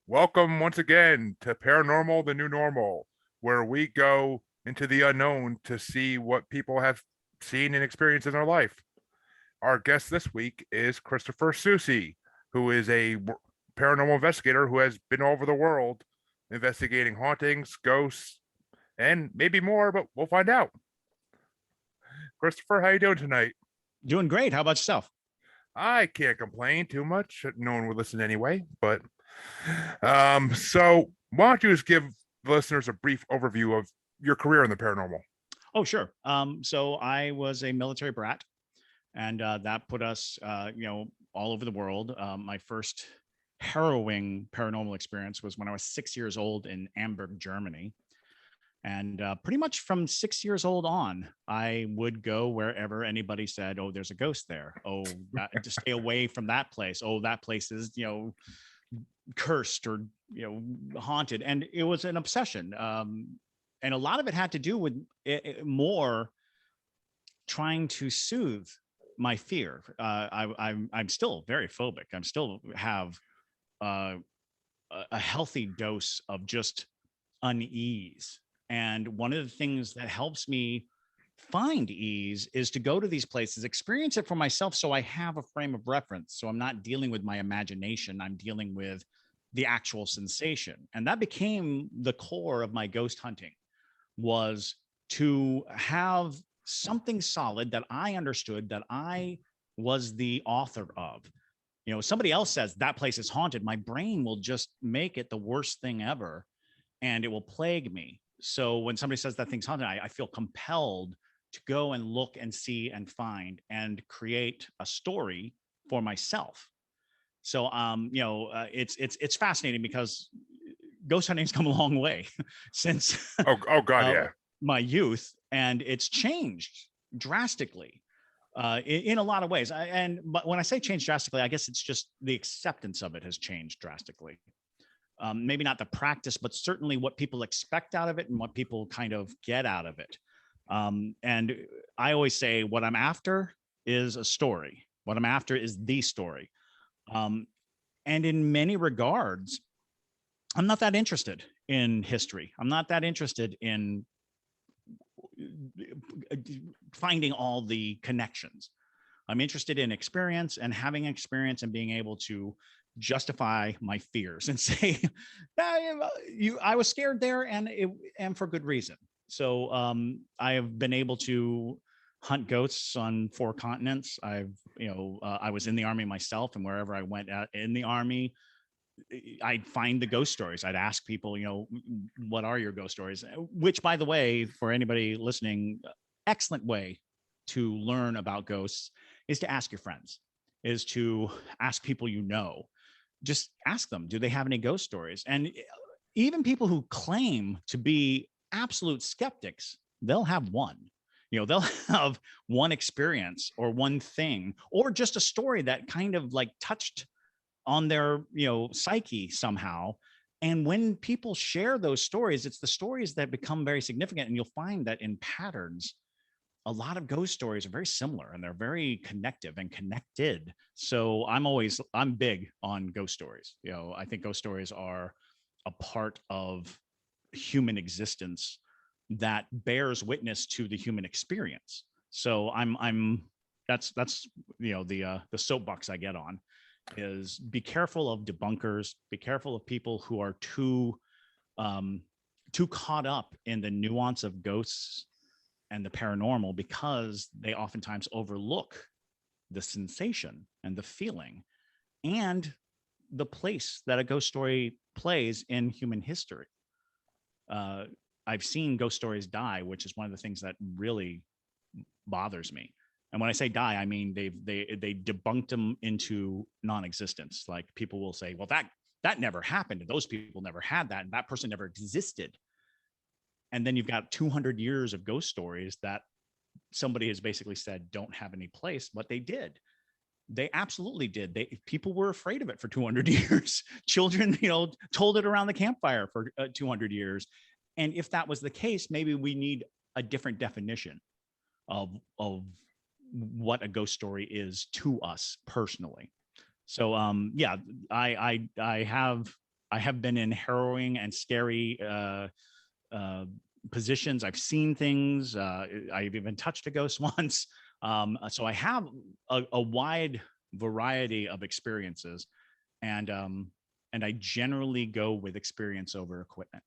Welcome once again to Paranormal, the New Normal, where we go into the unknown to see what people have seen and experienced in their life. Our guest this week is Christopher Soucy, who is a paranormal investigator who has been all over the world investigating hauntings, ghosts, and maybe more, but we'll find out. Christopher, how you doing tonight? Doing great. How about yourself? I can't complain too much. No one would listen anyway, but so why don't you just give listeners a brief overview of your career in the paranormal? Oh, sure. So I was a military brat, and that put us, all over the world. My first harrowing paranormal experience was when I was 6 years old in Hamburg, Germany. And pretty much from 6 years old on, I would go wherever anybody said, "Oh, there's a ghost there. Oh, to stay away from that place. Oh, that place is, cursed or haunted." And it was an obsession. And a lot of it had to do with more trying to soothe my fear. I'm still very phobic. I'm still have uh, a healthy dose of just unease. And one of the things that helps me find ease is to go to these places, experience it for myself, so I have a frame of reference. So I'm not dealing with my imagination. I'm dealing with the actual sensation. And that became the core of my ghost hunting, was to have something solid that I understood, that I was the author of. Somebody else says that place is haunted, my brain will just make it the worst thing ever, and it will plague me. So when somebody says that thing's haunted, I feel compelled to go and look and see and find and create a story for myself. So it's fascinating because ghost hunting's come a long way since Oh God, uh, yeah. my youth, and it's changed drastically in a lot of ways. But when I say change drastically, I guess it's just the acceptance of it has changed drastically. Maybe not the practice, but certainly what people expect out of it and what people kind of get out of it. And I always say what I'm after is a story. What I'm after is the story. Um, and in many regards, I'm not that interested in history. I'm not that interested in finding all the connections. I'm interested in experience and having experience and being able to justify my fears and say, I was scared there, and for good reason. So I have been able to hunt ghosts on 4 continents. I was in the army myself, and wherever I went in the army, I'd find the ghost stories. I'd ask people, what are your ghost stories? Which, by the way, for anybody listening, excellent way to learn about ghosts is to ask your friends, is to ask people just ask them, do they have any ghost stories? And even people who claim to be absolute skeptics, they'll have one. They'll have one experience or one thing, or just a story that kind of like touched on their psyche somehow. And when people share those stories, it's the stories that become very significant. And you'll find that in patterns, a lot of ghost stories are very similar, and they're very connective and connected. So I'm big on ghost stories. I think ghost stories are a part of human existence that bears witness to the human experience. So that's the soapbox I get on is be careful of debunkers, be careful of people who are too caught up in the nuance of ghosts and the paranormal, because they oftentimes overlook the sensation and the feeling and the place that a ghost story plays in human history. Uh, I've seen ghost stories die, which is one of the things that really bothers me. And when I say die, I mean they debunked them into non-existence. Like people will say, well, that never happened, and those people never had that, and that person never existed. And then you've got 200 years of ghost stories that somebody has basically said don't have any place, but they did. They absolutely did. People were afraid of it for 200 years. Children, told it around the campfire for 200 years. And if that was the case, maybe we need a different definition of what a ghost story is to us personally. So yeah, I have I have been in harrowing and scary uh, positions. I've seen things. I've even touched a ghost once. So I have a wide variety of experiences, and I generally go with experience over equipment.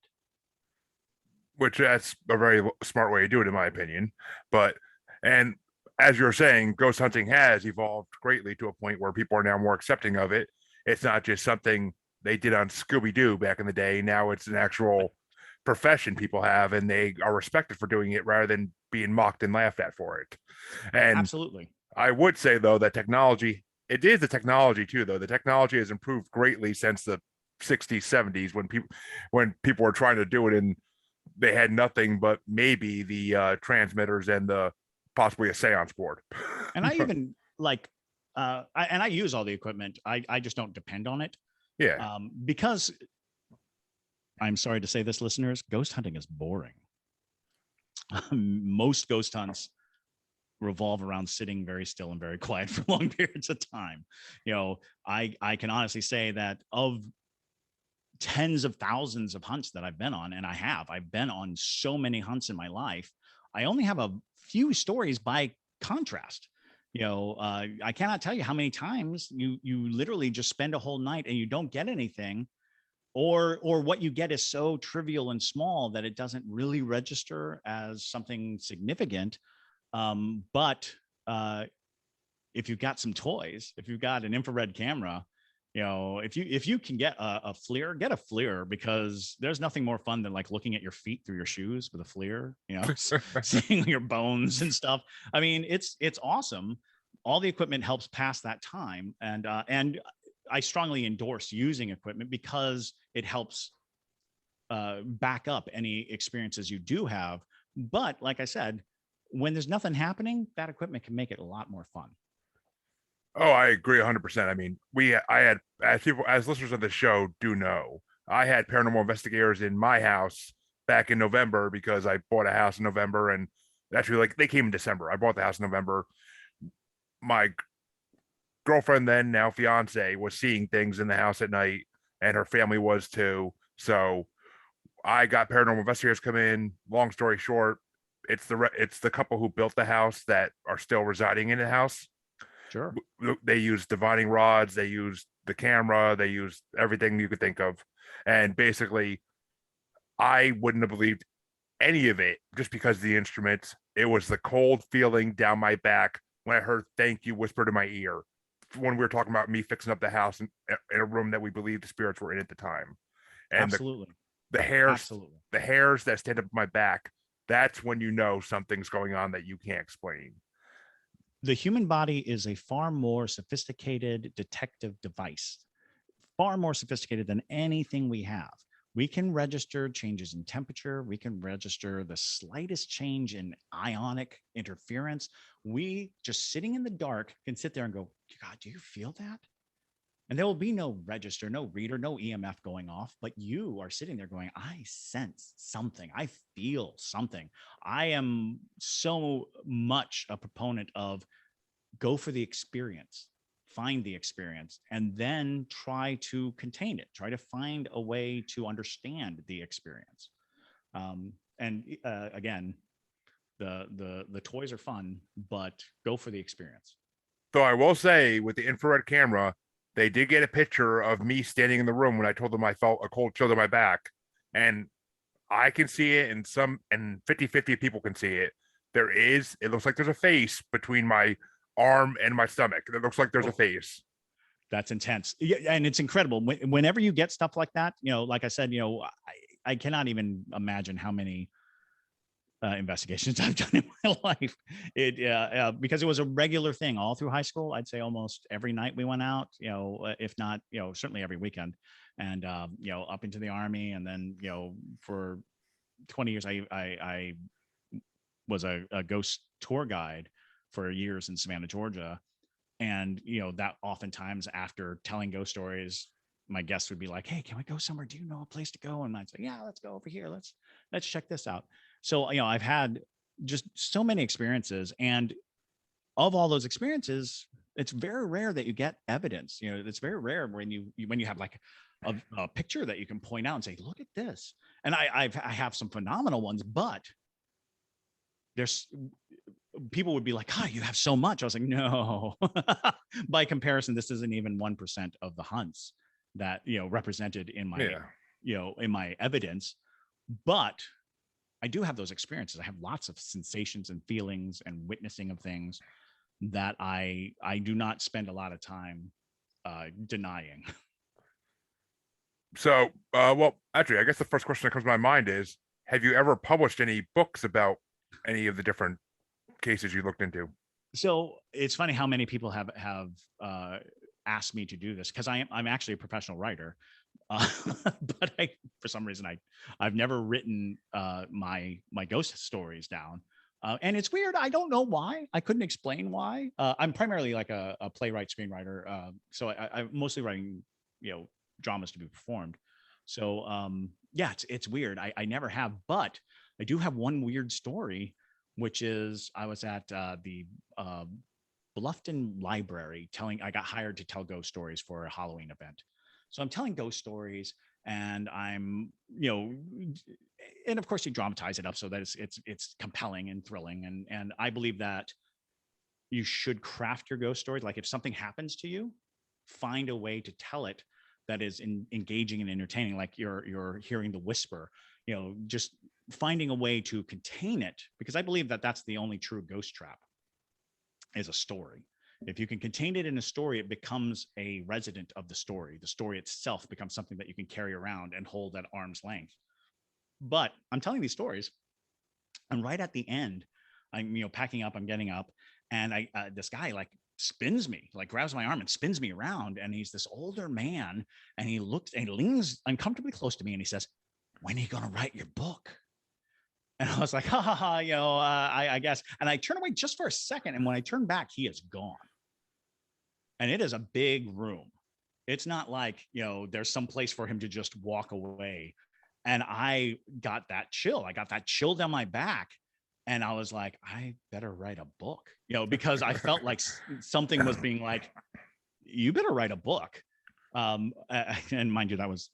which that's a very smart way to do it, in my opinion. But, and as you're saying, ghost hunting has evolved greatly to a point where people are now more accepting of it. It's not just something they did on Scooby Doo back in the day. Now it's an actual profession people have, and they are respected for doing it rather than being mocked and laughed at for it. And Absolutely. I would say though that technology, it is the technology too, though. The technology has improved greatly since the 60s, 70s when people were trying to do it and they had nothing but maybe the transmitters and the possibly a seance board. And I even like, and I use all the equipment. I just don't depend on it, Yeah. because I'm sorry to say this, listeners, ghost hunting is boring. Most ghost hunts revolve around sitting very still and very quiet for long periods of time. I can honestly say that of tens of thousands of hunts that I've been on, and I've been on so many hunts in my life, I only have a few stories by contrast. I cannot tell you how many times you literally just spend a whole night and you don't get anything, or what you get is so trivial and small that it doesn't really register as something significant. But if you've got some toys, if you've got an infrared camera, if you can get a FLIR, get a FLIR, because there's nothing more fun than like looking at your feet through your shoes with a FLIR, seeing your bones and stuff. I mean, it's awesome. All the equipment helps pass that time, and I strongly endorse using equipment because it helps back up any experiences you do have. But like I said, when there's nothing happening, that equipment can make it a lot more fun. Oh, I agree 100%. I mean, I had, as people, as listeners of the show do know, I had paranormal investigators in my house back in November because I bought a house in November, and actually, like, they came in December. I bought the house in November. My girlfriend, then now fiance, was seeing things in the house at night, and her family was too. So I got paranormal investigators come in. Long story short, it's the couple who built the house that are still residing in the house. Sure. They use divining rods, they use the camera, they use everything you could think of. And basically, I wouldn't have believed any of it just because of the instruments. It was the cold feeling down my back when I heard "thank you" whispered in my ear when we were talking about me fixing up the house in a room that we believed the spirits were in at the time. And Absolutely. the hairs, Absolutely. the hairs that stand up my back, that's when you know something's going on that you can't explain. The human body is a far more sophisticated detective device, far more sophisticated than anything we have. We can register changes in temperature. We can register the slightest change in ionic interference. We, just sitting in the dark, can sit there and go, God, do you feel that? And there will be no register, no reader, no EMF going off, but you are sitting there going, I sense something. I feel something. I am so much a proponent of go for the experience, find the experience, and then try to contain it, try to find a way to understand the experience. And again, the toys are fun, but go for the experience. So I will say, with the infrared camera, they did get a picture of me standing in the room when I told them I felt a cold chill to my back. And I can see it, and 50-50 people can see it. It looks like there's a face between my arm and my stomach. It looks like there's a Oh, face. that's intense. Yeah, and it's incredible. Whenever you get stuff like that, like I said, I cannot even imagine how many investigations I've done in my life. Because it was a regular thing all through high school. I'd say almost every night we went out, if not, certainly every weekend, and up into the army, and then for 20 years, I was a ghost tour guide for years in Savannah, Georgia, and that oftentimes after telling ghost stories, my guests would be like, hey, can we go somewhere, do you know a place to go? And I'd say, yeah, let's go over here, let's check this out. So I've had just so many experiences, and of all those experiences, it's very rare that you get evidence. You know, it's very rare when you have like a picture that you can point out and say, look at this. And I have some phenomenal ones, but there's people would be like, oh, you have so much. I was like, no. By comparison, this isn't even 1% of the hunts that, you know, represented in my, you know, in my evidence. But I do have those experiences. I have lots of sensations and feelings and witnessing of things that I do not spend a lot of time denying. So, well, actually, I guess the first question that comes to my mind is, have you ever published any books about any of the different cases you looked into? So it's funny how many people have asked me to do this, because I'm actually a professional writer, uh, but for some reason I've never written my ghost stories down, and it's weird. I don't know why. I couldn't explain why. I'm primarily like a playwright, screenwriter, so I'm mostly writing, you know, dramas to be performed. So yeah, it's weird. I never have, but I do have one weird story, which is I was at the uh, Bluffton Library I got hired to tell ghost stories for a Halloween event. So I'm telling ghost stories, and I'm, you know, and of course you dramatize it up so that it's compelling and thrilling. And I believe that you should craft your ghost stories. Like if something happens to you, find a way to tell it that is engaging and entertaining. Like you're hearing the whisper, you know, just finding a way to contain it, because I believe that that's the only true ghost trap, is a story. If you can contain it in a story, it becomes a resident of the story. The story itself becomes something that you can carry around and hold at arm's length. But I'm telling these stories, and right at the end, I'm, you know, packing up, I'm getting up, and this guy like spins me, like grabs my arm and spins me around, and he's this older man, and he looks and he leans uncomfortably close to me, and he says, "When are you going to write your book?" And I was like, ha ha ha, you know, I guess. And I turn away just for a second. And when I turn back, he is gone. And it is a big room. It's not like, you know, there's some place for him to just walk away. And I got that chill. I got that chill down my back. And I was like, I better write a book, you know, because I felt like something was being like, you better write a book. And mind you, that was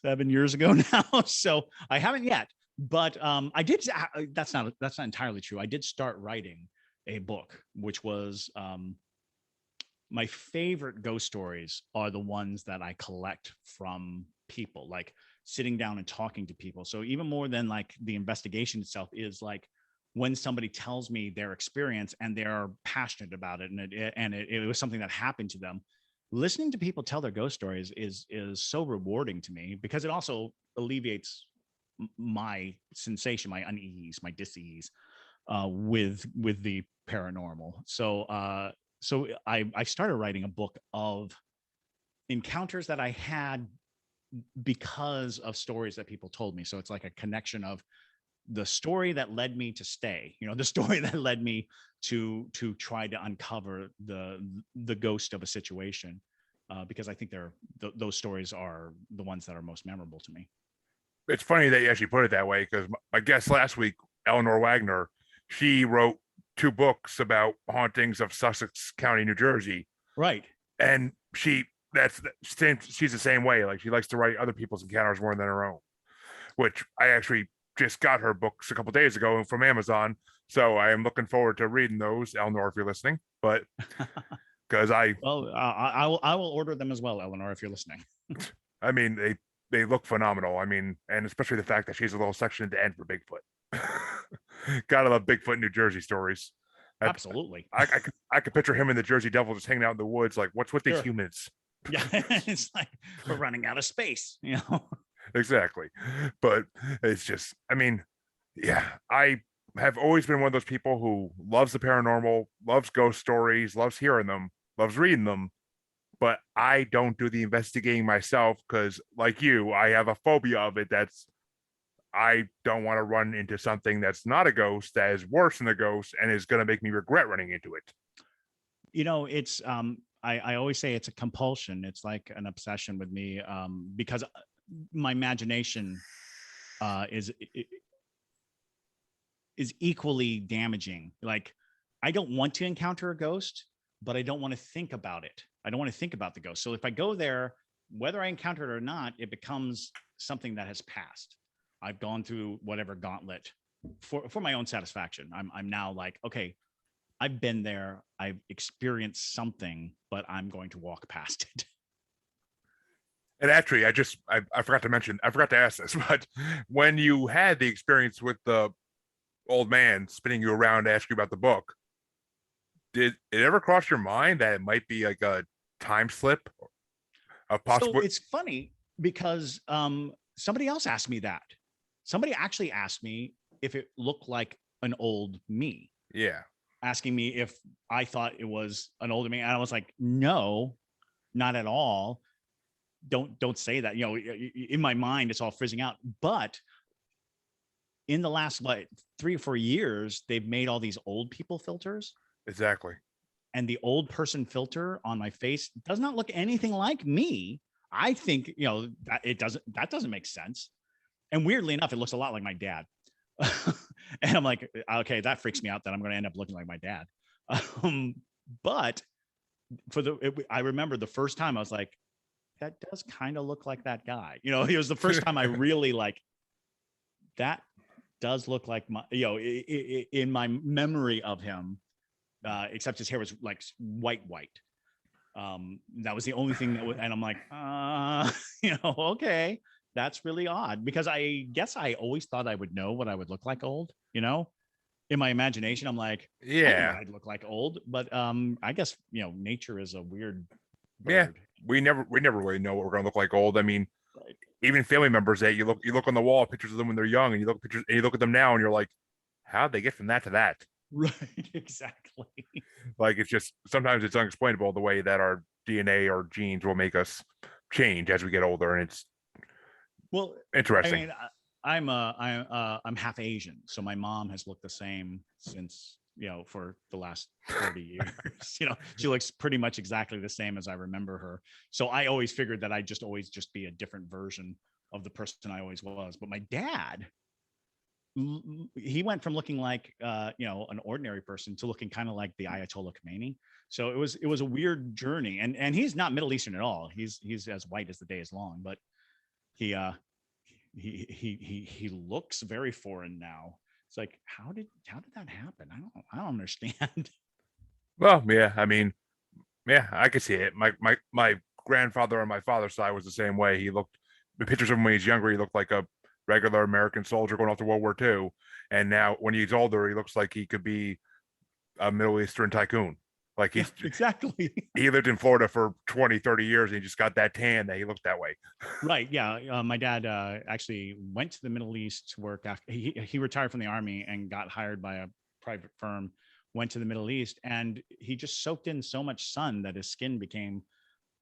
7 years ago now. So I haven't yet. But I did. That's not entirely true. I did start writing a book, which was my favorite ghost stories are the ones that I collect from people, like sitting down and talking to people. So even more than like the investigation itself is like when somebody tells me their experience and they're passionate about it, and it was something that happened to them. Listening to people tell their ghost stories is so rewarding to me, because it also alleviates my sensation, my unease, my dis-ease with the paranormal. So I started writing a book of encounters that I had because of stories that people told me. So it's like a connection of the story that led me to stay, you know, the story that led me to try to uncover the ghost of a situation, because I think those stories are the ones that are most memorable to me. It's funny that you actually put it that way, because my guest last week, Eleanor Wagner, she wrote 2 books about hauntings of Sussex County, New Jersey. Right. And she's the same way. Like she likes to write other people's encounters more than her own, which I actually just got her books a couple days ago from Amazon. So I am looking forward to reading those, Eleanor, if you're listening. But because I will order them as well, Eleanor, if you're listening. I mean, they look phenomenal. I mean, and especially the fact that she's a little section at the end for Bigfoot. Gotta love Bigfoot New Jersey stories. Absolutely. I could picture him and the Jersey Devil just hanging out in the woods, like, what's with these humans? Yeah, it's like we're running out of space, you know. Exactly. But it's just, I mean, yeah, I have always been one of those people who loves the paranormal, loves ghost stories, loves hearing them, loves reading them, but I don't do the investigating myself because, like you, I have a phobia of it. I don't want to run into something that's not a ghost, that is worse than a ghost, and is going to make me regret running into it. You know, it's I always say it's a compulsion. It's like an obsession with me, because my imagination is equally damaging. Like I don't want to encounter a ghost, but I don't want to think about it. I don't want to think about the ghost. So if I go there, whether I encounter it or not, it becomes something that has passed. I've gone through whatever gauntlet for my own satisfaction. I'm now like, okay, I've been there, I've experienced something, but I'm going to walk past it. And actually, I forgot to mention, I forgot to ask this, but when you had the experience with the old man spinning you around to ask you about the book, did it ever cross your mind that it might be like a time slip, a So possible? it's funny because somebody else asked me that. Somebody actually asked me if it looked like an old me, Yeah, asking me if I thought it was an older me. And I was like, no, not at all. Don't say that. You know, in my mind, it's all frizzing out. But in the last like 3 or 4 years, they've made all these old people filters. exactly. And the old person filter on my face does not look anything like me. I think, you know, that doesn't make sense. And weirdly enough, it looks a lot like my dad. And I'm like, okay, that freaks me out that I'm going to end up looking like my dad. But I remember the first time I was like, that does kind of look like that guy. You know, it was the first time I really like, that does look like my, you know, in my memory of him, except his hair was like white. That was the only thing that was, and I'm like, you know, okay, that's really odd because I guess I always thought I would know what I would look like old, you know, in my imagination. I'm like, I know what Yeah, I'd look like old, but I guess, you know, nature is a weird yeah. bird. We never really know what we're gonna look like old. I mean, Right. even family members that you look on the wall, pictures of them when they're young, and you look at them now, and you're like, how'd they get from that to that? Right, exactly. Like it's just sometimes it's unexplainable the way that our DNA or genes will make us change as we get older, and it's Well, I interesting. mean, I'm half Asian, so my mom has looked the same since, you know, for the last 40 years. You know, she looks pretty much exactly the same as I remember her. So I always figured that I'd just always just be a different version of the person I always was. But my dad, he went from looking like you know, an ordinary person to looking kind of like the Ayatollah Khomeini. So it was a weird journey, and he's not Middle Eastern at all. He's as white as the day is long, but he he looks very foreign now. It's like, how did that happen? I don't understand. Well, yeah, I mean, yeah, I could see it. My grandfather on my father's side was the same way. He looked the pictures of him when he's younger, he looked like a regular American soldier going off to World War II. And now when he's older, he looks like he could be a Middle Eastern tycoon. Like Yeah, exactly. he lived in Florida for 20, 30 years and he just got that tan that he looked that way. Right. Yeah. My dad actually went to the Middle East to work after he retired from the army and got hired by a private firm, went to the Middle East, and he just soaked in so much sun that his skin became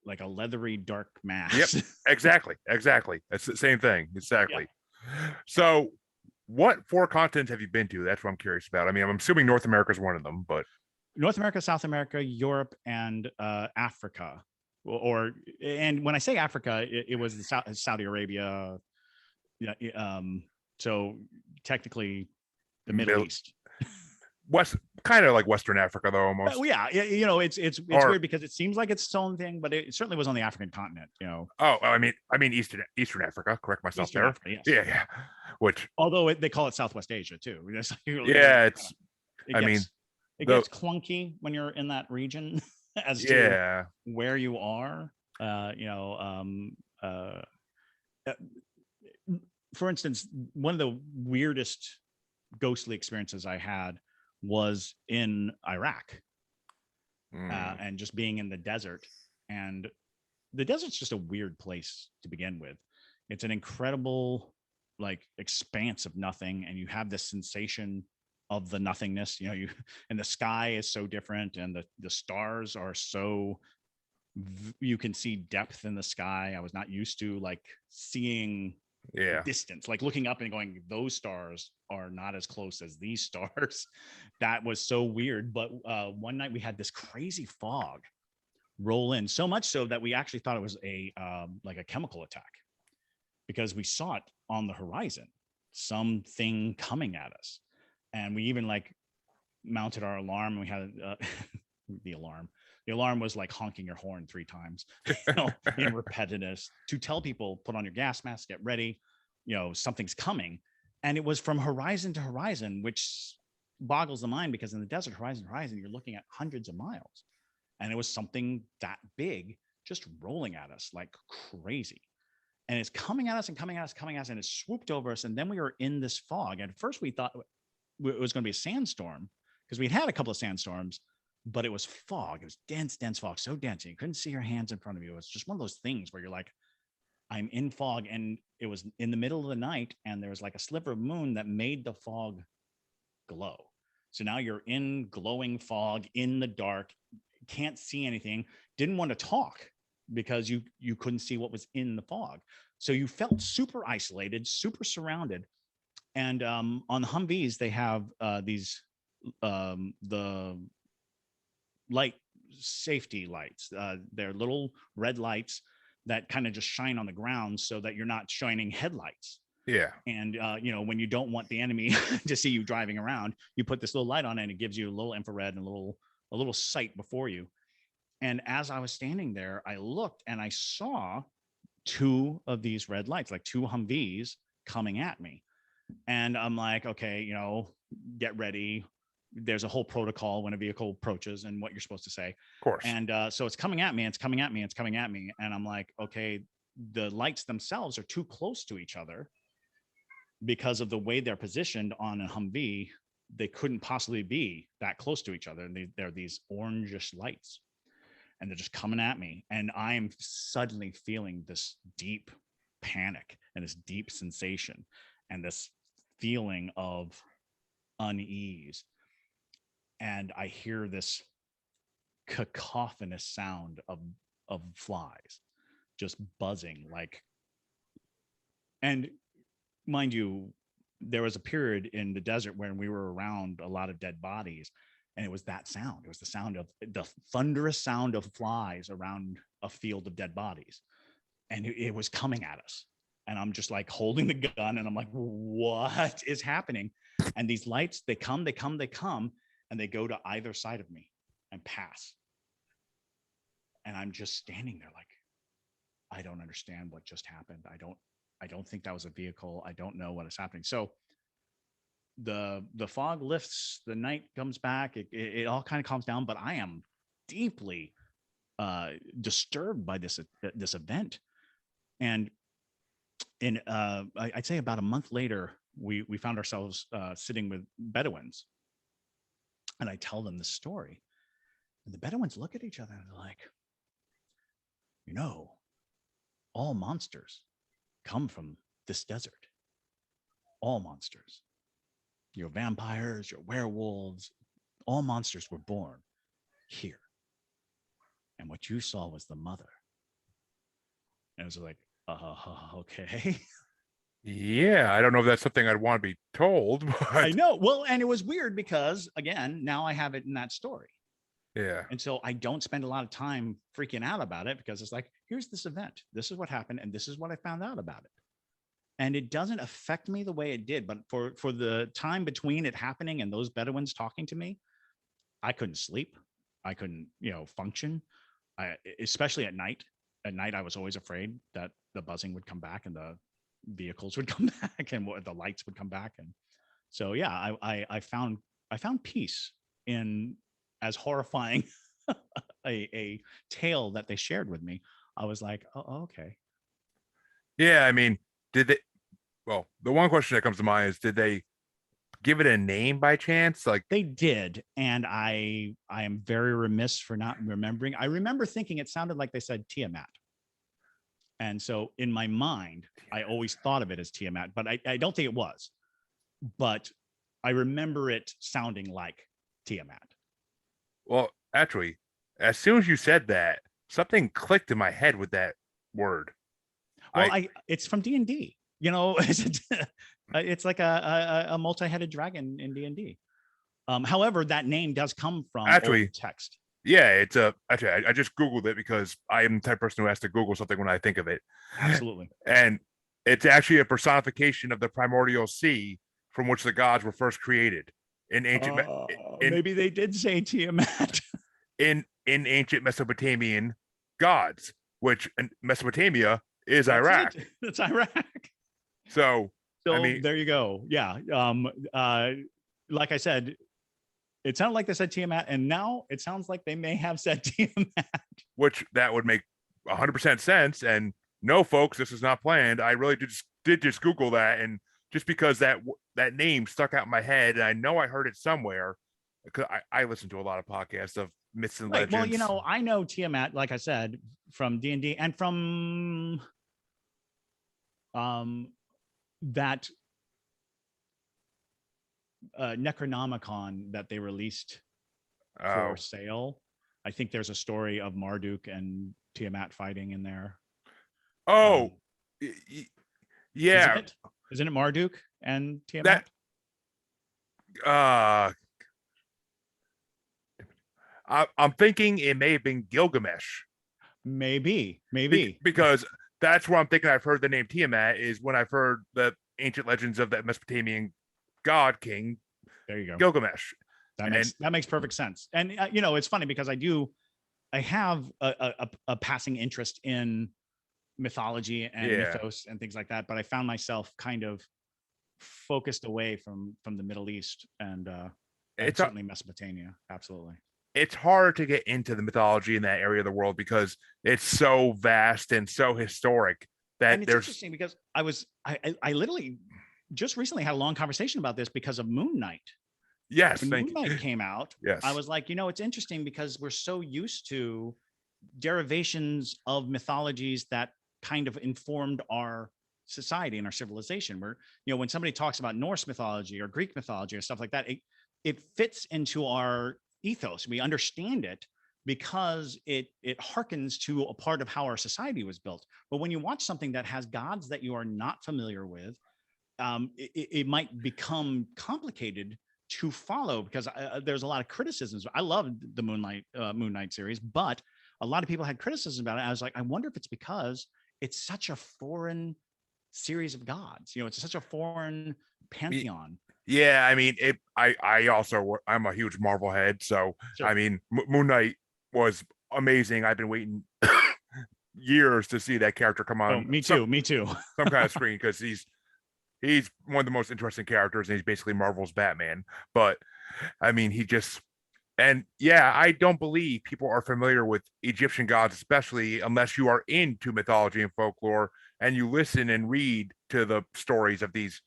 like a leathery dark Yep, mass. exactly. Exactly. That's the same thing. Yeah. Exactly. So what four continents have you been to? That's what I'm curious about. I mean, I'm assuming North America is one of them, but North America, South America, Europe, and Africa. And when I say Africa, it was Saudi Arabia. Yeah. So technically, the Middle middle East. west, kind of like Western Africa though, Well, almost. yeah, you know, it's Or weird because it seems like it's its own thing, but it certainly was on the African continent. You know, oh, I mean Eastern Africa. Correct myself Eastern there. Africa, yes. Yeah, yeah. Which Although they call it Southwest Asia too. yeah, it's. It I mean gets it the gets clunky when you're in that region as to yeah where you are. You know, uh, uh, for instance, one of the weirdest ghostly experiences I had was in Iraq, mm, and just being in the desert. And the desert's just a weird place to begin with. It's an incredible, like, expanse of nothing, and you have this sensation of the nothingness. You know, you and the sky is so different, and the stars are so you can see depth in the sky. I was not used to like seeing yeah distance, like looking up and going, those stars are not as close as these stars. That was so weird. But one night we had this crazy fog roll in, so much so that we actually thought it was a like a chemical attack, because we saw it on the horizon, something coming at us. And we even like mounted our alarm. We had the alarm. The alarm was like honking your horn 3 times, being repetitive to tell people, put on your gas mask, get ready, something's coming. And it was from horizon to horizon, which boggles the mind, because in the desert, horizon to horizon, you're looking at hundreds of miles. And it was something that big just rolling at us like crazy. And it's coming at us and coming at us, coming at us, and it swooped over us. And then we were in this fog. And at first we thought it was going to be a sandstorm, because we'd had a couple of sandstorms, but it was fog. It was dense fog, so dense. And you couldn't see your hands in front of you. It was just one of those things where you're like, I'm in fog. And it was in the middle of the night, and there was like a sliver of moon that made the fog glow. So now you're in glowing fog in the dark, can't see anything, didn't want to talk because you couldn't see what was in the fog. So you felt super isolated, super surrounded. And on the Humvees, they have these the light safety lights. They're little red lights that kind of just shine on the ground so that you're not shining headlights. Yeah. And when you don't want the enemy to see you driving around, you put this little light on, and it gives you a little infrared and a little sight before you. And as I was standing there, I looked and I saw 2 of these red lights, like 2 Humvees coming at me. And I'm like, okay, get ready. There's a whole protocol when a vehicle approaches and what you're supposed to say. Of course. And so it's coming at me, it's coming at me, it's coming at me. And I'm like, okay, the lights themselves are too close to each other because of the way they're positioned on a Humvee. They couldn't possibly be that close to each other. And they're these orangish lights, and they're just coming at me. And I'm suddenly feeling this deep panic and this deep sensation and this feeling of unease. And I hear this cacophonous sound of flies just buzzing, like, and mind you, there was a period in the desert when we were around a lot of dead bodies, and it was that sound. It was the sound of the thunderous sound of flies around a field of dead bodies. And it was coming at us. And I'm just like holding the gun, and I'm like, what is happening? And these lights, they come, and they go to either side of me and pass. And I'm just standing there like, I don't understand what just happened. I don't think that was a vehicle. I don't know what is happening. So the fog lifts, the night comes back, it all kind of calms down, but I am deeply disturbed by this event. And I'd say about a month later, we found ourselves sitting with Bedouins, and I tell them this story, and the Bedouins look at each other and they're like, all monsters come from this desert. All monsters, your vampires, your werewolves, all monsters were born here. And what you saw was the mother. And I was like, okay. Yeah, I don't know if that's something I'd want to be told, but I know. Well, and it was weird because, again, now I have it in that story. Yeah. And so I don't spend a lot of time freaking out about it, because it's like, here's this event. This is what happened, and this is what I found out about it. And it doesn't affect me the way it did. But for the time between it happening and those Bedouins talking to me, I couldn't sleep. I couldn't, function. Especially at night. At night, I was always afraid that the buzzing would come back and the vehicles would come back and the lights would come back. And so, yeah, I found peace in as horrifying a tale that they shared with me. I was like, oh, okay. Yeah, I mean, the one question that comes to mind is, did they give it a name by chance? Like, they did, and I am very remiss for not remembering. I remember thinking it sounded like they said Tiamat. And so in my mind, I always thought of it as Tiamat, but I don't think it was. But I remember it sounding like Tiamat. Well, actually, as soon as you said that, something clicked in my head with that word. Well, it's from D&D. It's like a multi-headed dragon in D&D. However, that name does come from old text. Yeah, it's actually, I just Googled it because I am the type of person who has to Google something when I think of it. Absolutely. And it's actually a personification of the primordial sea from which the gods were first created in ancient. Maybe they did say Tiamat. in in ancient Mesopotamian gods, which in Mesopotamia is That's Iraq. it. That's Iraq. So, I So mean, there you go. Yeah. Like I said, it sounded like they said Tiamat, and now it sounds like they may have said Tiamat. which that would make 100% sense. And no, folks, this is not planned. I really did just Google that, and just because that name stuck out in my head, and I know I heard it somewhere because I listen to a lot of podcasts of myths and Right. Well, legends. I know Tiamat, like I said, from D&D and from that Necronomicon that they released Oh, for sale. I think there's a story of Marduk and Tiamat fighting in there. oh, Isn't yeah. it? Isn't it Marduk and That Tiamat? uh, I'm thinking it may have been Gilgamesh Maybe. because that's where I'm thinking I've heard the name Tiamat is when I've heard the ancient legends of that Mesopotamian god king There you go. Gilgamesh. That makes perfect sense. And it's funny because I have a passing interest in mythology and mythos and things like that, but I found myself kind of focused away from the Middle East and it's certainly Mesopotamia. Absolutely. it's hard to get into the mythology in that area of the world because it's so vast and so historic that And it's there's interesting because I literally just recently had a long conversation about this because of Moon Knight. yes, When thank Moon you. Knight came out, Yes. I was like, it's interesting because we're so used to derivations of mythologies that kind of informed our society and our civilization. Where, when somebody talks about Norse mythology or Greek mythology or stuff like that, it fits into our ethos. We understand it because it harkens to a part of how our society was built. But when you watch something that has gods that you are not familiar with, it might become complicated to follow because there's a lot of criticisms. I love the Moon Knight series, but a lot of people had criticism about it. I was like, I wonder if it's because it's such a foreign series of gods. It's such a foreign pantheon. Yeah, I mean, I'm a huge Marvel head, so Sure. I mean, Moon Knight was amazing. I've been waiting years to see that character come on. Me too. Some kind of screen because he's one of the most interesting characters, and he's basically Marvel's Batman. But I mean, and yeah, I don't believe people are familiar with Egyptian gods, especially unless you are into mythology and folklore and you listen and read to the stories of these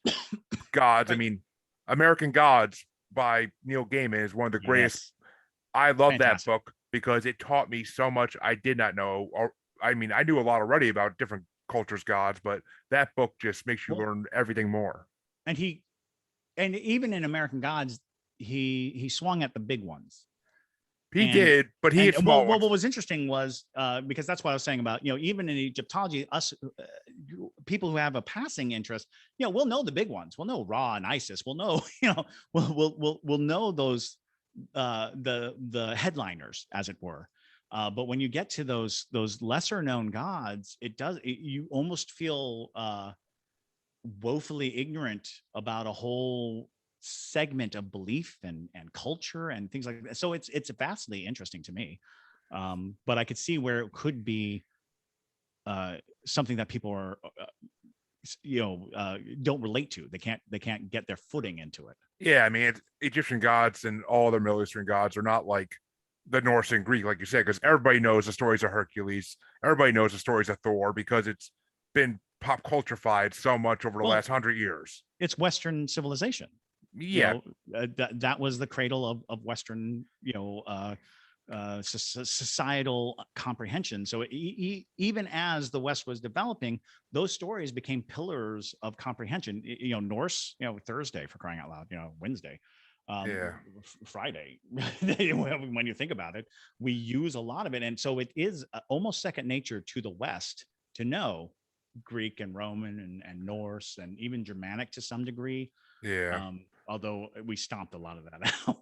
gods. Right. I mean, American Gods by Neil Gaiman is one of the greatest. Yes. I love Fantastic. that book because it taught me so much I did not know. Or I mean, I knew a lot already about different cultures' gods, but that book just makes you learn everything more. And even in American Gods, he swung at the big ones. He did, but he had small ones. What was interesting was because that's what I was saying about even in Egyptology, us people who have a passing interest, we'll know the big ones. We'll know Ra and Isis. We'll know we'll know those the headliners, as it were. But when you get to those lesser known gods, you almost feel woefully ignorant about a whole segment of belief and culture and things like that. So it's vastly interesting to me. But I could see where it could be something that people are don't relate to. They can't get their footing into it. Yeah, I mean, Egyptian gods and all other Middle Eastern gods are not like the Norse and Greek, like you said, because everybody knows the stories of Hercules. Everybody knows the stories of Thor because it's been pop culturefied so much over the last 100 years. It's Western civilization. Yeah, that was the cradle of Western, societal comprehension. So even as the West was developing, those stories became pillars of comprehension. Norse, Thursday, for crying out loud, Wednesday, Friday. When you think about it, we use a lot of it, and so it is almost second nature to the West to know Greek and Roman and Norse and even Germanic to some degree. Yeah. Although we stomped a lot of that out.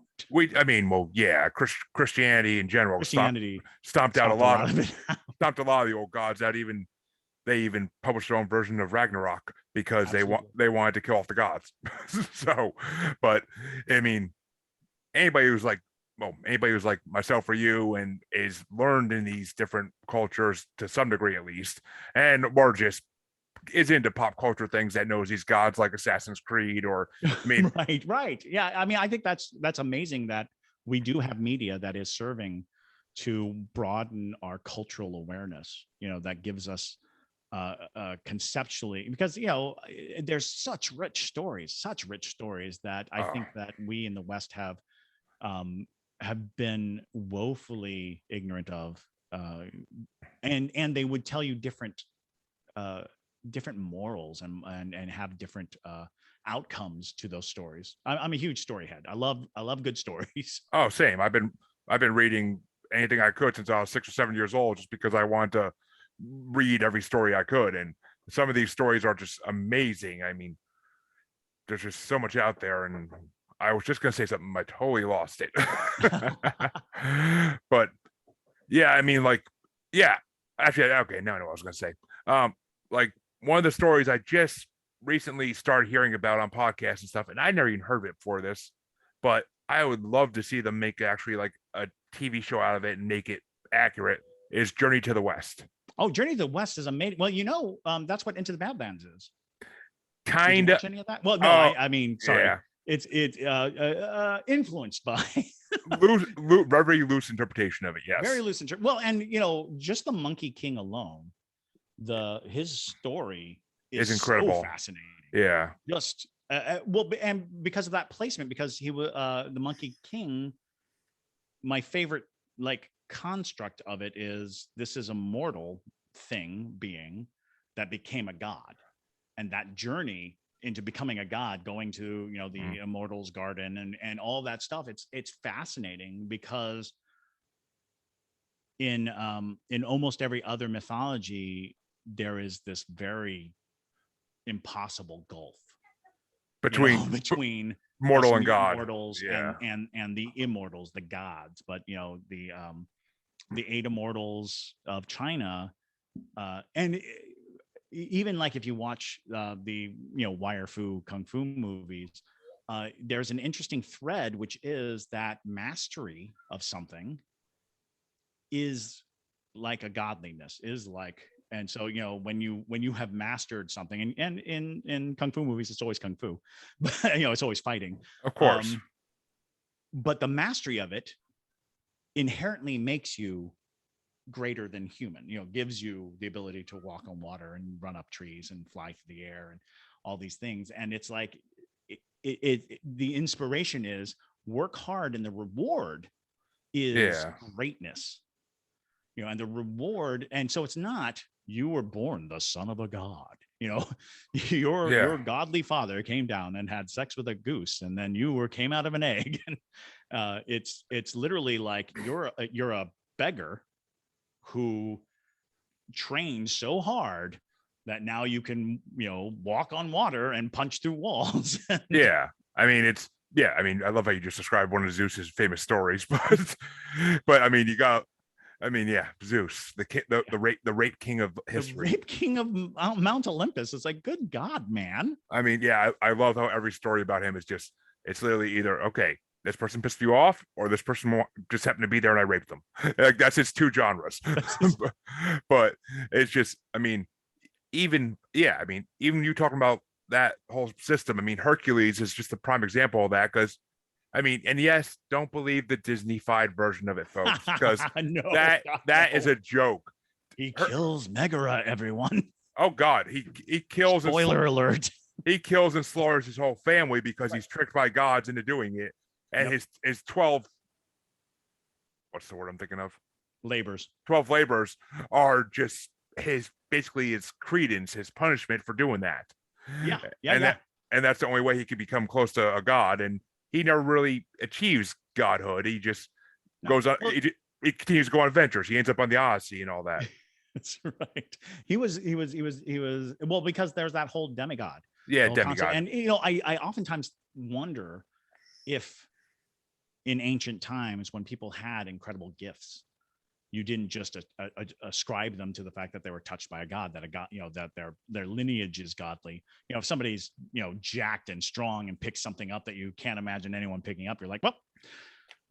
Christianity in general stomped out a lot of it. Stomped a lot of the old gods out. They even published their own version of Ragnarok because they wanted to kill off the gods. So, but I mean, anybody who's like well, anybody who's like myself or you and is learned in these different cultures to some degree at least, and or just is into pop culture things that knows these gods like Assassin's Creed or I mean, Right. Yeah. I mean, I think that's amazing that we do have media that is serving to broaden our cultural awareness. That gives us conceptually, because there's such rich stories that I uh, think that we in the West um, have been woefully ignorant of, and they would tell you uh, different morals and have different outcomes to those stories. I'm a huge story head. I love good stories. oh, same. I've been reading anything I could since I was 6 or 7 years old, just because I wanted to read every story I could, and some of these stories are just amazing. I mean, there's just so much out there, and I was just gonna say something, I totally lost it. But yeah, I mean, like, yeah, actually, okay, now I know what I was gonna say. Like one of the stories I just recently started hearing about on podcasts and stuff, and I never even heard of it before this, but I would love to see them make actually like a TV show out of it and make it accurate. Is Journey to the West? Oh, Journey to the West is amazing. Well, that's what Into the Badlands is. Did you Kind of. watch any of that? Well, no, Oh, I mean, sorry. yeah. It's influenced by Very loose interpretation of it. very Yes, loose. Well, and just the Monkey King alone, his story is is so incredible. fascinating. Yeah. Just well, and because of that placement, because he was the Monkey King. My favorite construct of it is this is a mortal being that became a god, and that journey into becoming a god, going to the Mm. immortals garden and all that stuff. It's fascinating because in almost every other mythology there is this very impossible gulf Between between us mortal and mere God. mortals Yeah. and the immortals, the gods. But the eight immortals of China, and even like if you watch the wire fu kung fu movies, there's an interesting thread, which is that mastery of something is like a godliness, is like. And so when you have mastered something, and in kung fu movies it's always kung fu, but it's always fighting. Of course. um but the mastery of it inherently makes you greater than human, gives you the ability to walk on water and run up trees and fly through the air and all these things. And it's like the inspiration is work hard, and the reward is Yeah. greatness, and the reward. And so it's not you were born the son of a god, Yeah. your godly father came down and had sex with a goose, and then you came out of an egg. And it's literally like you're a beggar who trained so hard that now you can walk on water and punch through walls. Yeah. I mean, it's yeah. I mean, I love how you just described one of Zeus's famous stories, but I mean, you got. I mean, yeah, Zeus, the rape king of The history. rape king of Mount Olympus. It's like, good God, man. I mean, yeah, I love how every story about him is just it's literally either okay, this person pissed you off, or this person just happened to be there and I raped them. Like that's his two genres. That's just, But it's just, I mean, even yeah, I mean, even you talking about that whole system. I mean, Hercules is just a prime example of that because I mean, and yes, don't believe the Disney-fied version of it, folks, because no, that God, that is no. a joke. He Her, kills Megara, everyone. oh God, he kills and Spoiler alert. he kills and slaughters his whole family because he's tricked by gods into doing it, and Yep. his 12 what's the word I'm thinking of Labors. 12 labors are just his basically his credence, his punishment for doing that, Yeah. Yeah. and Yeah. that's the only way he could become close to a god, and he never really achieves godhood. He just No. goes on. Well, He continues to go on adventures. He ends up on the Odyssey and all that. that's right. He was well, because there's that whole demigod, Yeah, the whole concept. demigod. And I oftentimes wonder if in ancient times, when people had incredible gifts, you didn't just ascribe them to the fact that they were touched by a god, that a god, that their lineage is godly. If somebody's jacked and strong and picks something up that you can't imagine anyone picking up, you're like, well,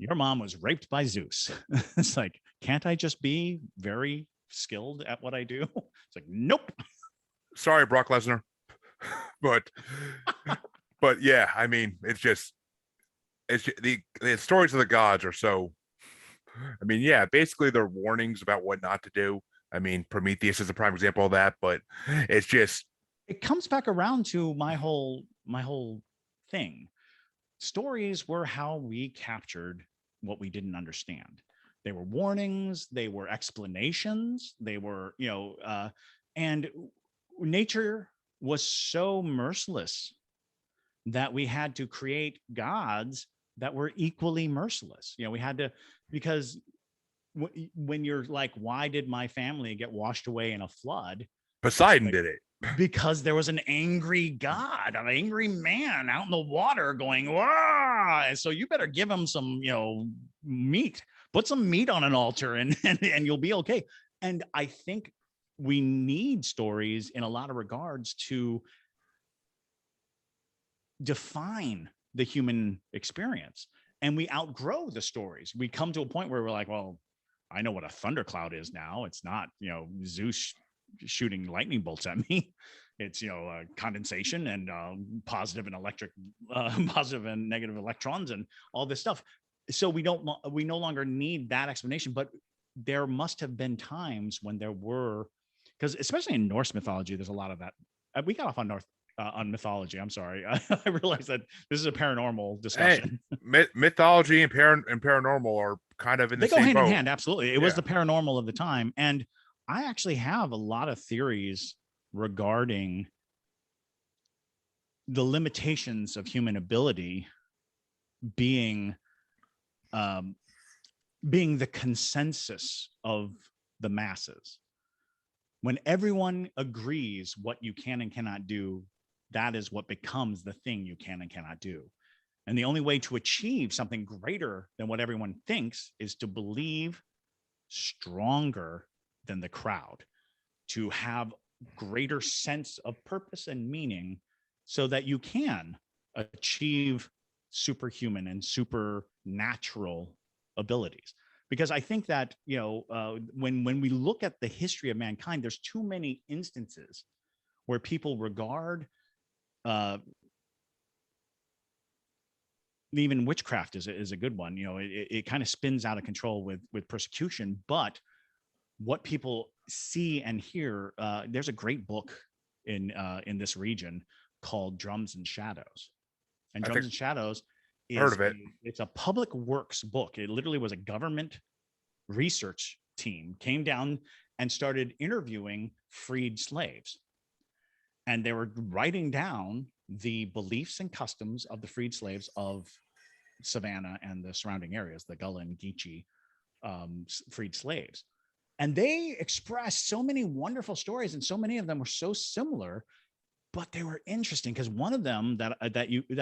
your mom was raped by Zeus. It's like, can't I just be very skilled at what I do? It's like, nope. Sorry, Brock Lesnar, but yeah, I mean, the stories of the gods are so. I mean, yeah, basically they're warnings about what not to do. I mean, Prometheus is a prime example of that, but it's just It comes back around to my whole thing. Stories were how we captured what we didn't understand. They were warnings, they were explanations, they were, and nature was so merciless that we had to create gods that were equally merciless. We had to, because when you're like, why did my family get washed away in a flood? Poseidon Like, did it. because there was an angry god, an angry man out in the water going, "Wah!" And so you better give him some, meat. Put some meat on an altar, and you'll be okay. And I think we need stories in a lot of regards to define the human experience. And we outgrow the stories. We come to a point where we're like, well, I know what a thundercloud is now. It's not, Zeus shooting lightning bolts at me. It's, condensation and positive and electric, positive and negative electrons and all this stuff. So we no longer need that explanation, but there must have been times when there were, because especially in Norse mythology, there's a lot of that. We got off on mythology. I'm sorry. I realize that this is a paranormal discussion. Mythology and paranormal are kind of in the They go same hand in boat. hand. Absolutely. It was the paranormal of the time. And I actually have a lot of theories regarding the limitations of human ability being um, being the consensus of the masses. When everyone agrees what you can and cannot do, that is what becomes the thing you can and cannot do. And the only way to achieve something greater than what everyone thinks is to believe stronger than the crowd, to have greater sense of purpose and meaning so that you can achieve superhuman and supernatural abilities. Because I think that, when we look at the history of mankind, there's too many instances where people regard even witchcraft is a good one. It kind of spins out of control with persecution, but what people see and hear, there's a great book in this region called Drums and Shadows. And Drums and Shadows heard of it. It's a public works book. It literally was a government research team came down and started interviewing freed slaves. And they were writing down the beliefs and customs of the freed slaves of Savannah and the surrounding areas, the Gullah and Geechee freed slaves. And they expressed so many wonderful stories, and so many of them were so similar, but they were interesting because one of them that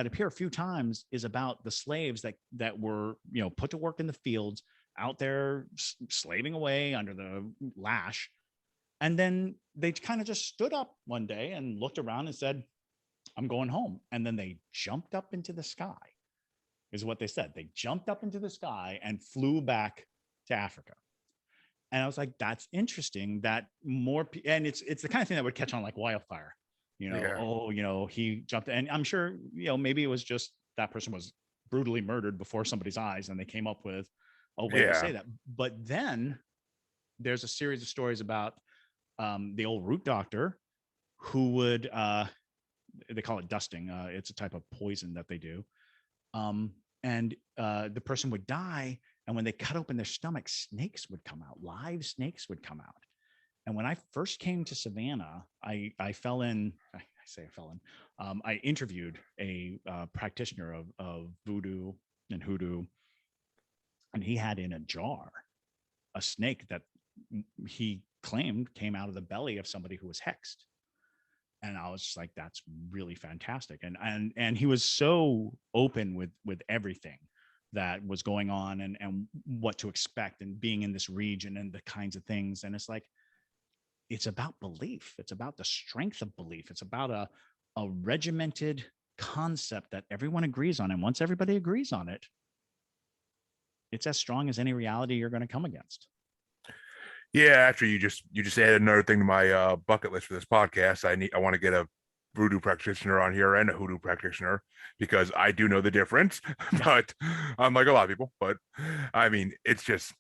appear a few times is about the slaves that were put to work in the fields out there slaving away under the lash, and then they kind of just stood up one day and looked around and said, "I'm going home," and then they jumped up into the sky. Is what they said. They jumped up into the sky and flew back to Africa. And I was like, that's interesting that more, and it's the kind of thing that would catch on like wildfire, he jumped. And I'm sure, maybe it was just that person was brutally murdered before somebody's eyes and they came up with a way to say that. But then there's a series of stories about the old root doctor who would, they call it dusting. It's a type of poison that they do. And the person would die. And when they cut open their stomach, snakes would come out, live snakes would come out. And when I first came to Savannah, I fell in, I interviewed a practitioner of voodoo and hoodoo. And he had in a jar a snake that he claimed came out of the belly of somebody who was hexed. And I was just like, that's really fantastic. And he was so open with everything that was going on and what to expect and being in this region and the kinds of things. And it's like, it's about belief. It's about the strength of belief. It's about a regimented concept that everyone agrees on. And once everybody agrees on it, it's as strong as any reality you're going to come against. Yeah, actually, you just added another thing to my bucket list for this podcast. I want to get a voodoo practitioner on here and a hoodoo practitioner because I do know the difference. But unlike a lot of people, but I mean, it's just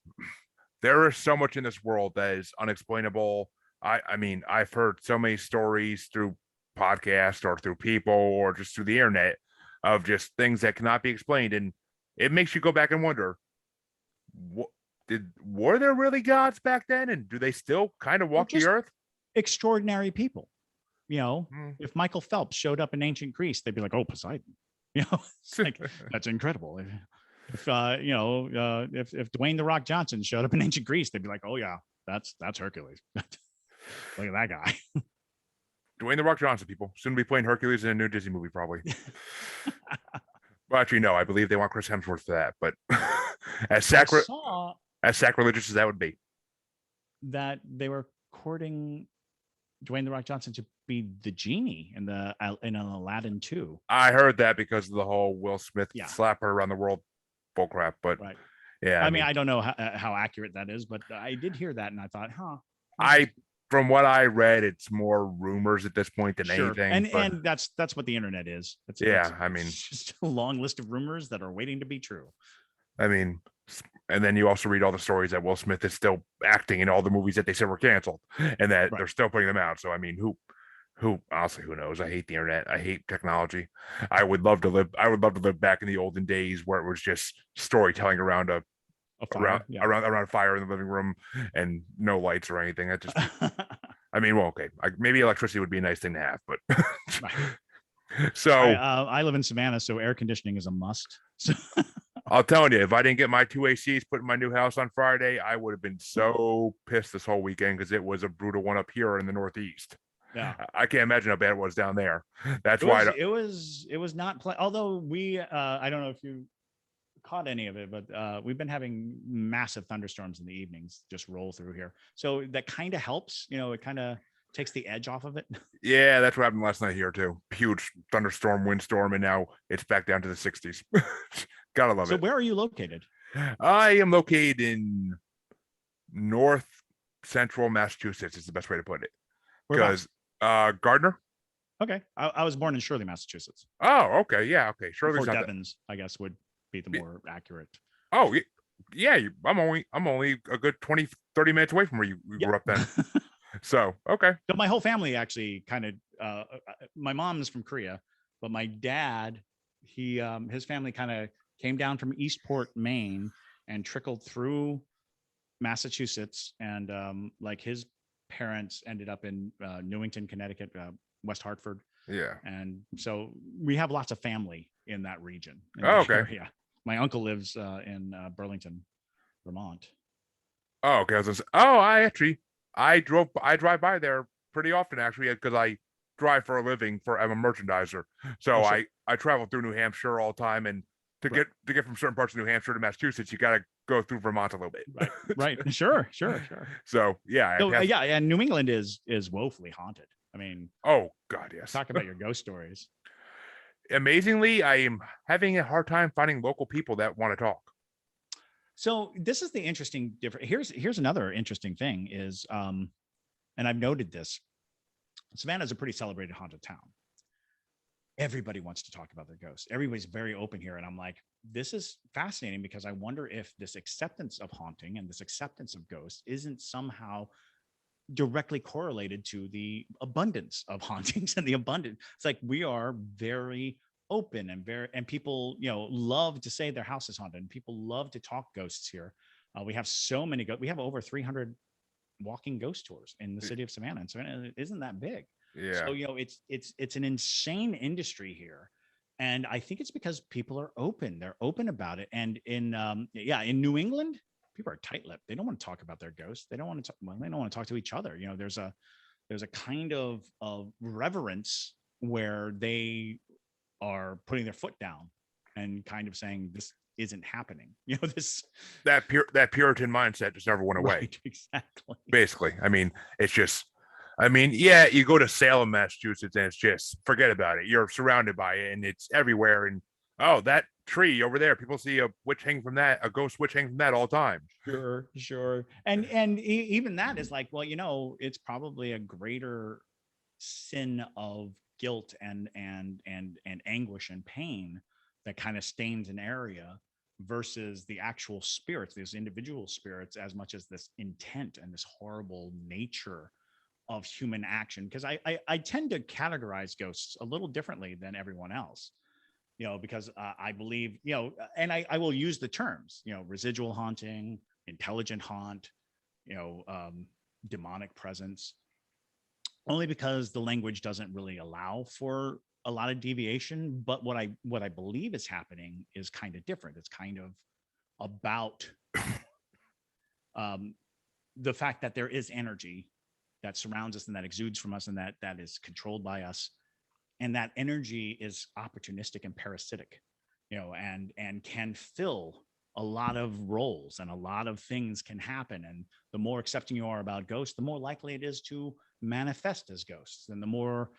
there is so much in this world that is unexplainable. I mean, I've heard so many stories through podcasts or through people or just through the internet of just things that cannot be explained, and it makes you go back and wonder, what were there really gods back then, and do they still kind of walk the earth? Extraordinary people. Hmm. If Michael Phelps showed up in ancient Greece, they'd be like, "Oh, Poseidon." It's like that's incredible. If if Dwayne the Rock Johnson showed up in ancient Greece, they'd be like, "Oh yeah, that's Hercules." Look at that guy. Dwayne the Rock Johnson, people soon be playing Hercules in a new Disney movie, probably. Well, actually, no, I believe they want Chris Hemsworth for that. But as sacrilegious as that would be, that they were courting Dwayne the Rock Johnson to be the genie in an Aladdin 2. I heard that because of the whole Will Smith Yeah. slap her around the world bull crap. But right. Yeah, I mean, I don't know how accurate that is, but I did hear that, and I thought, from what I read, it's more rumors at this point than anything. And that's what the internet is. I mean, it's just a long list of rumors that are waiting to be true. I mean, and then you also read all the stories that Will Smith is still acting in all the movies that they said were canceled, and that they're still putting them out. So I mean, who honestly, who knows? I hate the internet. I hate technology. I would love to live back in the olden days where it was just storytelling around a fire in the living room and no lights or anything. That just, I mean, well, okay, maybe electricity would be a nice thing to have, but so I live in Savannah, so air conditioning is a must. I'll tell you, if I didn't get my 2 ACs put in my new house on Friday, I would have been so pissed this whole weekend because it was a brutal one up here in the Northeast. Yeah, I can't imagine how bad it was down there. That's it was not. Although we, I don't know if you caught any of it, but we've been having massive thunderstorms in the evenings just roll through here, so that kind of helps. It kind of takes the edge off of it. Yeah, that's what happened last night here too. Huge thunderstorm, windstorm, and now it's back down to the 60s. Gotta love it. So where are you located? I am located in north central Massachusetts is the best way to put it. Because Gardner. Okay. I was born in Shirley, Massachusetts. Oh, okay. Yeah. Okay. Shirley's not Devon's, I guess, would be the more accurate. Oh, yeah. I'm only a good 20, 30 minutes away from where you grew up then. So, okay. So my whole family actually kind of, my mom's from Korea, but my dad, his family kind of came down from Eastport, Maine, and trickled through Massachusetts, and like his parents ended up in Newington, Connecticut, West Hartford. Yeah. And so we have lots of family in that region. Okay. Yeah. My uncle lives in Burlington, Vermont. Oh, okay. I drive by there pretty often actually because I drive for a living. I'm a merchandiser, so I travel through New Hampshire all the time, and to get from certain parts of New Hampshire to Massachusetts, you got to go through Vermont a little bit. Right. Sure. So yeah, and New England is woefully haunted. I mean, oh God, yes. Talk about your ghost stories. Amazingly, I am having a hard time finding local people that want to talk. So this is the interesting difference. Here's another interesting thing is, and I've noted this. Savannah is a pretty celebrated haunted town. Everybody wants to talk about their ghosts. Everybody's very open here. And I'm like, this is fascinating because I wonder if this acceptance of haunting and this acceptance of ghosts isn't somehow directly correlated to the abundance of hauntings and the abundance. It's like we are very open and people, love to say their house is haunted, and people love to talk ghosts here. We have so many we have over 300 walking ghost tours in the city of Savannah, and Savannah isn't that big. Yeah. So it's an insane industry here, and I think it's because people are open. They're open about it. And in New England, people are tight-lipped. They don't want to talk about their ghosts. They don't want to talk to each other. There's a kind of reverence where they are putting their foot down and kind of saying this isn't happening. That Puritan mindset just never went away. Right, exactly. Basically, you go to Salem, Massachusetts, and it's just forget about it. You're surrounded by it, and it's everywhere. And Oh, that tree over there. People see a witch hanging from that, a ghost witch hanging from that all the time. Sure. And even that is like, well, it's probably a greater sin of guilt and anguish and pain that kind of stains an area versus the actual spirits, these individual spirits, as much as this intent and this horrible nature of human action. Because I tend to categorize ghosts a little differently than everyone else, because I believe, and I will use the terms, residual haunting, intelligent haunt, you know, um, demonic presence, only because the language doesn't really allow for a lot of deviation. But what I believe is happening is kind of different. It's kind of about um, the fact that there is energy that surrounds us and that exudes from us and that is controlled by us, and that energy is opportunistic and parasitic, and can fill a lot of roles, and a lot of things can happen. And the more accepting you are about ghosts, the more likely it is to manifest as ghosts. And the more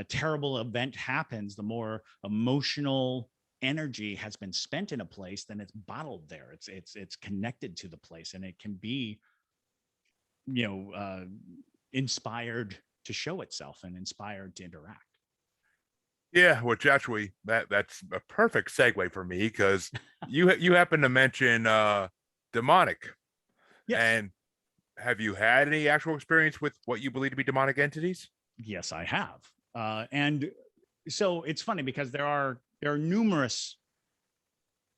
terrible event happens, the more emotional energy has been spent in a place, then it's bottled there. It's connected to the place, and it can be you know uh, inspired to show itself and inspired to interact. Yeah, which actually that's a perfect segue for me because you happen to mention demonic. Yes. And have you had any actual experience with what you believe to be demonic entities? Yes, I have. And so it's funny because there are numerous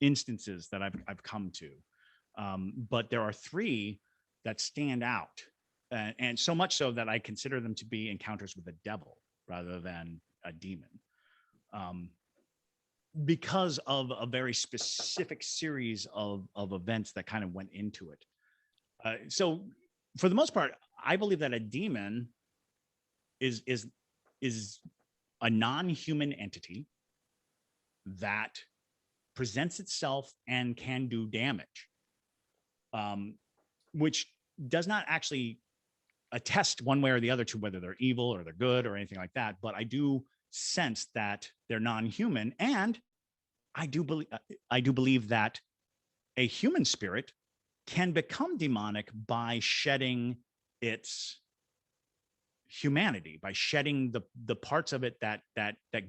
instances that I've come to, but there are three that stand out, and so much so that I consider them to be encounters with the devil rather than a demon, um, because of a very specific series of events that kind of went into it. So, for the most part, I believe that a demon is a non-human entity that presents itself and can do damage, um, which does not actually attest one way or the other to whether they're evil or they're good or anything like that. But I do sense that they're non-human, and I do believe that a human spirit can become demonic by shedding its humanity, by shedding the parts of it that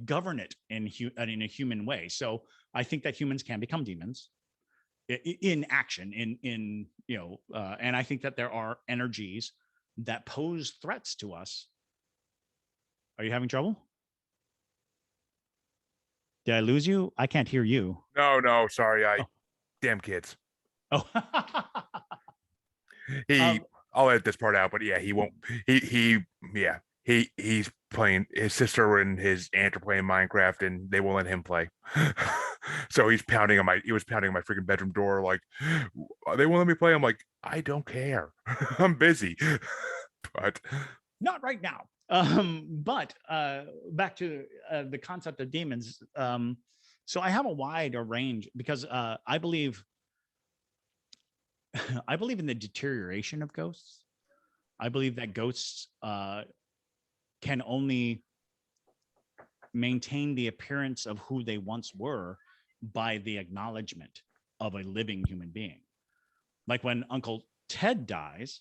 govern it in a human way. So I think that humans can become demons in action, and I think that there are energies that pose threats to us. Are you having trouble? Did I lose you? I can't hear you. No, no, sorry, I Oh. damn kids. Oh. He um, I'll edit this part out, but yeah, he won't he yeah. He's playing his sister and his aunt are playing Minecraft and they won't let him play. So he was pounding on my freaking bedroom door like they won't let me play. I'm like, I don't care. I'm busy. But Not right now. But back to the concept of demons. So I have a wider range because I believe I believe in the deterioration of ghosts. I believe that ghosts can only maintain the appearance of who they once were by the acknowledgement of a living human being. Like when Uncle Ted dies,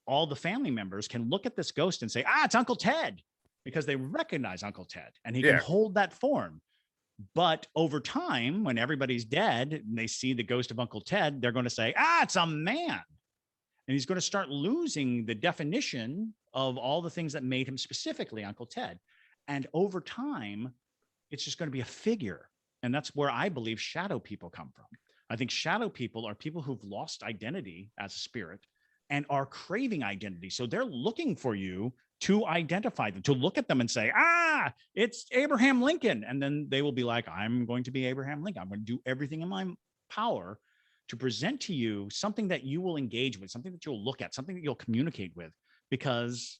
all the family members can look at this ghost and say, ah, it's Uncle Ted, because they recognize Uncle Ted and he can yeah, hold that form. But over time, when everybody's dead and they see the ghost of Uncle Ted, they're going to say, ah, it's a man. And he's going to start losing the definition of all the things that made him specifically Uncle Ted. And over time, it's just going to be a figure. And that's where I believe shadow people come from. I think shadow people are people who've lost identity as a spirit and are craving identity. So they're looking for you to identify them, to look at them and say, ah, it's Abraham Lincoln. And then they will be like, I'm going to be Abraham Lincoln. I'm going to do everything in my power to present to you something that you will engage with, something that you'll look at, something that you'll communicate with, because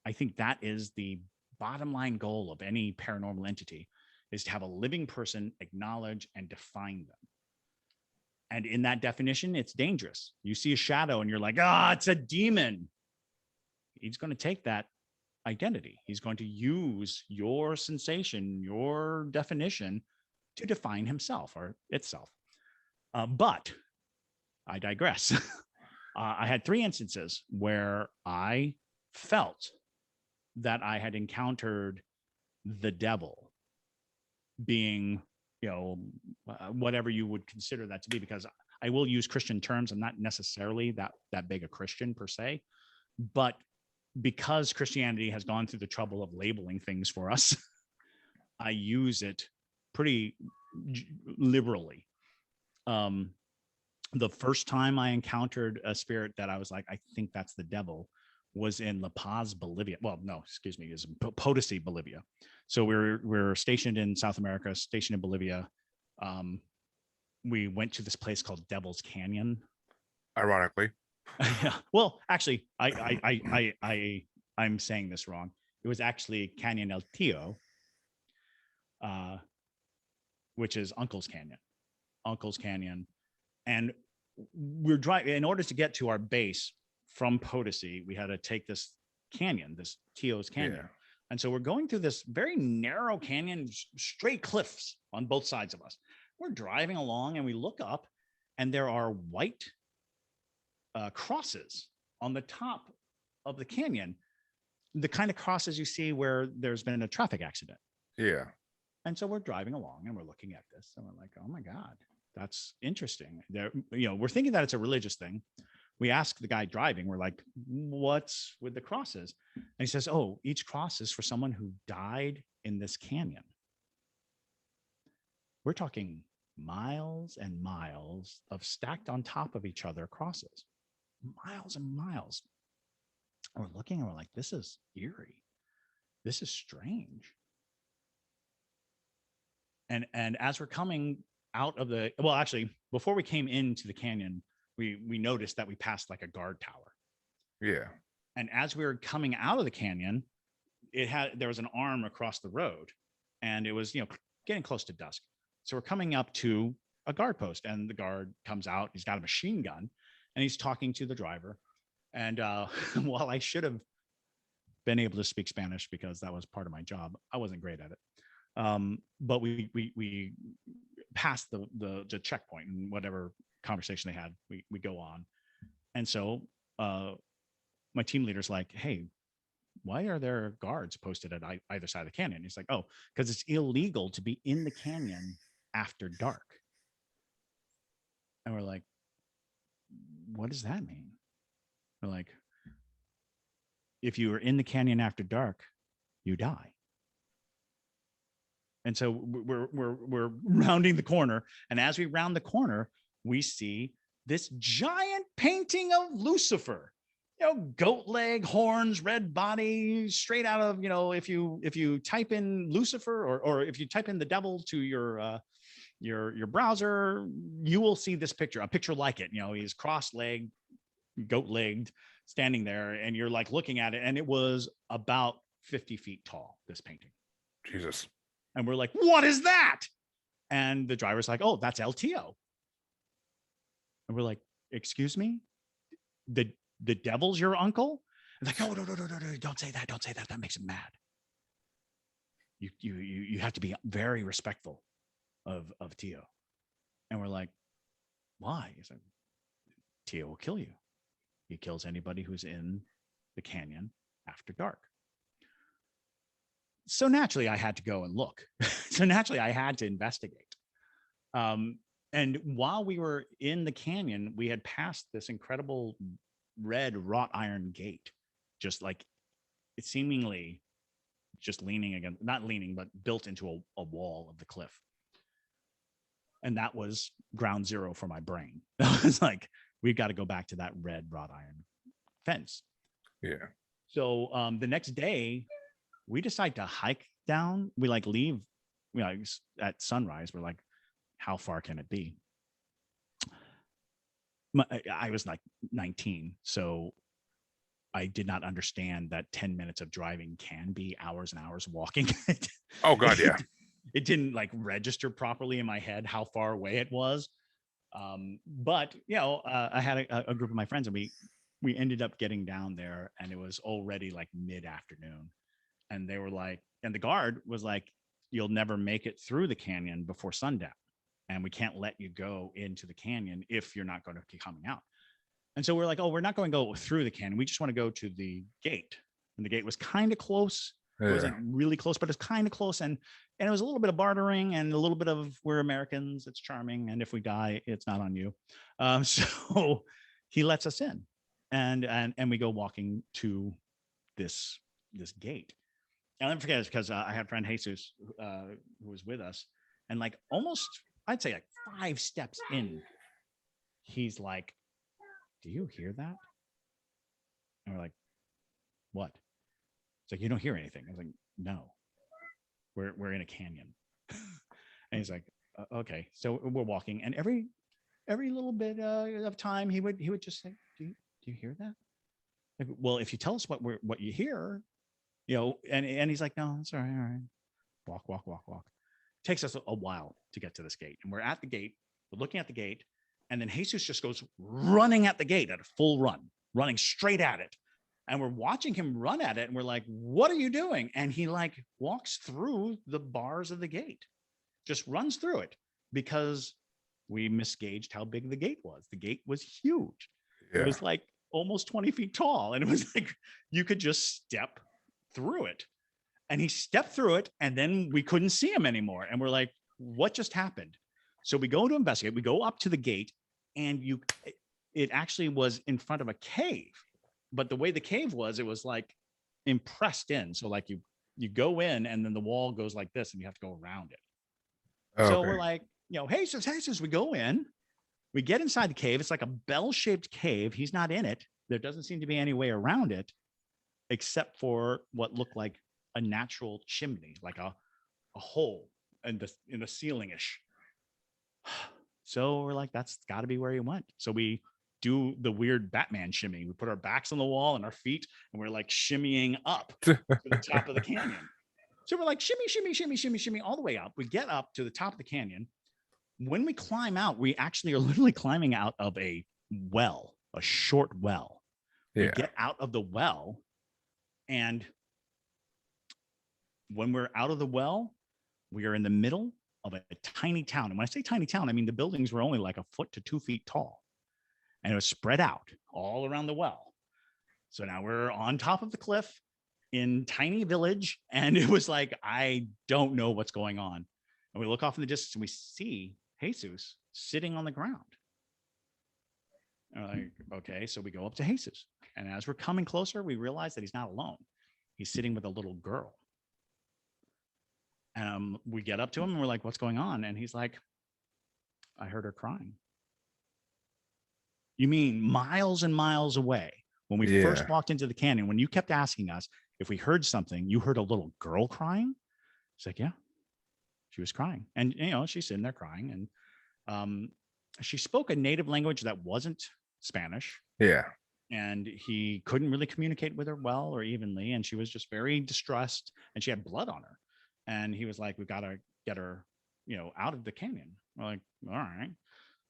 I think that is the bottom line goal of any paranormal entity, is to have a living person acknowledge and define them. And in that definition, it's dangerous. You see a shadow and you're like, ah, it's a demon. He's going to take that identity. He's going to use your sensation, your definition to define himself or itself. But I digress. I had 3 instances where I felt that I had encountered the devil, being, whatever you would consider that to be, because I will use Christian terms. I'm not necessarily that big a Christian per se, but because Christianity has gone through the trouble of labeling things for us, I use it pretty liberally. The first time I encountered a spirit that I was like, I think that's the devil, was in La Paz, Bolivia. Well, no, excuse me, is Potosi, Bolivia. So we're stationed in South America, stationed in Bolivia. We went to this place called Devil's Canyon. Ironically. Yeah. Well, actually, I'm saying this wrong. It was actually Canyon El Tio, which is Uncle's Canyon. And we're driving, in order to get to our base from Potosi, we had to take this canyon, this Tio's Canyon. Yeah. And so we're going through this very narrow canyon, straight cliffs on both sides of us. We're driving along and we look up and there are white crosses on the top of the canyon, the kind of crosses you see where there's been a traffic accident. Yeah. And so we're driving along and we're looking at this and we're like, oh my God, that's interesting. We're thinking that it's a religious thing. We ask the guy driving, we're like, what's with the crosses? And he says, oh, each cross is for someone who died in this canyon. We're talking miles and miles of stacked on top of each other crosses, miles and miles. And we're looking and we're like, this is eerie. This is strange. And as we're coming out of before we came into the canyon, we noticed that we passed like a guard tower. Yeah. And as we were coming out of the canyon, there was an arm across the road, and it was, getting close to dusk. So we're coming up to a guard post, and the guard comes out. He's got a machine gun, and he's talking to the driver. And while I should have been able to speak Spanish because that was part of my job, I wasn't great at it. But we passed the checkpoint, and whatever conversation they had, we go on. And so my team leader's like, hey, why are there guards posted at either side of the canyon? He's like, oh, because it's illegal to be in the canyon after dark. And we're like, what does that mean? We're like, if you are in the canyon after dark, you die. And so we're rounding the corner, and as we round the corner, we see this giant painting of Lucifer. Goat leg, horns, red body, straight out of, if you type in Lucifer or if you type in the devil to your browser, you will see this picture, a picture like it. He's cross-legged, goat-legged, standing there, and you're like looking at it, and it was about 50 feet tall, this painting. Jesus. And we're like, what is that? And the driver's like, oh, that's LTO. And we're like, excuse me? The devil's your uncle? And like, no, don't say that. Don't say that. That makes him mad. You have to be very respectful of Tio. And we're like, why? He's like, Tio will kill you. He kills anybody who's in the canyon after dark. So naturally, I had to go and look. So naturally, I had to investigate. And while we were in the canyon, we had passed this incredible red wrought iron gate, just like it's seemingly just leaning against, not leaning, but built into a wall of the cliff. And that was ground zero for my brain. I was like, we've got to go back to that red wrought iron fence. Yeah. So the next day, we decide to hike down. We leave, at sunrise. We're like, how far can it be? I was like 19, so I did not understand that 10 minutes of driving can be hours and hours walking. Oh God, yeah. It didn't register properly in my head how far away it was. But I had a group of my friends, and we ended up getting down there, and it was already like mid-afternoon, and they were like, and the guard was like, you'll never make it through the canyon before sundown, and we can't let you go into the canyon if you're not going to be coming out. And so we're like, oh, we're not going to go through the canyon. We just want to go to the gate. And the gate was kind of close. It Yeah. wasn't really close, but it's kind of close. And it was a little bit of bartering and a little bit of, we're Americans, it's charming. And if we die, it's not on you. So he lets us in, and we go walking to this gate. I'll never forget it because I had a friend Jesus who was with us, and like almost, I'd say like 5 steps in, he's like, do you hear that? And we're like, what? It's like, you don't hear anything. I was like, no, we're in a canyon. And he's like, okay. So we're walking, and every little bit of time, he would just say, do you hear that? Like, well, if you tell us what you hear, and he's like, no, it's all right. Walk. Takes us a while to get to this gate, and we're at the gate. We're looking at the gate, and then Jesus just goes running at the gate at a full run, running straight at it. And we're watching him run at it, and we're like, what are you doing? And he like walks through the bars of the gate, just runs through it, because we misgauged how big the gate was. The gate was huge. Yeah. It was like almost 20 feet tall, and it was like you could just step through it. And he stepped through it, and then we couldn't see him anymore. And we're like, what just happened? So we go to investigate. We go up to the gate, and it actually was in front of a cave. But the way the cave was, it was like impressed in. So like you go in, and then the wall goes like this, and you have to go around it. Okay. So we're like, Jesus, we go in, we get inside the cave. It's like a bell-shaped cave. He's not in it. There doesn't seem to be any way around it, except for what looked like a natural chimney, like a hole in the ceiling-ish. So we're like, that's got to be where he went. So we do the weird Batman shimmy. We put our backs on the wall and our feet, and we're like shimmying up to the top of the canyon. So we're like shimmy all the way up. We get up to the top of the canyon. When we climb out, we actually are literally climbing out of a well, a short well. We get out of the well, and when we're out of the well, we are in the middle of a tiny town. And when I say tiny town, I mean the buildings were only like 1 foot to 2 feet tall, and it was spread out all around the well. So now we're on top of the cliff in tiny village, and it was like, I don't know what's going on. And we look off in the distance, and we see Jesus sitting on the ground. And we're like, okay, so we go up to Jesus, and as we're coming closer, we realize that he's not alone. He's sitting with a little girl. We get up to him, and we're like, what's going on? And he's like, I heard her crying. You mean miles and miles away? When we first walked into the canyon, when you kept asking us if we heard something, you heard a little girl crying? It's like, yeah, she was crying. And, she's sitting there crying. And she spoke a native language that wasn't Spanish. Yeah. And he couldn't really communicate with her well or evenly. And she was just very distressed, and she had blood on her. And he was like, we've got to get her, out of the canyon. We're like, all right.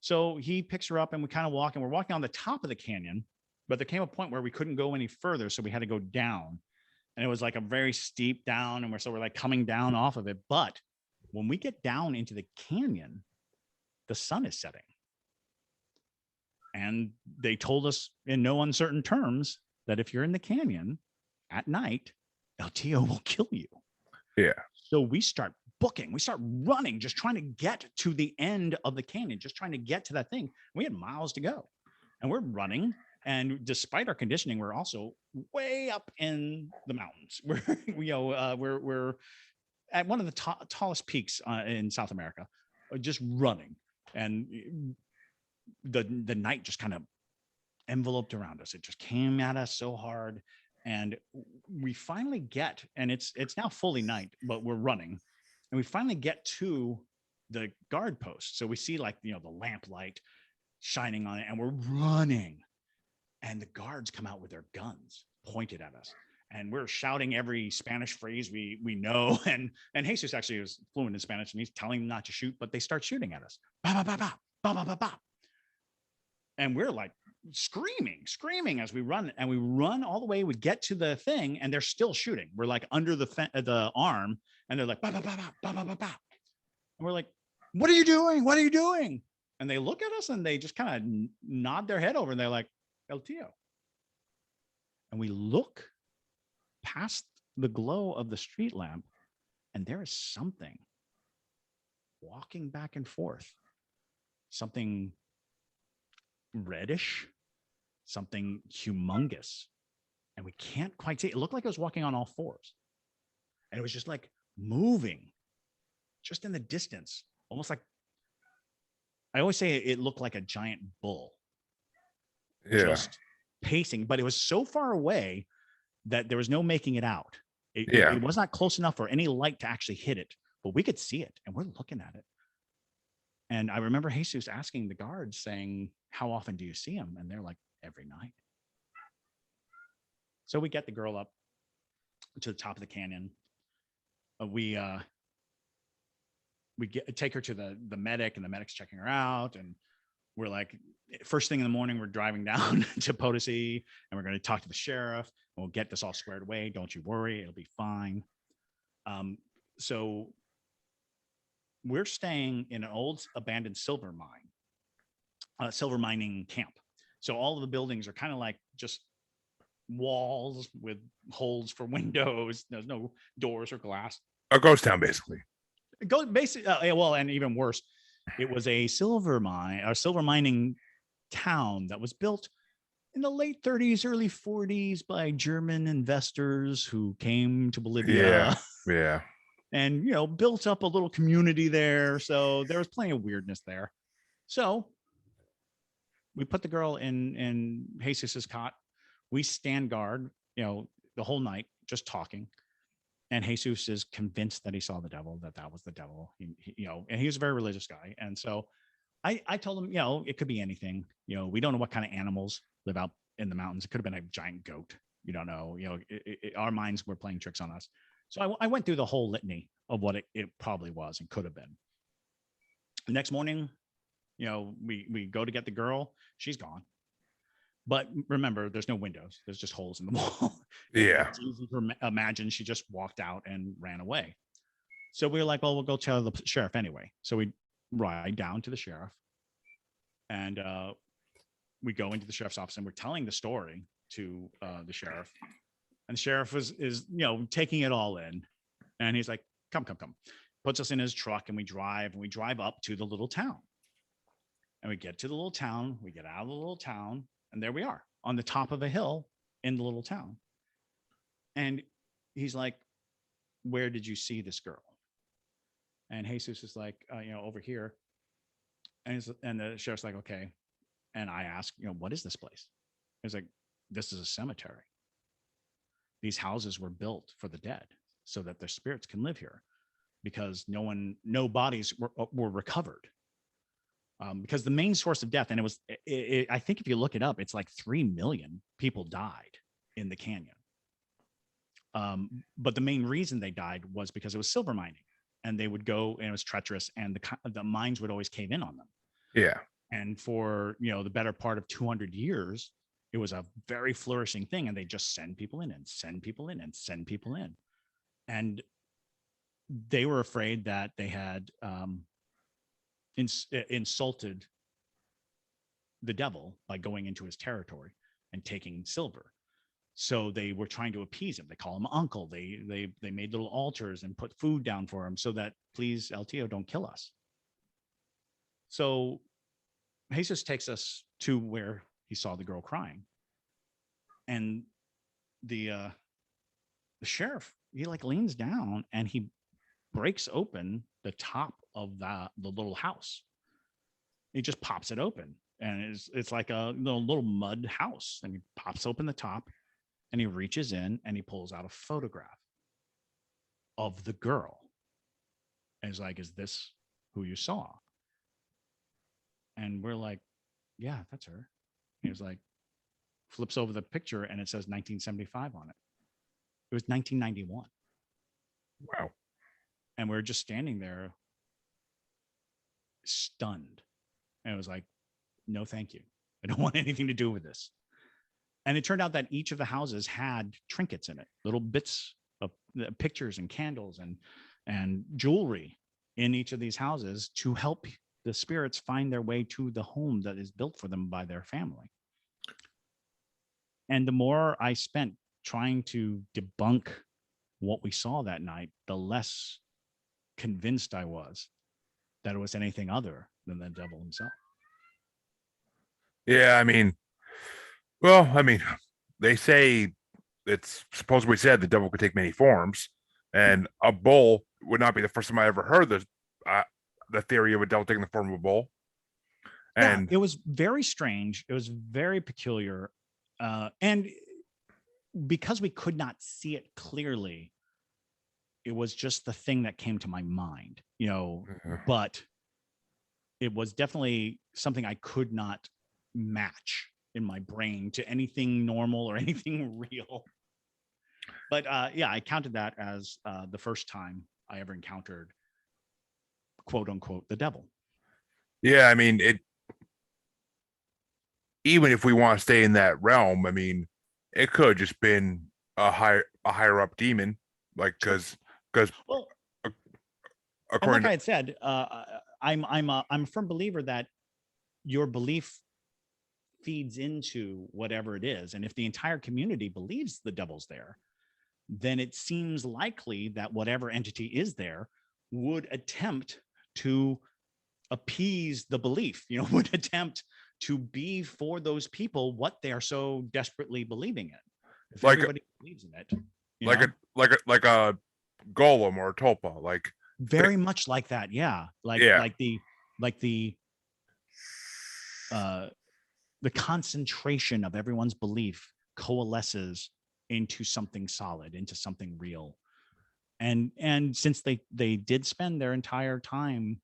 So he picks her up, and we kind of walk, and we're walking on the top of the canyon, but there came a point where we couldn't go any further. So we had to go down, and it was like a very steep down, and we're like coming down off of it. But when we get down into the canyon, the sun is setting. And they told us in no uncertain terms that if you're in the canyon at night, El Tio will kill you. Yeah. So we start booking. We start running, just trying to get to the end of the canyon, just trying to get to that thing. We had miles to go, and we're running. And despite our conditioning, we're also way up in the mountains. We're at one of the tallest peaks in South America, just running. And the night just kind of enveloped around us. It just came at us so hard. And we finally get, and it's now fully night, but we're running, and we finally get to the guard post. So we see the lamplight shining on it, and we're running, and the guards come out with their guns pointed at us, and we're shouting every Spanish phrase we know. And Jesus actually is fluent in Spanish, and he's telling them not to shoot, but they start shooting at us. Ba, ba, ba, ba, ba, ba, ba, ba. And we're like screaming as we run, and we run all the way. We get to the thing, and they're still shooting. We're like under the arm, and they're like, bah, bah, bah, bah, bah, bah, bah. And we're like, what are you doing? What are you doing? And they look at us and they just kind of nod their head over, and they're like, El Tio. And we look past the glow of the street lamp, and there is something walking back and forth, something reddish, something humongous. And we can't quite see it. It looked like it was walking on all fours. And it was just like moving just in the distance, almost like, I always say it looked like a giant bull just pacing, but it was so far away that there was no making it out. It was not close enough for any light to actually hit it, but we could see it, and we're looking at it. And I remember Jesus asking the guards, saying, how often do you see him? And they're like, every night. So we get the girl up to the top of the canyon. We take her to the medic, and the medic's checking her out. And we're like, first thing in the morning, we're driving down to Potosi, and we're going to talk to the sheriff, and we'll get this all squared away. Don't you worry, it'll be fine. So we're staying in an old abandoned silver mining camp. So all of the buildings are kind of like just walls with holes for windows. There's no doors or glass. A ghost town, basically. Well, and even worse, it was a silver mining town that was built in the late 30s, early 40s by German investors who came to Bolivia. Yeah. And, built up a little community there. So there was plenty of weirdness there. So we put the girl in Jesus's cot. We stand guard, the whole night, just talking. And Jesus is convinced that he saw the devil, that was the devil, and he was a very religious guy. And so I told him, it could be anything. We don't know what kind of animals live out in the mountains. It could have been a giant goat. You don't know, our minds were playing tricks on us. So I went through the whole litany of what it probably was and could have been. The next morning, we go to get the girl. She's gone. But remember, there's no windows. There's just holes in the wall. Yeah. It's easy to imagine she just walked out and ran away. So we were like, well, we'll go tell the sheriff anyway. So we ride down to the sheriff, and we go into the sheriff's office, and we're telling the story to the sheriff. And the sheriff is taking it all in. And he's like, come. Puts us in his truck, and we drive up to the little town. And we get to the little town. We get out of the little town. And there we are on the top of a hill in the little town. And he's like, where did you see this girl? And Jesus is like, over here. And the sheriff's like, okay. And I ask, what is this place? He's like, this is a cemetery. These houses were built for the dead so that their spirits can live here, because no bodies were recovered. Because the main source of death, and I think if you look it up, it's like 3 million people died in the canyon. But the main reason they died was because it was silver mining, and they would go, and it was treacherous, and the mines would always cave in on them. Yeah. And for, the better part of 200 years, it was a very flourishing thing. And they just send people in and send people in and send people in. And they were afraid that they had, insulted the devil by going into his territory and taking silver. So they were trying to appease him. They call him uncle. They made little altars and put food down for him so that, please, El Tio, don't kill us. So Jesus takes us to where he saw the girl crying. And the sheriff, he leans down, and he breaks open the top of the little house. He just pops it open, and it's like a little mud house. And he pops open the top, and he reaches in, and he pulls out a photograph of the girl. And he's like, is this who you saw? And we're like, yeah, that's her. He was like, flips over the picture, and it says 1975 on it. It was 1991. Wow. And we're just standing there stunned. And it was like, no, thank you. I don't want anything to do with this. And it turned out that each of the houses had trinkets in it, little bits of pictures and candles and jewelry in each of these houses to help the spirits find their way to the home that is built for them by their family. And the more I spent trying to debunk what we saw that night, the less convinced I was that it was anything other than the devil himself. Yeah, I mean, well, I mean, they say it's supposedly said the devil could take many forms, and a bull would not be the first time I ever heard the theory of a devil taking the form of a bull. And yeah, it was very strange. It was very peculiar. And because we could not see it clearly, it was just the thing that came to my mind, but it was definitely something I could not match in my brain to anything normal or anything real. But yeah, I counted that as the first time I ever encountered, quote unquote, the devil. yeah, I mean, even if we want to stay in that realm, I mean, it could have just been a higher up demon, like because Well, and like according I had said, I'm a firm believer that your belief feeds into whatever it is, and if the entire community believes the devil's there, then it seems likely that whatever entity is there would attempt to appease the belief, would attempt to be for those people what they are so desperately believing in. If like everybody believes in it, like a golem or a tulpa, like very much like that. Yeah. yeah, Like the the concentration of everyone's belief coalesces into something solid, into something real. And since they did spend their entire time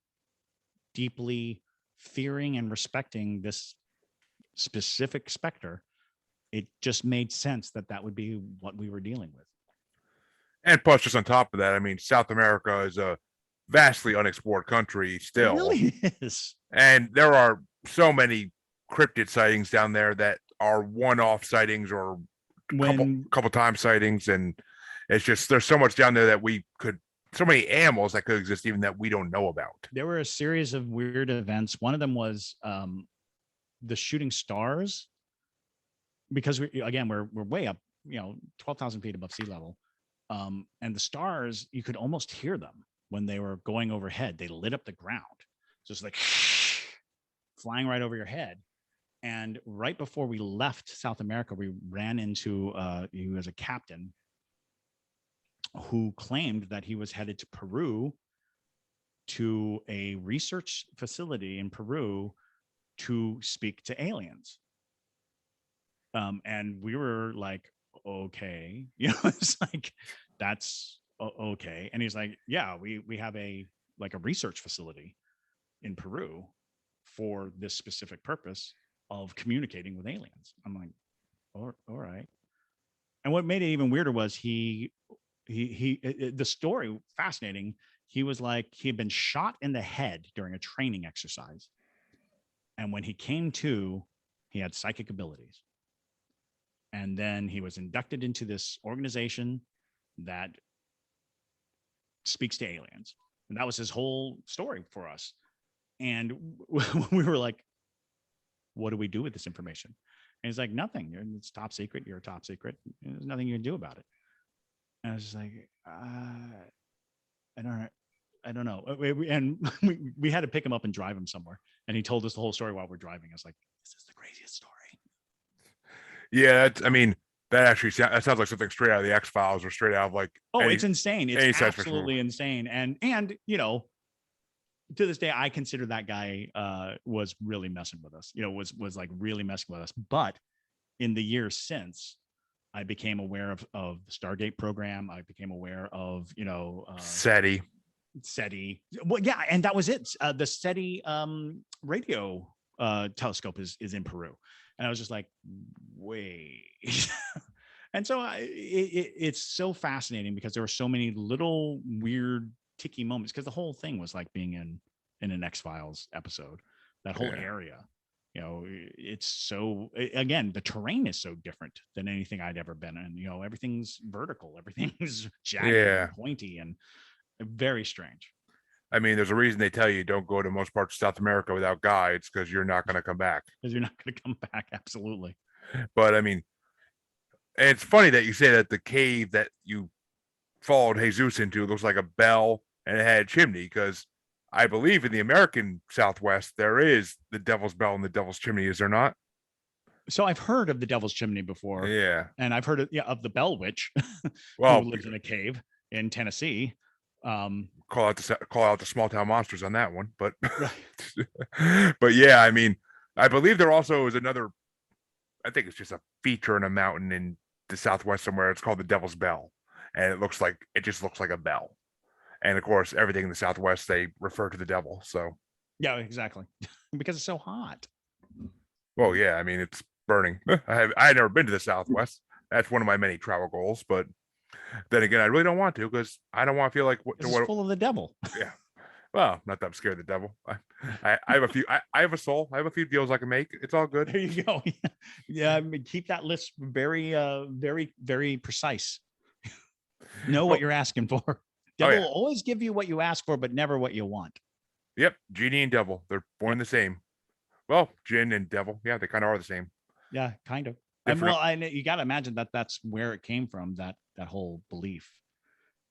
deeply fearing and respecting this specific specter, it just made sense that that would be what we were dealing with. and plus just on top of that, I mean, South America is a vastly unexplored country It still, really is. and there are so many cryptid sightings down there that are one-off sightings or When couple time sightings, and it's just there's so much down there that we could so many animals that could exist even that we don't know about. there were a series of weird events, one of them was the shooting stars, because we're way up, 12,000 feet above sea level. And the stars, you could almost hear them when they were going overhead. They lit up the ground, just like flying right over your head. And right before we left South America, we ran into he was a captain who claimed that he was headed to Peru, to a research facility in Peru, to speak to aliens. And we were like, okay, it's like, that's okay. And he's like, yeah, we have a research facility in Peru for this specific purpose of communicating with aliens. I'm like, all right. And what made it even weirder was the story fascinating. He was like, he had been shot in the head during a training exercise. And when he came to, he had psychic abilities. And then he was inducted into this organization that speaks to aliens. And that was his whole story for us. And we were like, what do we do with this information? And he's like, nothing. It's top secret. You're a top secret. There's nothing you can do about it. And I was just like, I don't know. And we had to pick him up and drive him somewhere. And he told us the whole story while we're driving. I was like, this is the craziest story. Yeah, I mean, that sounds like something straight out of the X-Files or straight out of like It's insane. It's absolutely insane. And to this day, I consider that guy was really messing with us. Was like really messing with us. But in the years since, I became aware of the Stargate program. I became aware of SETI. Well, yeah, and that was it. The SETI radio telescope is in Peru, and I was just like, wait. And so it's so fascinating because there were so many little weird ticky moments, because the whole thing was like being in an X-Files episode, that whole area, it's so, again, the terrain is so different than anything I'd ever been in. Everything's vertical, everything's jagged Yeah. and pointy and very strange. I mean, there's a reason they tell you don't go to most parts of South America without guides because you're not going to come back. Because you're not going to come back. Absolutely. But I mean, and it's funny that you say that the cave that you followed Jesus into looks like a bell and it had a chimney because I believe in the American Southwest there is the Devil's Bell and the Devil's Chimney, is there not? So I've heard of the Devil's Chimney before, Yeah. and I've heard of the Bell Witch, who Well, lives in a cave in Tennessee. Call out the small town monsters on that one, but Right. but yeah, I mean, I believe there also is another. I think it's just a feature in a mountain in the Southwest somewhere. It's called the Devil's Bell, and it just looks like a bell. And of course, everything in the Southwest they refer to the devil. So, Yeah, exactly. Because it's so hot. well, yeah, I mean, it's burning. I had never been to the Southwest. That's one of my many travel goals, but then again, I really don't want to because I don't want to feel like It's full of the devil. Yeah. Well, not that I'm scared of the devil. I have a few. I have a soul. I have a few deals I can make. It's all good. There you go. Yeah, I mean, keep that list very, very, very precise. Know what you're asking for. Devil will always give you what you ask for, but never what you want. Yep, genie and devil. They're born the same. Well, jinn and devil. Yeah, they kind of are the same. Yeah, kind of. And well, you got to imagine that that's where it came from. That whole belief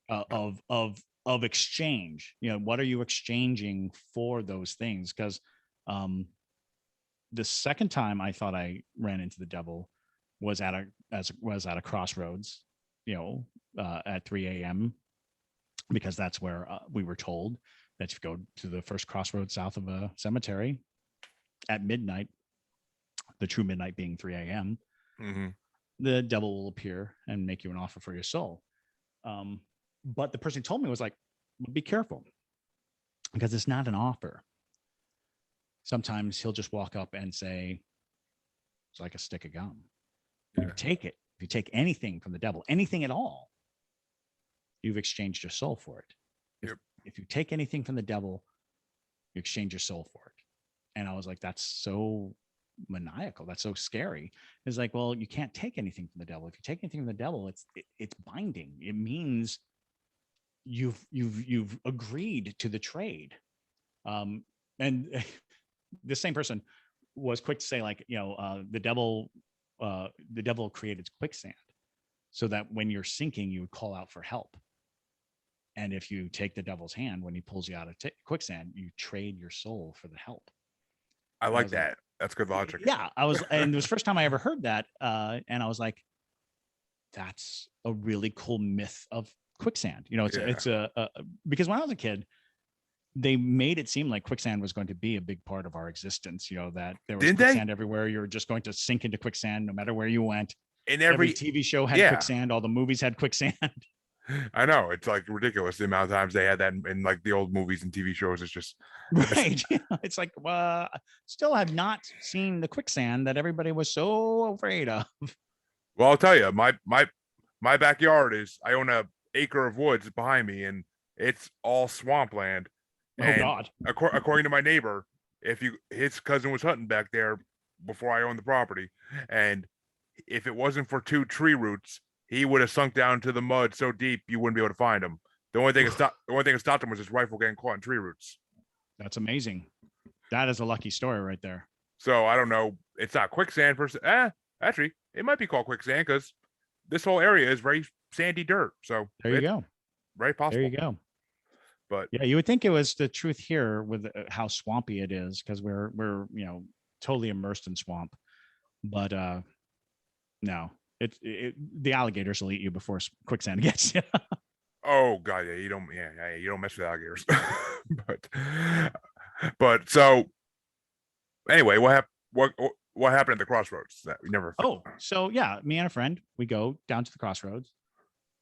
of exchange. What are you exchanging for those things? Because the second time I thought I ran into the devil was at a crossroads, at 3 a.m. because that's where we were told that you go to the first crossroads south of a cemetery at midnight, the true midnight being 3 a.m. Mm-hmm. The devil will appear and make you an offer for your soul. But the person who told me was like, be careful because it's not an offer. Sometimes he'll just walk up and say, it's like a stick of gum. Yeah. You take it. If you take anything from the devil, anything at all, you've exchanged your soul for it. Yep. If you take anything from the devil, you exchange your soul for it. And I was like, that's so maniacal. That's so scary. It's like, well, you can't take anything from the devil. If you take anything from the devil, it's binding. It means you've agreed to the trade. And the same person was quick to say, like, the devil created quicksand so that when you're sinking, you would call out for help. And if you take the devil's hand when he pulls you out of quicksand, you trade your soul for the help. I like that. Like, that's good logic. Yeah, and it was the first time I ever heard that, and I was like, that's a really cool myth of quicksand. It's because when I was a kid, they made it seem like quicksand was going to be a big part of our existence. That there was quicksand everywhere. You were just going to sink into quicksand no matter where you went. And every TV show had quicksand. All the movies had quicksand. I know, it's like ridiculous the amount of times they had that in like the old movies and TV shows. It's just right. It's like, still have not seen the quicksand that everybody was so afraid of. Well, I'll tell you, my backyard I own a acre of woods behind me, and it's all swampland. And God! According to my neighbor, his cousin was hunting back there before I owned the property, and if it wasn't for 2 tree roots, he would have sunk down to the mud so deep you wouldn't be able to find him. The only thing that stopped him was his rifle getting caught in tree roots. That's amazing. That is a lucky story right there. So I don't know. It's not quicksand per se. Actually, it might be called quicksand because this whole area is very sandy dirt. So there you go. Very possible. There you go. But yeah, you would think it was the truth here with how swampy it is because we're totally immersed in swamp. But no. The alligators will eat you before quicksand gets you. Oh God, yeah, you don't mess with alligators. but so anyway, what happened at the crossroads that we never? So yeah, me and a friend, we go down to the crossroads,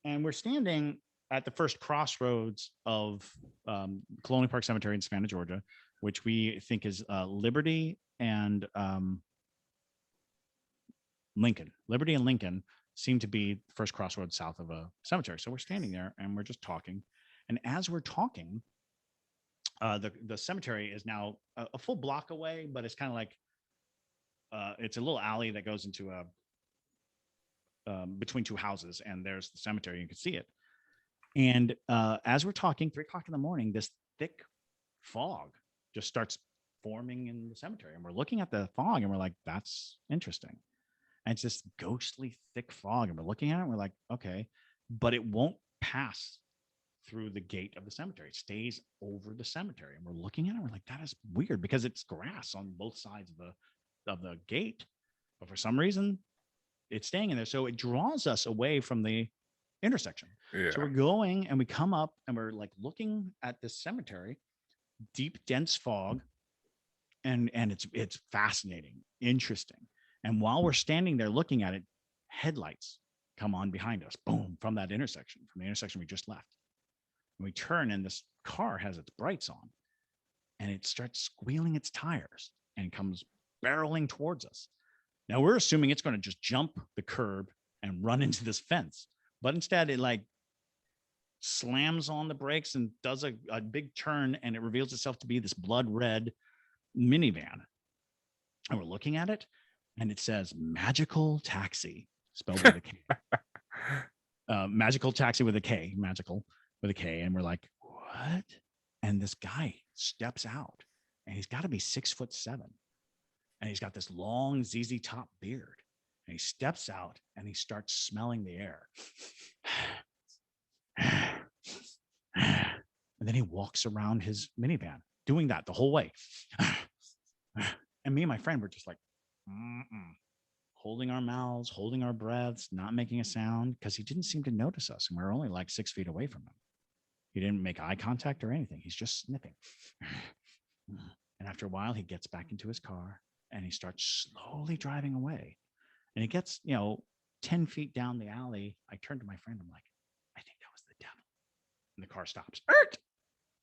and we're standing at the first crossroads of Colonial Park Cemetery in Savannah, Georgia, which we think is Liberty and Lincoln. Liberty and Lincoln seem to be the first crossroads south of a cemetery. So we're standing there and we're just talking. And as we're talking, the cemetery is now a full block away, but it's kind of like it's a little alley that goes into a between two houses, and there's the cemetery. You can see it. And as we're talking, 3 o'clock in the morning, this thick fog just starts forming in the cemetery, and we're looking at the fog, and we're like, "That's interesting." And it's this ghostly thick fog, and we're looking at it, and we're like, "Okay," but it won't pass through the gate of the cemetery. It stays over the cemetery, and we're looking at it, and we're like, "That is weird," because it's grass on both sides of the gate, but for some reason, it's staying in there. So it draws us away from the intersection. Yeah. So we're going, and we come up, and we're like looking at this cemetery, deep, dense fog, and it's fascinating, interesting. And while we're standing there looking at it, headlights come on behind us, boom, from the intersection we just left. And we turn, and this car has its brights on, and it starts squealing its tires and comes barreling towards us. Now we're assuming it's going to just jump the curb and run into this fence, but instead it like slams on the brakes and does a big turn, and it reveals itself to be this blood red minivan. And we're looking at it, and it says "Magical Taxi," spelled with a K. Magical Taxi with a K, magical with a K. And we're like, "What?" And this guy steps out, and he's got to be 6'7", and he's got this long ZZ Top beard. And he steps out, and he starts smelling the air. And then he walks around his minivan doing that the whole way. And me and my friend were just like, holding our mouths, holding our breaths, not making a sound, because he didn't seem to notice us. And we we're only like 6 feet away from him. He didn't make eye contact or anything. He's just sniffing. And after a while, he gets back into his car, and he starts slowly driving away. And he gets, 10 feet down the alley. I turned to my friend. I'm like, "I think that was the devil." And the car stops.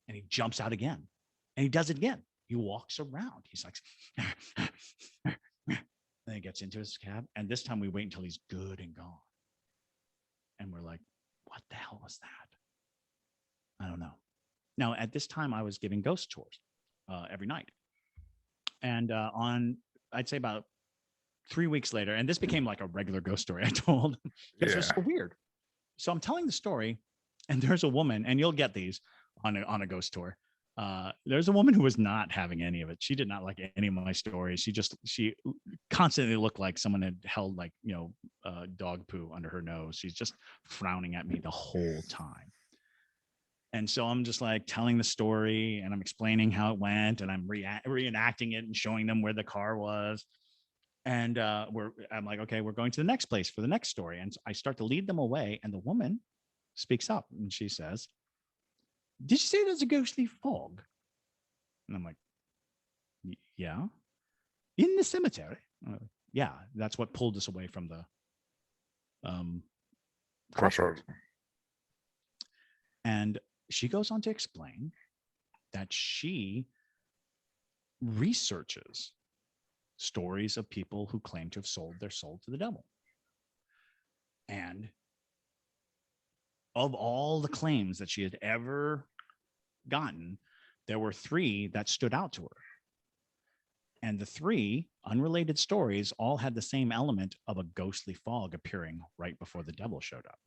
And he jumps out again. And he does it again. He walks around. He's like, then he gets into his cab. And this time we wait until he's good and gone. And we're like, "What the hell was that?" I don't know. Now, at this time, I was giving ghost tours every night. And I'd say about 3 weeks later, and this became like a regular ghost story I told, because it was so weird. So I'm telling the story, and there's a woman, and you'll get these on a ghost tour. There's a woman who was not having any of it. She did not like any of my stories. She constantly looked like someone had held like, dog poo under her nose. She's just frowning at me the whole time. And so I'm just like telling the story, and I'm explaining how it went, and I'm reenacting it and showing them where the car was. And I'm like, "Okay, we're going to the next place for the next story." And I start to lead them away, and the woman speaks up, and she says, "Did you say there's a ghostly fog?" And I'm like, "Yeah." "In the cemetery?" "Yeah, that's what pulled us away from the Crossroads. And she goes on to explain that she researches stories of people who claim to have sold their soul to the devil. And of all the claims that she had ever gotten, there were 3 that stood out to her. And the 3 unrelated stories all had the same element of a ghostly fog appearing right before the devil showed up.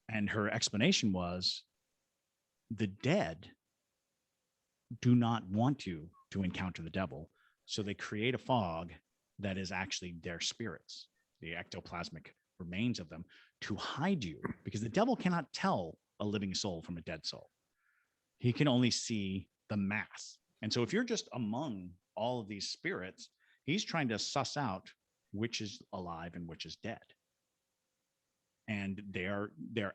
And her explanation was, the dead do not want you to encounter the devil, so they create a fog that is actually their spirits, the ectoplasmic remains of them, to hide you, because the devil cannot tell a living soul from a dead soul. He can only see the mass. And so if you're just among all of these spirits, he's trying to suss out which is alive and which is dead. And they're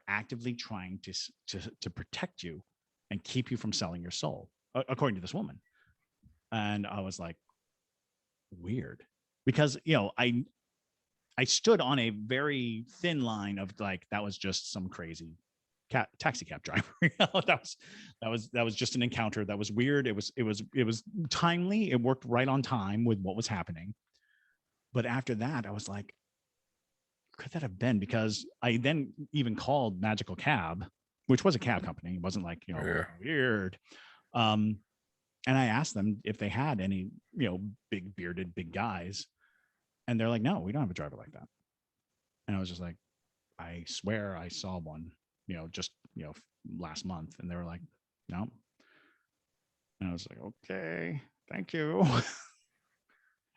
actively trying to protect you and keep you from selling your soul, according to this woman. And I was like, weird, because I stood on a very thin line of like, that was just some crazy taxi cab driver. that was just an encounter that was weird. It was timely. It worked right on time with what was happening. But after that, I was like, could that have been? Because I then even called Magical Cab, which was a cab company. It wasn't like, weird. And I asked them if they had any, big bearded, big guys. And they're like, no, we don't have a driver like that. And I was just like, I swear I saw one, just, last month. And they were like, no. And I was like, okay, thank you.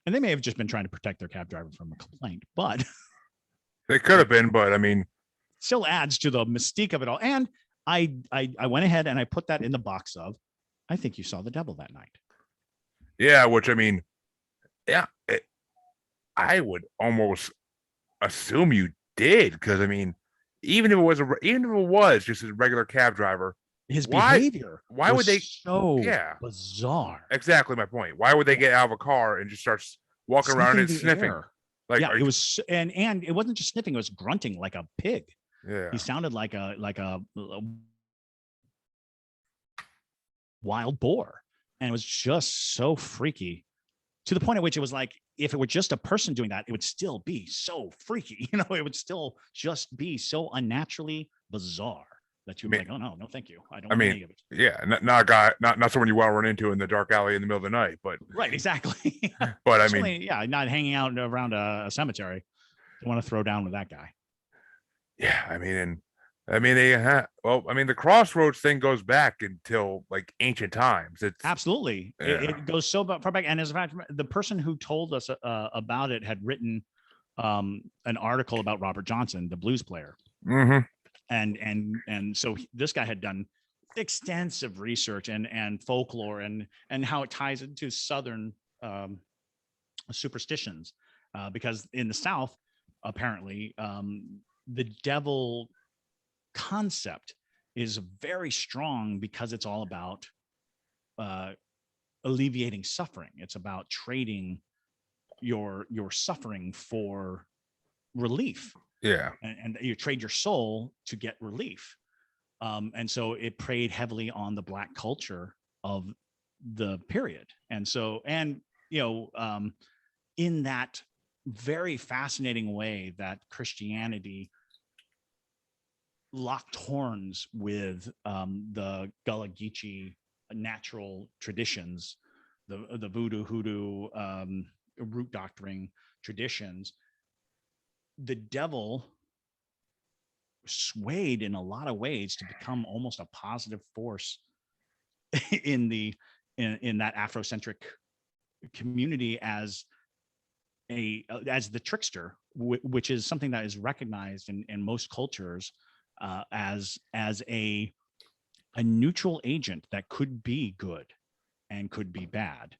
And they may have just been trying to protect their cab driver from a complaint, but They could have been, but I mean, still adds to the mystique of it all. And I went ahead and I put that in the box of, I think you saw the devil that night. yeah, which I mean, yeah, I would almost assume you did, because I mean, even if it was just a regular cab driver, His why behavior why was would they? so Yeah, bizarre. exactly my point. Why would they get out of a car and just start walking around and the sniffing? air. Like, Yeah, it was, and it wasn't just sniffing; it was grunting like a pig. yeah, He sounded like a wild boar, and it was just so freaky, to the point at which it was like, if it were just a person doing that, it would still be so freaky. It would still just be so unnaturally bizarre that you'd be like, oh no, thank you, I don't want any of it. Yeah, not a guy, not someone you want to run into in the dark alley in the middle of the night, but right, exactly. but I Certainly, mean, yeah, not hanging out around a cemetery. You want to throw down with that guy. yeah, I mean, and I mean I mean, the crossroads thing goes back until like ancient times. It's Absolutely, yeah. it goes so far back. And as a fact, the person who told us about it had written an article about Robert Johnson, the blues player. Mm-hmm. And so this guy had done extensive research and folklore and how it ties into Southern superstitions, because in the South, apparently, the devil concept is very strong because it's all about alleviating suffering. It's about trading your suffering for relief. Yeah. And you trade your soul to get relief. And so it preyed heavily on the Black culture of the period. And so, in that very fascinating way that Christianity locked horns with the Gullah Geechee natural traditions, the voodoo, hoodoo, root doctoring traditions, the devil swayed in a lot of ways to become almost a positive force in that Afrocentric community as the trickster, which is something that is recognized in most cultures as a neutral agent that could be good and could be bad,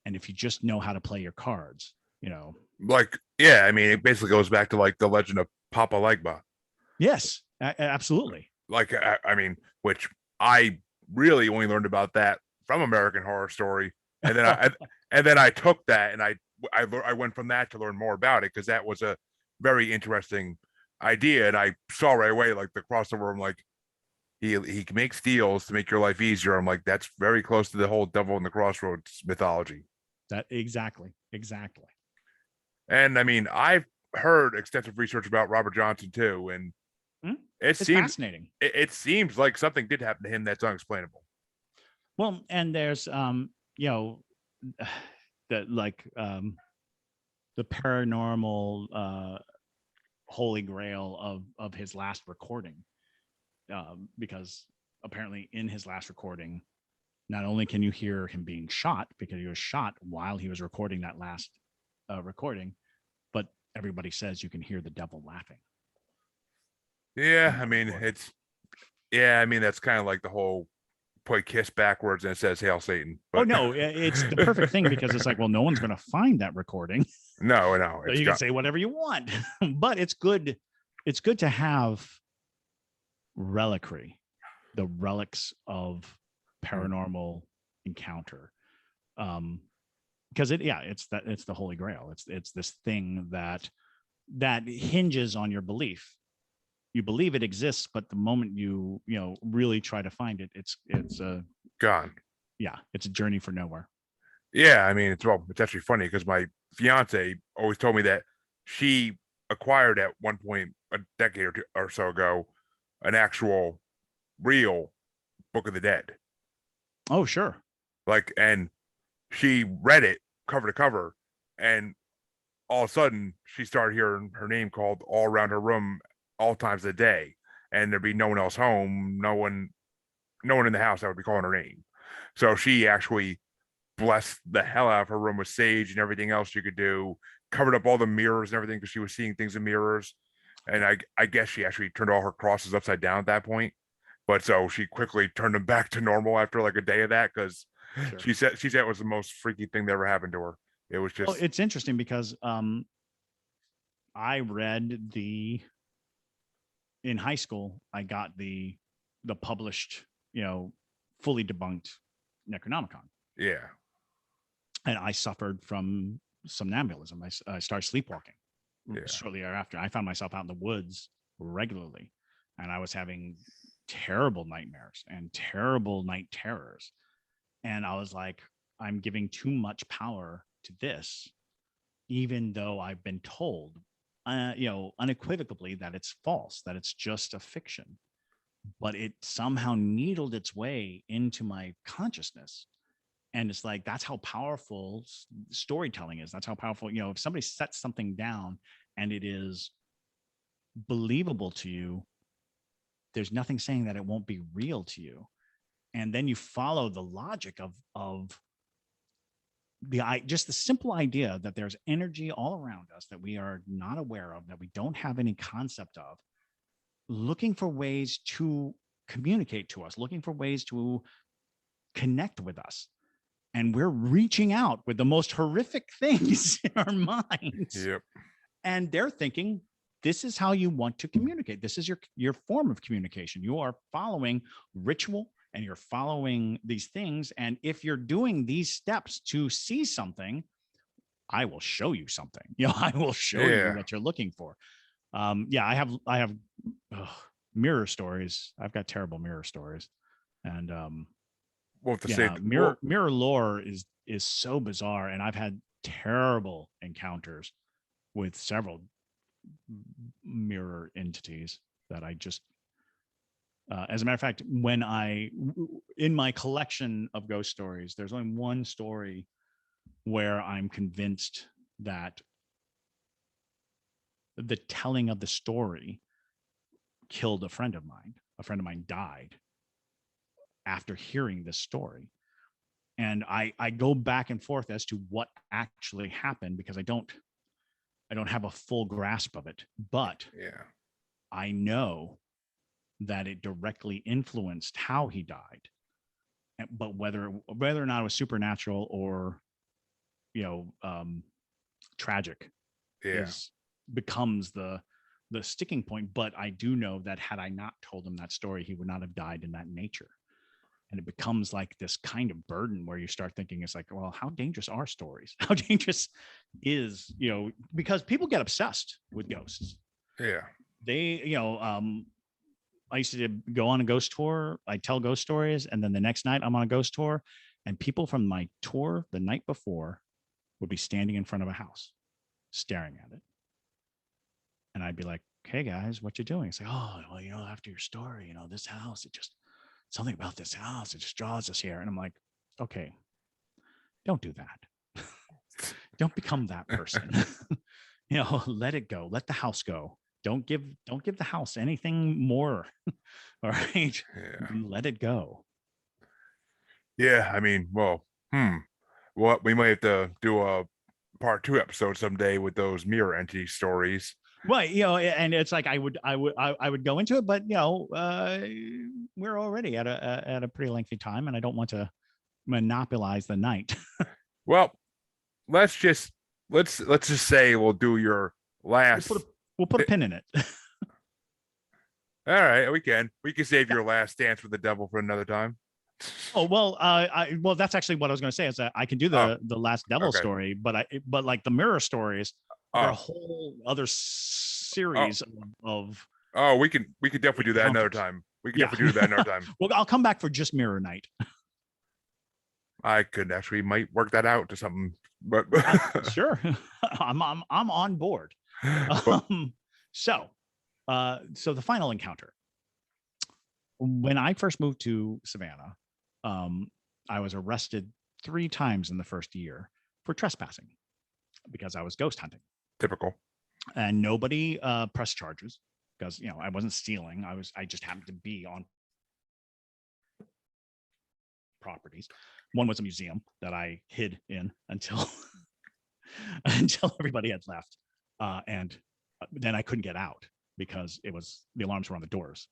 and if you just know how to play your cards, Like, yeah, I mean, it basically goes back to like the legend of Papa Legba. Yes, absolutely. Like, I mean, which I really only learned about that from American Horror Story, and then I took that and I went from that to learn more about it, because that was a very interesting idea, and I saw right away like the crossover. I'm like, he makes deals to make your life easier. I'm like, that's very close to the whole devil in the crossroads mythology. That exactly. And I mean, I've heard extensive research about Robert Johnson too, and it's fascinating. It seems like something did happen to him that's unexplainable. Well, and there's the the paranormal holy grail of his last recording, because apparently in his last recording, not only can you hear him being shot, because he was shot while he was recording that last recording, but everybody says you can hear the devil laughing. Yeah, I mean, that's kind of like the whole put kiss backwards and it says Hail Satan. But... Oh no, it's the perfect thing, because it's like, well, no one's going to find that recording. No, so you can say whatever you want. But it's good to have reliquary, the relics of paranormal encounter, because it's the holy grail. It's this thing that hinges on your belief. You believe it exists, but the moment you really try to find it, it's gone. Yeah, it's a journey for nowhere. Yeah, I mean, it's actually funny, because my fiance always told me that she acquired at one point a decade or so ago an actual real Book of the Dead. Oh, sure. Like, and she read it cover to cover, and all of a sudden she started hearing her name called all around her room, all times of the day, and there'd be no one else home, no one in the house that would be calling her name. So she actually blessed the hell out of her room with sage and everything else she could do, covered up all the mirrors and everything because she was seeing things in mirrors. And I guess she actually turned all her crosses upside down at that point. But so she quickly turned them back to normal after like a day of that because Sure. she said it was the most freaky thing that ever happened to her. It was Well, just it's interesting because I read in high school. I got the published, fully debunked Necronomicon, yeah, and I suffered from somnambulism. I started sleepwalking yeah, shortly thereafter. I found myself out in the woods regularly, and I was having terrible nightmares and terrible night terrors. And I was like, I'm giving too much power to this, even though I've been told, unequivocally that it's false, that it's just a fiction. But it somehow needled its way into my consciousness. And it's like, that's how powerful storytelling is. That's how powerful, if somebody sets something down and it is believable to you, there's nothing saying that it won't be real to you. And then you follow the logic of just the simple idea that there's energy all around us that we are not aware of, that we don't have any concept of, looking for ways to communicate to us, looking for ways to connect with us. And we're reaching out with the most horrific things in our minds. yep, And they're thinking, this is how you want to communicate. This is your form of communication. You are following ritual and you're following these things. And if you're doing these steps to see something, I will show you something. I will show you yeah. what you're looking for. Yeah, I have mirror stories. I've got terrible mirror stories. And We'll have to say, yeah, mirror lore is so bizarre. And I've had terrible encounters with several mirror entities that I just as a matter of fact, in my collection of ghost stories, there's only one story where I'm convinced that the telling of the story killed a friend of mine. A friend of mine died after hearing this story. And I go back and forth as to what actually happened because I don't have a full grasp of it, but yeah, I know that it directly influenced how he died. But whether or not it was supernatural or tragic yeah, becomes the sticking point. But I do know that had I not told him that story, he would not have died in that nature. And it becomes like this kind of burden where you start thinking, it's like, well, how dangerous are stories? How dangerous is, because people get obsessed with ghosts. yeah, They, I used to go on a ghost tour. I tell ghost stories. And then the next night I'm on a ghost tour and people from my tour the night before would be standing in front of a house staring at it. And I'd be like, hey guys, what you doing? It's like, oh, well, after your story, this house, it just, something about this house, it just draws us here. And I'm like, okay, don't do that. Don't become that person. Let it go. Let the house go. Don't give the house anything more. All right. yeah, Let it go. yeah. I mean, well, we might have to do a part two episode someday with those mirror entity stories. Right. And it's like I would go into it, but we're already at a pretty lengthy time and I don't want to monopolize the night. Well, let's just say we'll do your last. We'll put a pin in it. All right, we can save your last dance with the devil for another time. Oh well, well that's actually what I was going to say is that I can do the last devil okay. story, but like the mirror stories are a Oh, whole other series of we can definitely do that another time. We can definitely do that another time. Well, I'll come back for just mirror night. I could actually might work that out to something, but Sure, I'm on board. but, So the final encounter. When I first moved to Savannah, I was arrested 3 times in the first year for trespassing because I was ghost hunting, Typical. and nobody pressed charges because I wasn't stealing. I just happened to be on properties. One was a museum that I hid in until until everybody had left, and then I couldn't get out because the alarms were on the doors.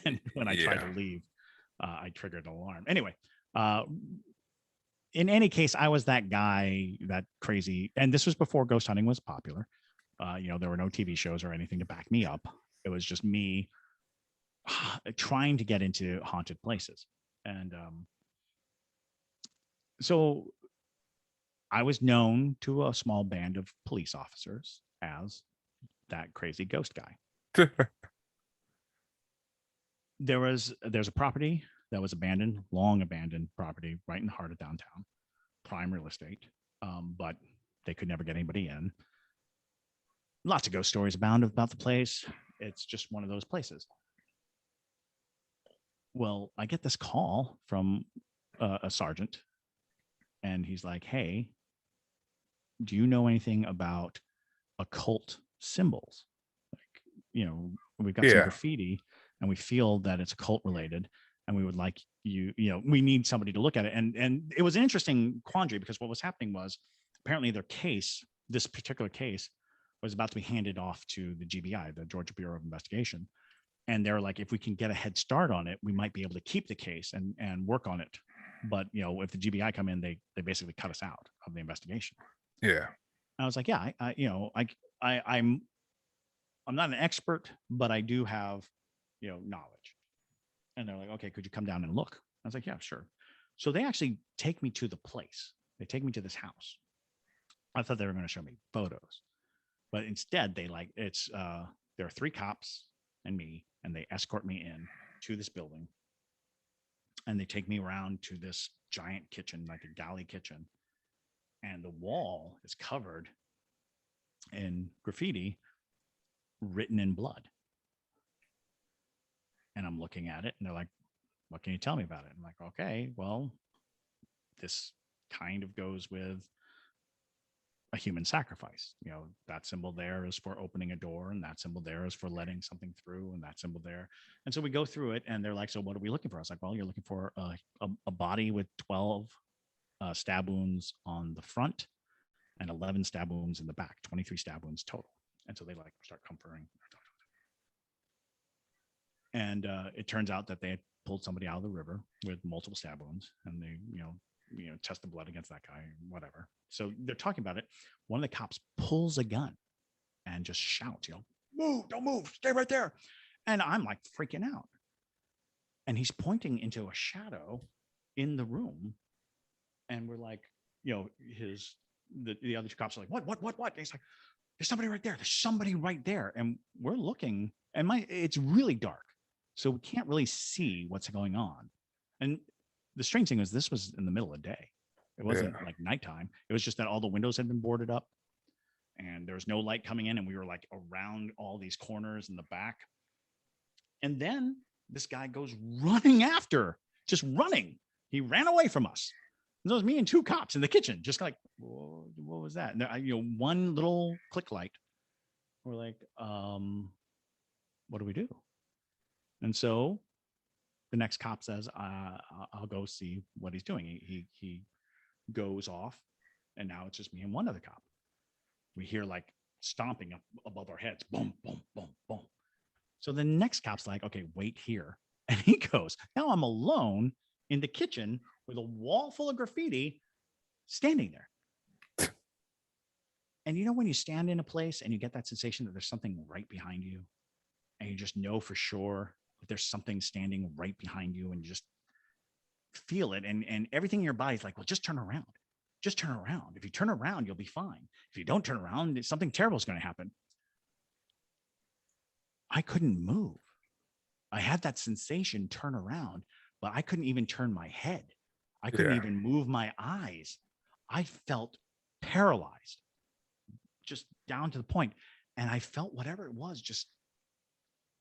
And when I tried to leave, I triggered an alarm. Anyway, in any case, I was that guy, that crazy, and this was before ghost hunting was popular. There were no TV shows or anything to back me up. It was just me trying to get into haunted places. And so I was known to a small band of police officers as that crazy ghost guy. There's a property that was abandoned, long abandoned property right in the heart of downtown, prime real estate, but they could never get anybody in. Lots of ghost stories abound about the place. It's just one of those places. Well, I get this call from a sergeant, and he's like, "Hey, do you know anything about occult symbols? Like, we've got some graffiti, and we feel that it's occult related, and we would like we need somebody to look at it." And it was an interesting quandary because what was happening was apparently this particular case was about to be handed off to the GBI, the Georgia Bureau of Investigation. And they're like, if we can get a head start on it, we might be able to keep the case and work on it. But if the GBI come in, they basically cut us out of the investigation. Yeah. I was like, yeah, I'm not an expert, but I do have, knowledge. And they're like, okay, could you come down and look? I was like, yeah, sure. So they actually take me to the place. They take me to this house. I thought they were going to show me photos, but instead there are 3 cops and me, and they escort me in to this building, and they take me around to this giant kitchen, like a galley kitchen, and the wall is covered in graffiti written in blood. And I'm looking at it, and they're like, what can you tell me about it? I'm like, okay, well, this kind of goes with a human sacrifice. That symbol there is for opening a door, and that symbol there is for letting something through, and that symbol there. And so we go through it, and they're like, so what are we looking for? I was like, well, you're looking for a body with 12 stab wounds on the front and 11 stab wounds in the back, 23 stab wounds total. And so they start comforting. And it turns out that they had pulled somebody out of the river with multiple stab wounds, and they, test the blood against that guy, whatever. So they're talking about it. One of the cops pulls a gun and just shouts, move, don't move, stay right there. And I'm like freaking out. And he's pointing into a shadow in the room. And we're like, the other 2 cops are like, what? And he's like, there's somebody right there. There's somebody right there. And we're looking, and it's really dark. So we can't really see what's going on. And the strange thing is this was in the middle of the day. It wasn't like nighttime. It was just that all the windows had been boarded up and there was no light coming in. And we were like around all these corners in the back. And then this guy goes running after, just running. He ran away from us. And it was me and 2 cops in the kitchen, just like, what was that? And one little click light. We're like, what do we do? And so the next cop says, I'll go see what he's doing. He goes off, and now it's just me and one other cop. We hear like stomping up above our heads. Boom, boom, boom, boom. So the next cop's like, okay, wait here. And he goes, now I'm alone in the kitchen with a wall full of graffiti standing there. And when you stand in a place and you get that sensation that there's something right behind you, and you just know for sure that there's something standing right behind you, and you just feel it, and everything in your body's like, well, just turn around. Just turn around. If you turn around, you'll be fine. If you don't turn around, something terrible is going to happen. I couldn't move. I had that sensation, turn around, but I couldn't even turn my head. I couldn't even move my eyes. I felt paralyzed, just down to the point. And I felt whatever it was just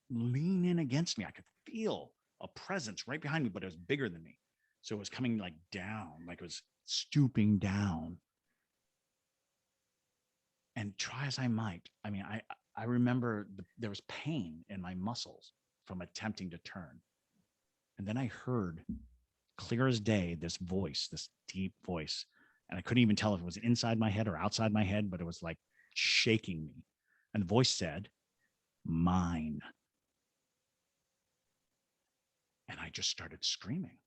lean in against me. I could feel a presence right behind me, but it was bigger than me. So it was coming like down, like it was stooping down. And try as I might, I mean, I remember there was pain in my muscles from attempting to turn. And then I heard clear as day this voice, this deep voice. And I couldn't even tell if it was inside my head or outside my head, but it was like shaking me. And the voice said, "Mine." And I just started screaming.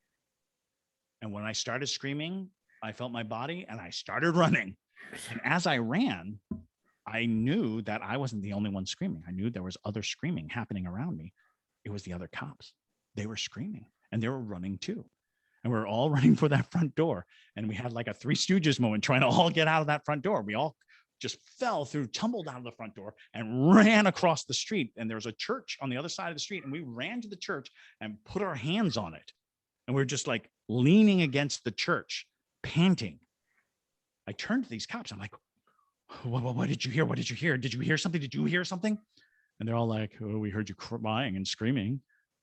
And when I started screaming, I felt my body and I started running. And as I ran, I knew that I wasn't the only one screaming. I knew there was other screaming happening around me. It was the other cops. They were screaming and they were running too. And we were all running for that front door. And we had like a Three Stooges moment trying to all get out of that front door. We all just fell through, tumbled out of the front door and ran across the street. And there was a church on the other side of the street. And we ran to the church and put our hands on it. And we were just like leaning against the church, panting. I turned to these cops. I'm like, what did you hear? What did you hear? Did you hear something? Did you hear something? And they're all like, "Oh, we heard you crying and screaming."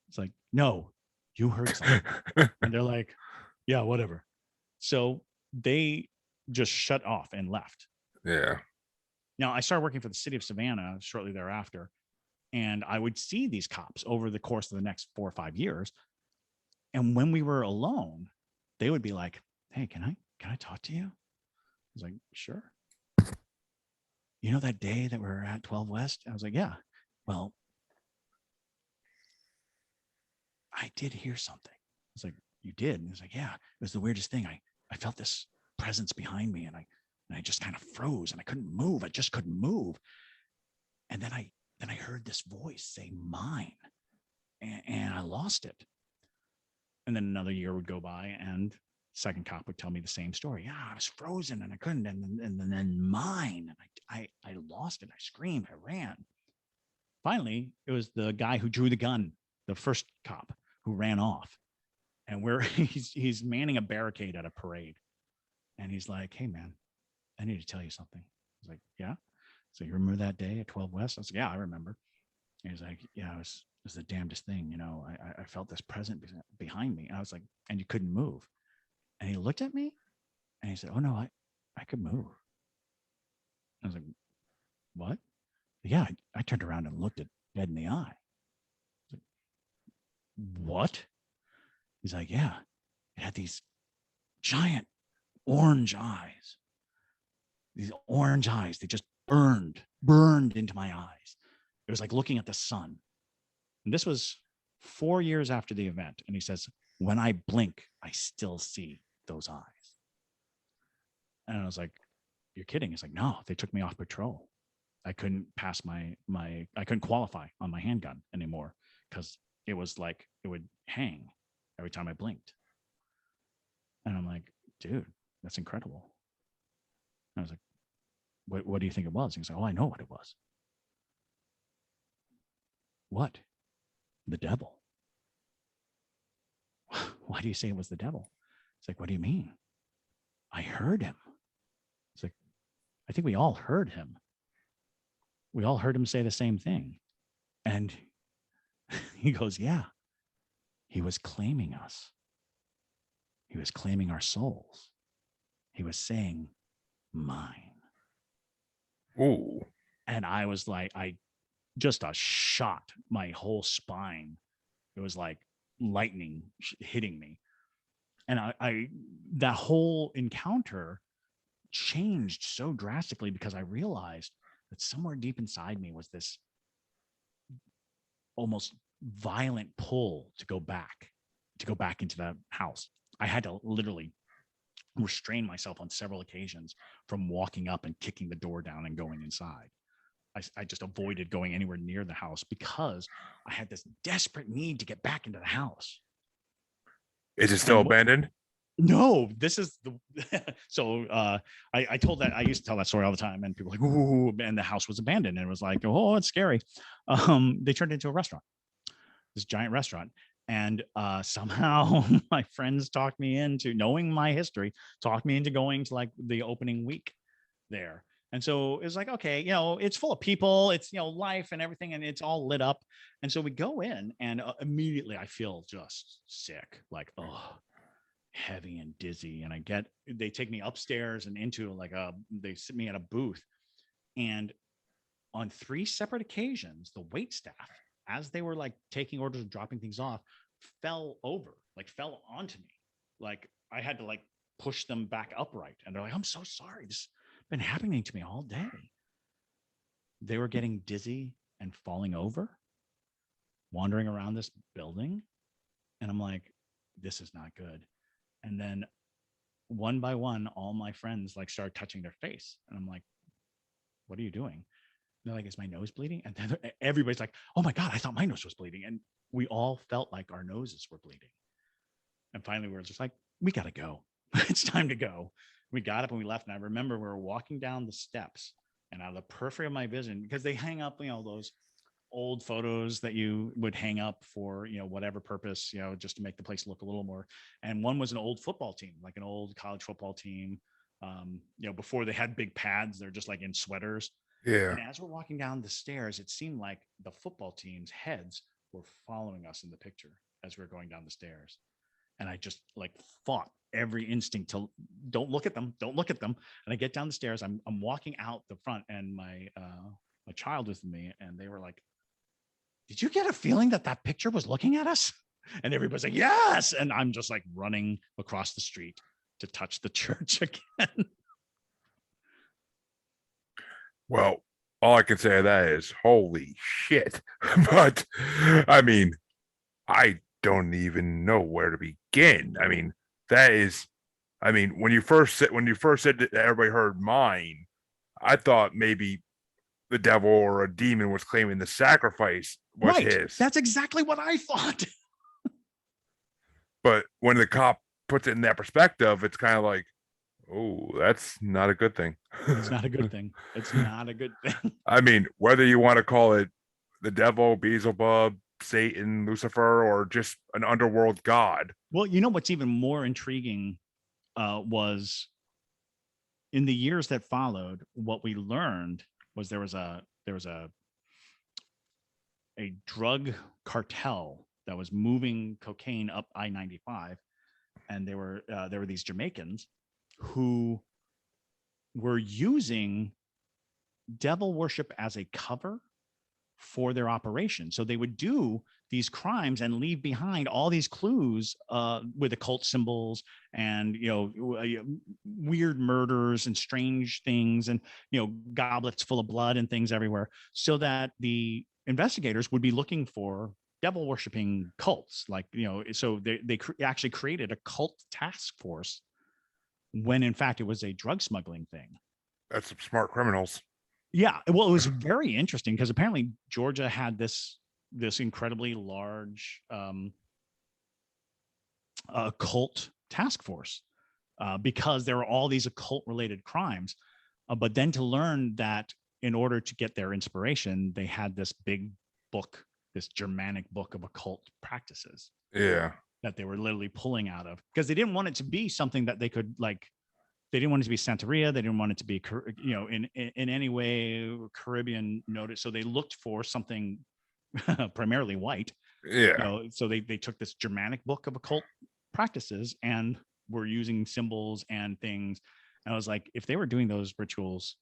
It's like, "No, you heard something." And they're like, "Yeah, whatever." So they just shut off and left. Yeah. Now I started working for the city of Savannah shortly thereafter, and I would see these cops over the course of the next 4 or 5 years. And when we were alone, they would be like, "Hey, can I talk to you?" I was like, "Sure." "You know that day that we were at 12 West?" I was like, "Yeah." "Well, I did hear something." I was like, "You did?" And he was like, "Yeah, it was the weirdest thing. I felt this presence behind me and I just kind of froze and I couldn't move. I just couldn't move. And then I heard this voice say mine and I lost it." And then another year would go by and second cop would tell me the same story. "Yeah, I was frozen and I couldn't. And then mine. And I lost it. I screamed. I ran." Finally, it was the guy who drew the gun, the first cop who ran off. And he's manning a barricade at a parade. And he's like, "Hey man, I need to tell you something." I was like, "Yeah." So "You remember that day at 12 West?" I was like, "Yeah, I remember." And he's like, "Yeah, it was the damnedest thing. You know, I felt this presence behind me." And I was like, "And you couldn't move?" And he looked at me and he said, "Oh no, I could move." I was like, "What?" "Yeah, I turned around and looked it dead in the eye." I was like, "What?" He's like, "Yeah, it had these giant orange eyes. These orange eyes, they just burned into my eyes. It was like looking at the sun." And this was 4 years after the event. And he says, "When I blink, I still see those eyes." And I was like, "You're kidding." He's like, "No, they took me off patrol. I couldn't pass I couldn't qualify on my handgun anymore because it was like it would hang every time I blinked." And I'm like, "Dude, that's incredible." And I was like, what do you think it was?" He's like, "Oh, I know what it was." "What?" "The devil." "Why do you say it was the devil?" It's like, "What do you mean?" "I heard him." It's like, "I think we all heard him. We all heard him say the same thing." And he goes, "Yeah, he was claiming us. He was claiming our souls. He was saying mine." Ooh. And I was like, just a shot, my whole spine. It was like lightning hitting me. And I that whole encounter changed so drastically because I realized that somewhere deep inside me was this almost violent pull to go back into the house. I had to literally restrain myself on several occasions from walking up and kicking the door down and going inside. I just avoided going anywhere near the house because I had this desperate need to get back into the house. Is it still abandoned? No, this is the so I told that I used to tell that story all the time, and people were like, "Ooh," and the house was abandoned, and it was like, "Oh, it's scary." They turned it into a restaurant, this giant restaurant, and somehow my friends talked me into knowing my history, talked me into going to like the opening week there. And so it was like, okay, it's full of people, it's life and everything, and it's all lit up. And so we go in, and immediately I feel just sick, like, oh. heavy and dizzy. And they take me upstairs and into they sit me at a booth. And on 3 separate occasions, the wait staff, as they were like taking orders and dropping things off, fell onto me. Like I had to like push them back upright. And they're like, I'm so sorry. This has been happening to me all day. They were getting dizzy and falling over, wandering around this building. And I'm like, this is not good. And then one by one, all my friends like started touching their face. And I'm like, what are you doing? And they're like, is my nose bleeding? And then everybody's like, oh my God, I thought my nose was bleeding. And we all felt like our noses were bleeding. And finally, we were just like, we got to go. It's time to go. We got up and we left. And I remember we were walking down the steps, and out of the periphery of my vision, because they hang up, those old photos that you would hang up for, whatever purpose, just to make the place look a little more. And one was an old football team, like an old college football team. Before they had big pads, they're just like in sweaters. Yeah. And as we're walking down the stairs, it seemed like the football team's heads were following us in the picture as we were going down the stairs. And I just like fought every instinct to don't look at them. And I get down the stairs. I'm walking out the front, and my child with me, and they were like, did you get a feeling that picture was looking at us? And everybody's like, yes. And I'm just like running across the street to touch the church again. Well, all I can say of that is holy shit. But I mean, I don't even know where to begin. I mean, when you first said that everybody heard mine, I thought maybe the devil or a demon was claiming the sacrifice was right. his. That's exactly what I thought. But when the cop puts it in that perspective, it's kind of like, oh, that's not a good thing. It's not a good thing. It's not a good thing. I mean, whether you want to call it the devil, Beelzebub, Satan, Lucifer, or just an underworld god. Well, what's even more intriguing was in the years that followed, what we learned was there was a drug cartel that was moving cocaine up I-95, and there were these Jamaicans who were using devil worship as a cover for their operation. So they would do these crimes and leave behind all these clues with occult symbols and weird murders and strange things and goblets full of blood and things everywhere, so that the investigators would be looking for devil worshiping cults. So they actually created a cult task force when in fact it was a drug smuggling thing. That's some smart criminals. Yeah, well, it was very interesting because apparently Georgia had this incredibly large occult task force because there were all these occult related crimes. But then to learn that in order to get their inspiration, they had this big book, this Germanic book of occult practices. Yeah. That they were literally pulling out of, because they didn't want it to be something that they could they didn't want it to be Santeria. They didn't want it to be, in any way Caribbean noted. So they looked for something primarily white. Yeah. So they took this Germanic book of occult practices and were using symbols and things. And I was like, if they were doing those rituals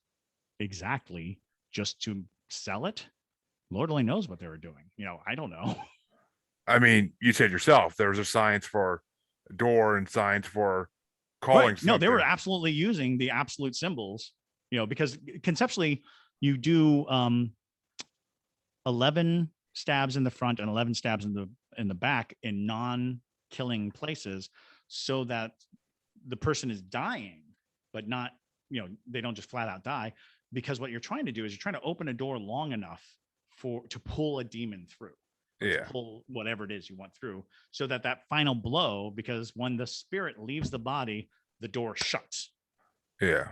exactly just to sell it, Lord only knows what they were doing. I don't know. I mean, you said yourself, there was a science for a door and science for calling. Right. No, they were absolutely using the absolute symbols, because conceptually you do 11 stabs in the front and 11 stabs in the back in non-killing places, so that the person is dying, but not, they don't just flat out die, because what you're trying to do is you're trying to open a door long enough to pull a demon through. Yeah. Pull whatever it is you want through, so that final blow, because when the spirit leaves the body, the door shuts. Yeah.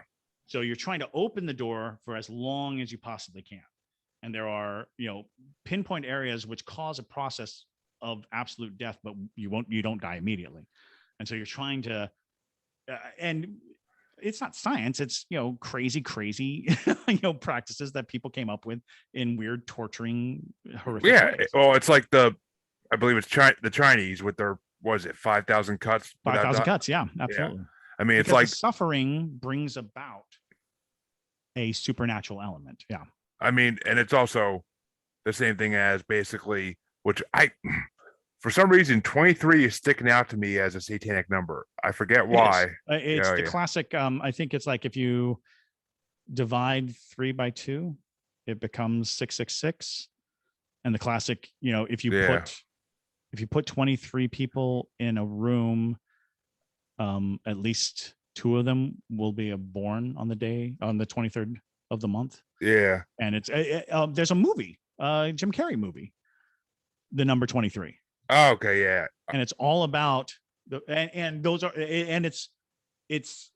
So you're trying to open the door for as long as you possibly can. And there are, pinpoint areas which cause a process of absolute death, but you don't die immediately. And so you're trying to, and it's not science, it's, crazy, practices that people came up with in weird, torturing, horrific ways. Well, it's like I believe it's the Chinese with their was it 5,000 cuts? 5,000 cuts. Yeah, Yeah. absolutely. I mean, it's because like the suffering brings about a supernatural element. Yeah. I mean, and it's also the same thing as basically, which I, for some reason, 23 is sticking out to me as a satanic number. I forget It is. why. It's Oh, the yeah. classic. I think it's like if you divide 3 by 2, it becomes 666. And the classic, if you Yeah. put 23 people in a room, at least 2 of them will be born on the 23rd of the month. Yeah. And it's there's a movie, Jim Carrey movie, the number 23. Oh, okay. Yeah. And it's all about and those are, and it's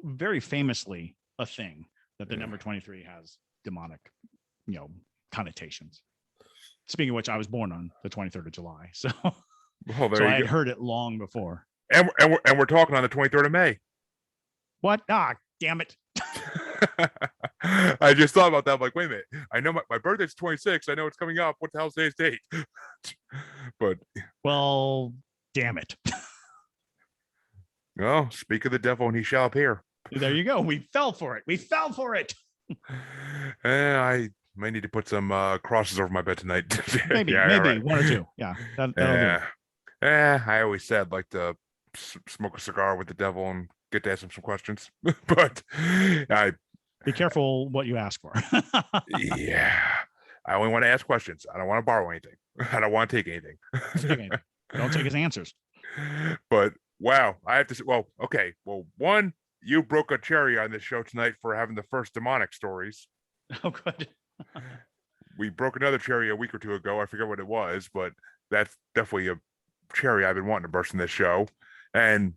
very famously a thing that the number 23 has demonic, connotations. Speaking of which, I was born on the 23rd of July, so Well, there so I you had go. heard it long before. And we're talking on the 23rd of May. What? Damn it! I just thought about that. I'm like, wait a minute. I know my birthday's 26. I know it's coming up. What the hell's today's date? But Well, damn it! well, speak of the devil, and he shall appear. There you go. We fell for it. We fell for it. I may need to put some crosses over my bed tonight. Maybe, Yeah, maybe right. 1 or 2. Yeah, that'll do. Yeah. I always said like to smoke a cigar with the devil and get to ask him some questions. But Be careful what you ask for. yeah, I only want to ask questions. I don't want to borrow anything. I don't want to take anything. Don't take his answers. But wow, I have to say, well, okay. Well, one, you broke a cherry on this show tonight for having the first demonic stories. Oh, good. We broke another cherry a week or 2 ago. I forget what it was, but that's definitely a cherry I've been wanting to burst in this show. And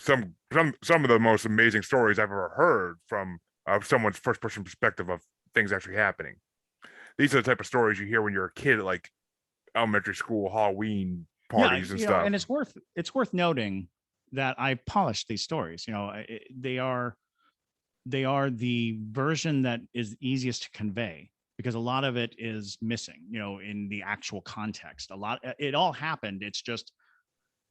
some of the most amazing stories I've ever heard from someone's first person perspective of things actually happening. These are the type of stories you hear when you're a kid at like elementary school Halloween parties and stuff. And it's worth noting that I polished these stories. They are the version that is easiest to convey, because a lot of it is missing, in the actual context. It all happened. It's just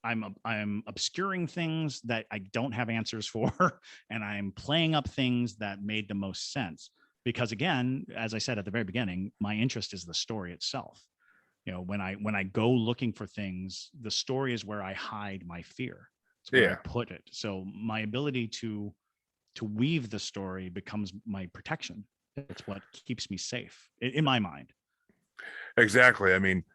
I'm obscuring things that I don't have answers for, and I'm playing up things that made the most sense. Because again, as I said at the very beginning, my interest is the story itself. When I go looking for things, the story is where I hide my fear. It's where I put it. So my ability to weave the story becomes my protection. It's what keeps me safe in my mind. Exactly. I mean,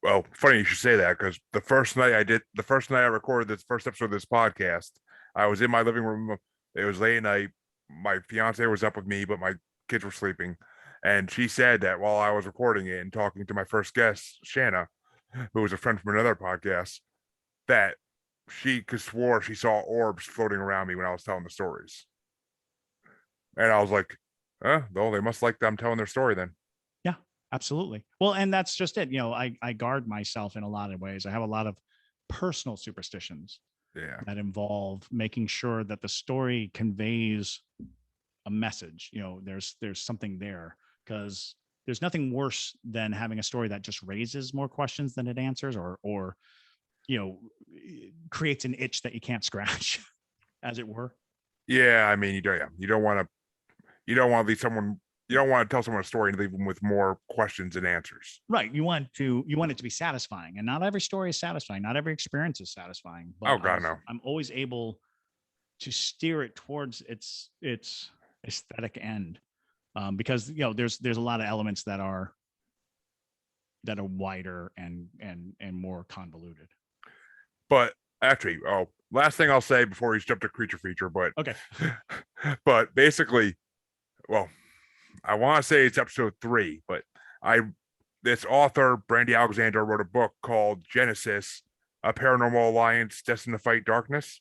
well, funny you should say that, because the first night I recorded this first episode of this podcast, I was in my living room. It was late at night. My fiance was up with me, but my kids were sleeping. And she said that while I was recording it and talking to my first guest, Shanna, who was a friend from another podcast, that she could swore she saw orbs floating around me when I was telling the stories. And I was like, well, they must like them telling their story then. Yeah, absolutely. Well, and that's just it. I guard myself in a lot of ways. I have a lot of personal superstitions that involve making sure that the story conveys a message. There's something there, because there's nothing worse than having a story that just raises more questions than it answers, or creates an itch that you can't scratch, as it were. Yeah, I mean, you don't want to leave someone. You don't want to tell someone a story and leave them with more questions than answers. Right. You want it to be satisfying, and not every story is satisfying. Not every experience is satisfying. But Oh God, no. I'm always able to steer it towards its aesthetic end, because there's a lot of elements that are wider and more convoluted. But actually, last thing I'll say before we jump to creature feature, but okay. But basically, well, I want to say it's episode 3, but this author Brandy Alexander wrote a book called Genesis, a Paranormal Alliance Destined to Fight Darkness.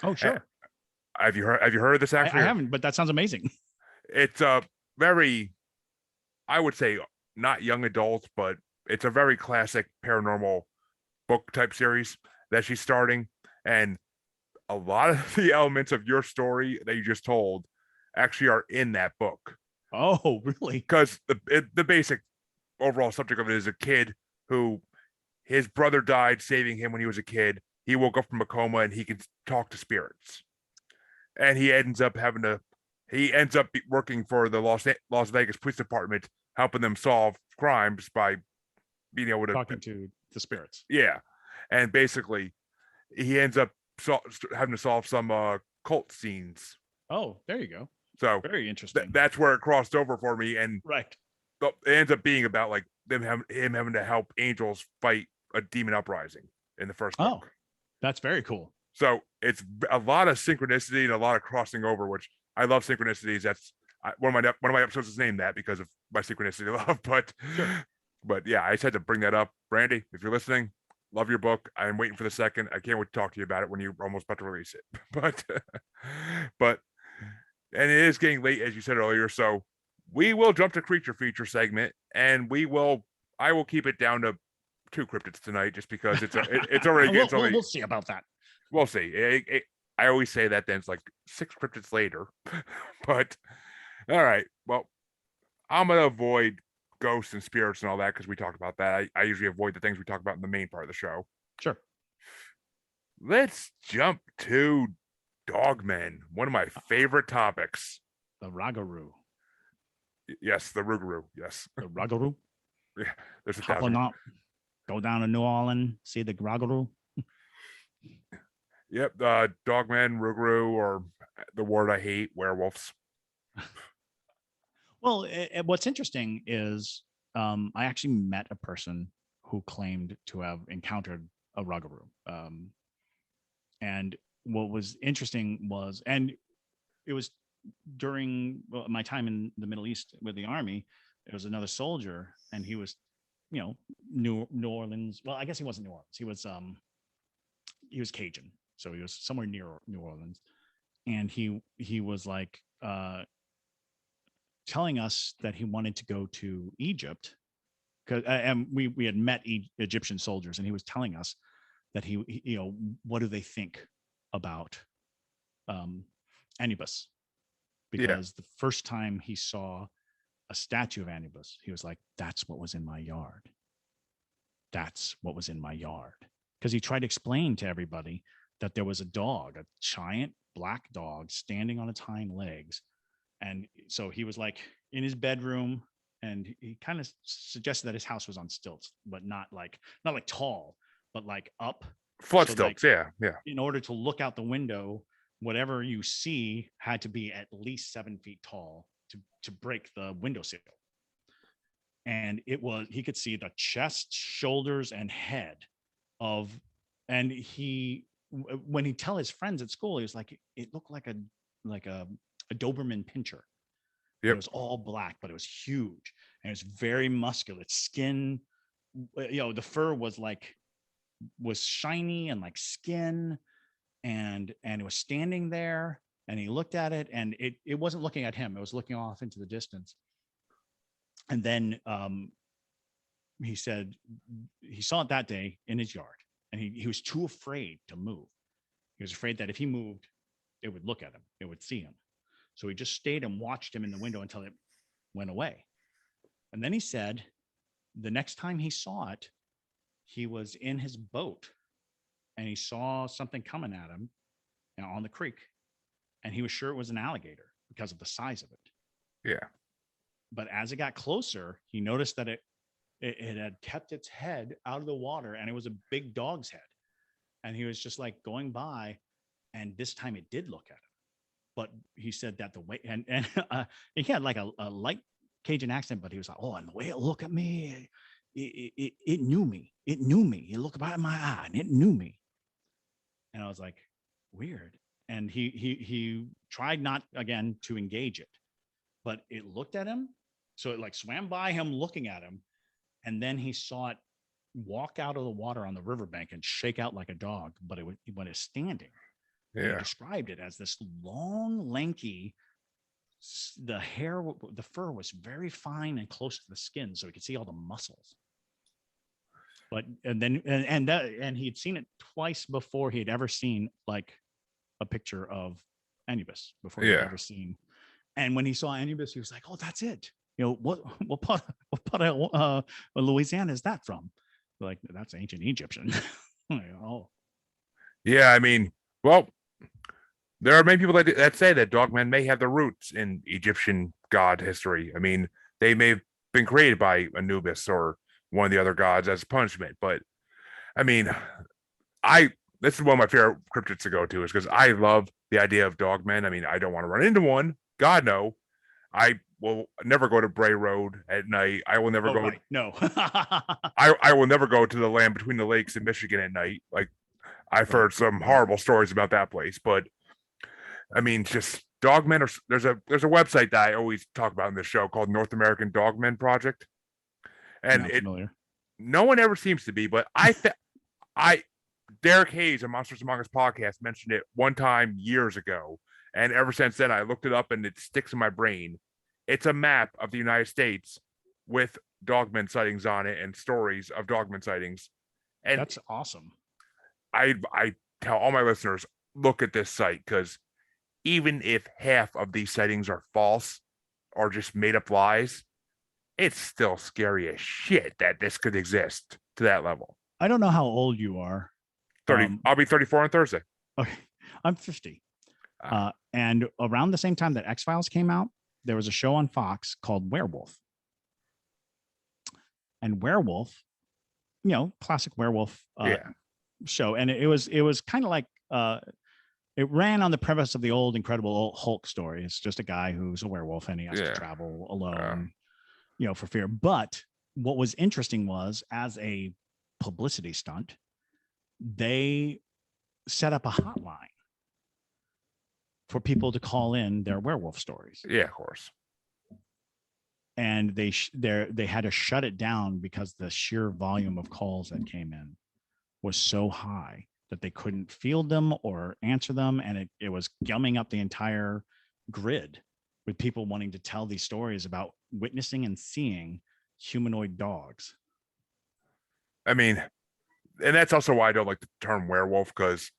Oh, sure. Have you heard of this? Actually, I haven't, but that sounds amazing. It's a very, I would say, not young adult, but it's a very classic paranormal book type series that she's starting, and a lot of the elements of your story that you just told actually are in that book. Oh, really? Because the basic overall subject of it is a kid who his brother died saving him when he was a kid. He woke up from a coma and he can talk to spirits. And he ends up working for the Las Vegas Police Department, helping them solve crimes by being able to Talking to the spirits. yeah. And basically, he ends up having to solve some cult scenes. Oh, there you go. So very interesting. That's where it crossed over for me, and right, it ends up being about like him having to help angels fight a demon uprising in the first book. Oh, that's very cool. So it's a lot of synchronicity and a lot of crossing over, which I love synchronicities. That's one of my episodes is named that because of my synchronicity love. But yeah, I just had to bring that up. Brandy, if you're listening, love your book. I'm waiting for the second. I can't wait to talk to you about it when you're almost about to release it. but and it is getting late, as you said earlier. So we will jump to creature feature segment, and I will keep it down to 2 cryptids tonight, just because it's already we'll see about that. We'll see. I always say that, then it's like 6 cryptids later. But all right, well, I'm gonna avoid ghosts and spirits and all that because we talked about that. I usually avoid the things we talk about in the main part of the show. Sure. Let's jump to Dogmen, one of my favorite topics. The Ragaroo. Yes, the Rougarou. Yes. The Ragaroo. Yeah, there's a thousand. Up, go down to New Orleans, see the Ragaroo. Yep, Dogmen, Rougarou, or the word I hate, werewolves. Well, what's interesting is I actually met a person who claimed to have encountered a Ragaroo. And what was interesting was, and it was during my time in the Middle East with the army, there was another soldier, and he was, New Orleans. Well, I guess he wasn't New Orleans. He was Cajun, so he was somewhere near New Orleans, and he was like telling us that he wanted to go to Egypt, because and we had met Egyptian soldiers, and he was telling us that he what do they think about Anubis, because the first time he saw a statue of Anubis, he was like, that's what was in my yard. That's what was in my yard. Because he tried to explain to everybody that there was a dog, a giant black dog standing on its hind legs. And so he was like in his bedroom, and he kind of suggested that his house was on stilts, but not like tall, but like up. Flood stilts, yeah. In order to look out the window, whatever you see had to be at least 7 feet tall to break the windowsill. And he could see the chest, shoulders, and head of, and when he tell his friends at school, he was like, it looked like a Doberman pincher. Yep. It was all black, but it was huge, and it was very muscular. Its skin, the fur was shiny and like skin, and it was standing there, and he looked at it, and it wasn't looking at him. It was looking off into the distance. And then he said he saw it that day in his yard, and he was too afraid to move. He was afraid that if he moved, it would look at him, it would see him. So he just stayed and watched him in the window until it went away. And then he said the next time he saw it, he was in his boat, and he saw something coming at him on the creek, and he was sure it was an alligator because of the size of it. Yeah. But as it got closer, he noticed that it had kept its head out of the water, and it was a big dog's head. And he was just like going by, and this time it did look at him. But he said that the way, and he had like a light Cajun accent, but he was like, oh, and the way it looked at me, it knew me. It knew me. It looked right in my eye, and it knew me. And I was like, weird. And he tried not again to engage it, but it looked at him. So it like swam by him looking at him. And then he saw it walk out of the water on the riverbank and shake out like a dog, but when it's standing. Yeah. He described it as this long, lanky, the fur was very fine and close to the skin, so he could see all the muscles. But and he'd seen it twice before he had ever seen like a picture of Anubis before he'd ever seen. And when he saw Anubis, he was like, "Oh, that's it." What part of Louisiana is that from? Like, that's ancient Egyptian. Like, oh, Yeah, I mean, well, there are many people that say that dogmen may have their roots in Egyptian god history. I mean, they may have been created by Anubis or one of the other gods as punishment. But I mean, I this is one of my favorite cryptids to go to is because I love the idea of dogmen. I mean, I don't want to run into one. God no. I will never go to Bray Road at night. I will never oh, go. right. No. I will never go to the land between the lakes in Michigan at night. Like I've Right. heard some horrible stories about that place, but I mean, just dogmen. There's a website that I always talk about in this show called North American Dogmen Project, and Not familiar. no one ever seems to be, but I Derek Hayes on Monsters Among Us podcast mentioned it one time years ago, and ever since then I looked it up and it sticks in my brain. It's a map of the United States with dogmen sightings on it and stories of dogmen sightings, and That's awesome. I tell all my listeners look at this site because even if half of these sightings are false or just made up lies, it's still scary as shit that this could exist to that level. I don't know how old you are. 30, I'll be 34 on Thursday. Okay, I'm 50. And around the same time that X-Files came out, there was a show on Fox called Werewolf. And Werewolf, classic werewolf show. And it was kind of like it ran on the premise of the old Incredible Hulk story. It's just a guy who's a werewolf and he has to travel alone, for fear. But what was interesting was, as a publicity stunt, they set up a hotline for people to call in their werewolf stories. Yeah, of course. And they had to shut it down because the sheer volume of calls that came in was so high that they couldn't field them or answer them. And it was gumming up the entire grid with people wanting to tell these stories about witnessing and seeing humanoid dogs. I mean, and that's also why I don't like the term werewolf, because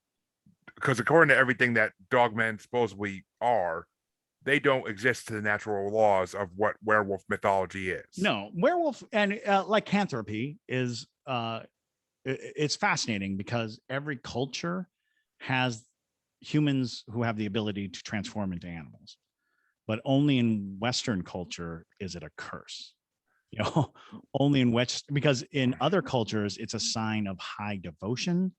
according to everything that dogmen supposedly are, they don't exist to the natural laws of what werewolf mythology is. No, werewolf and lycanthropy is it's fascinating because every culture has humans who have the ability to transform into animals, but only in Western culture is it a curse. Only in West, because in other cultures it's a sign of high devotion,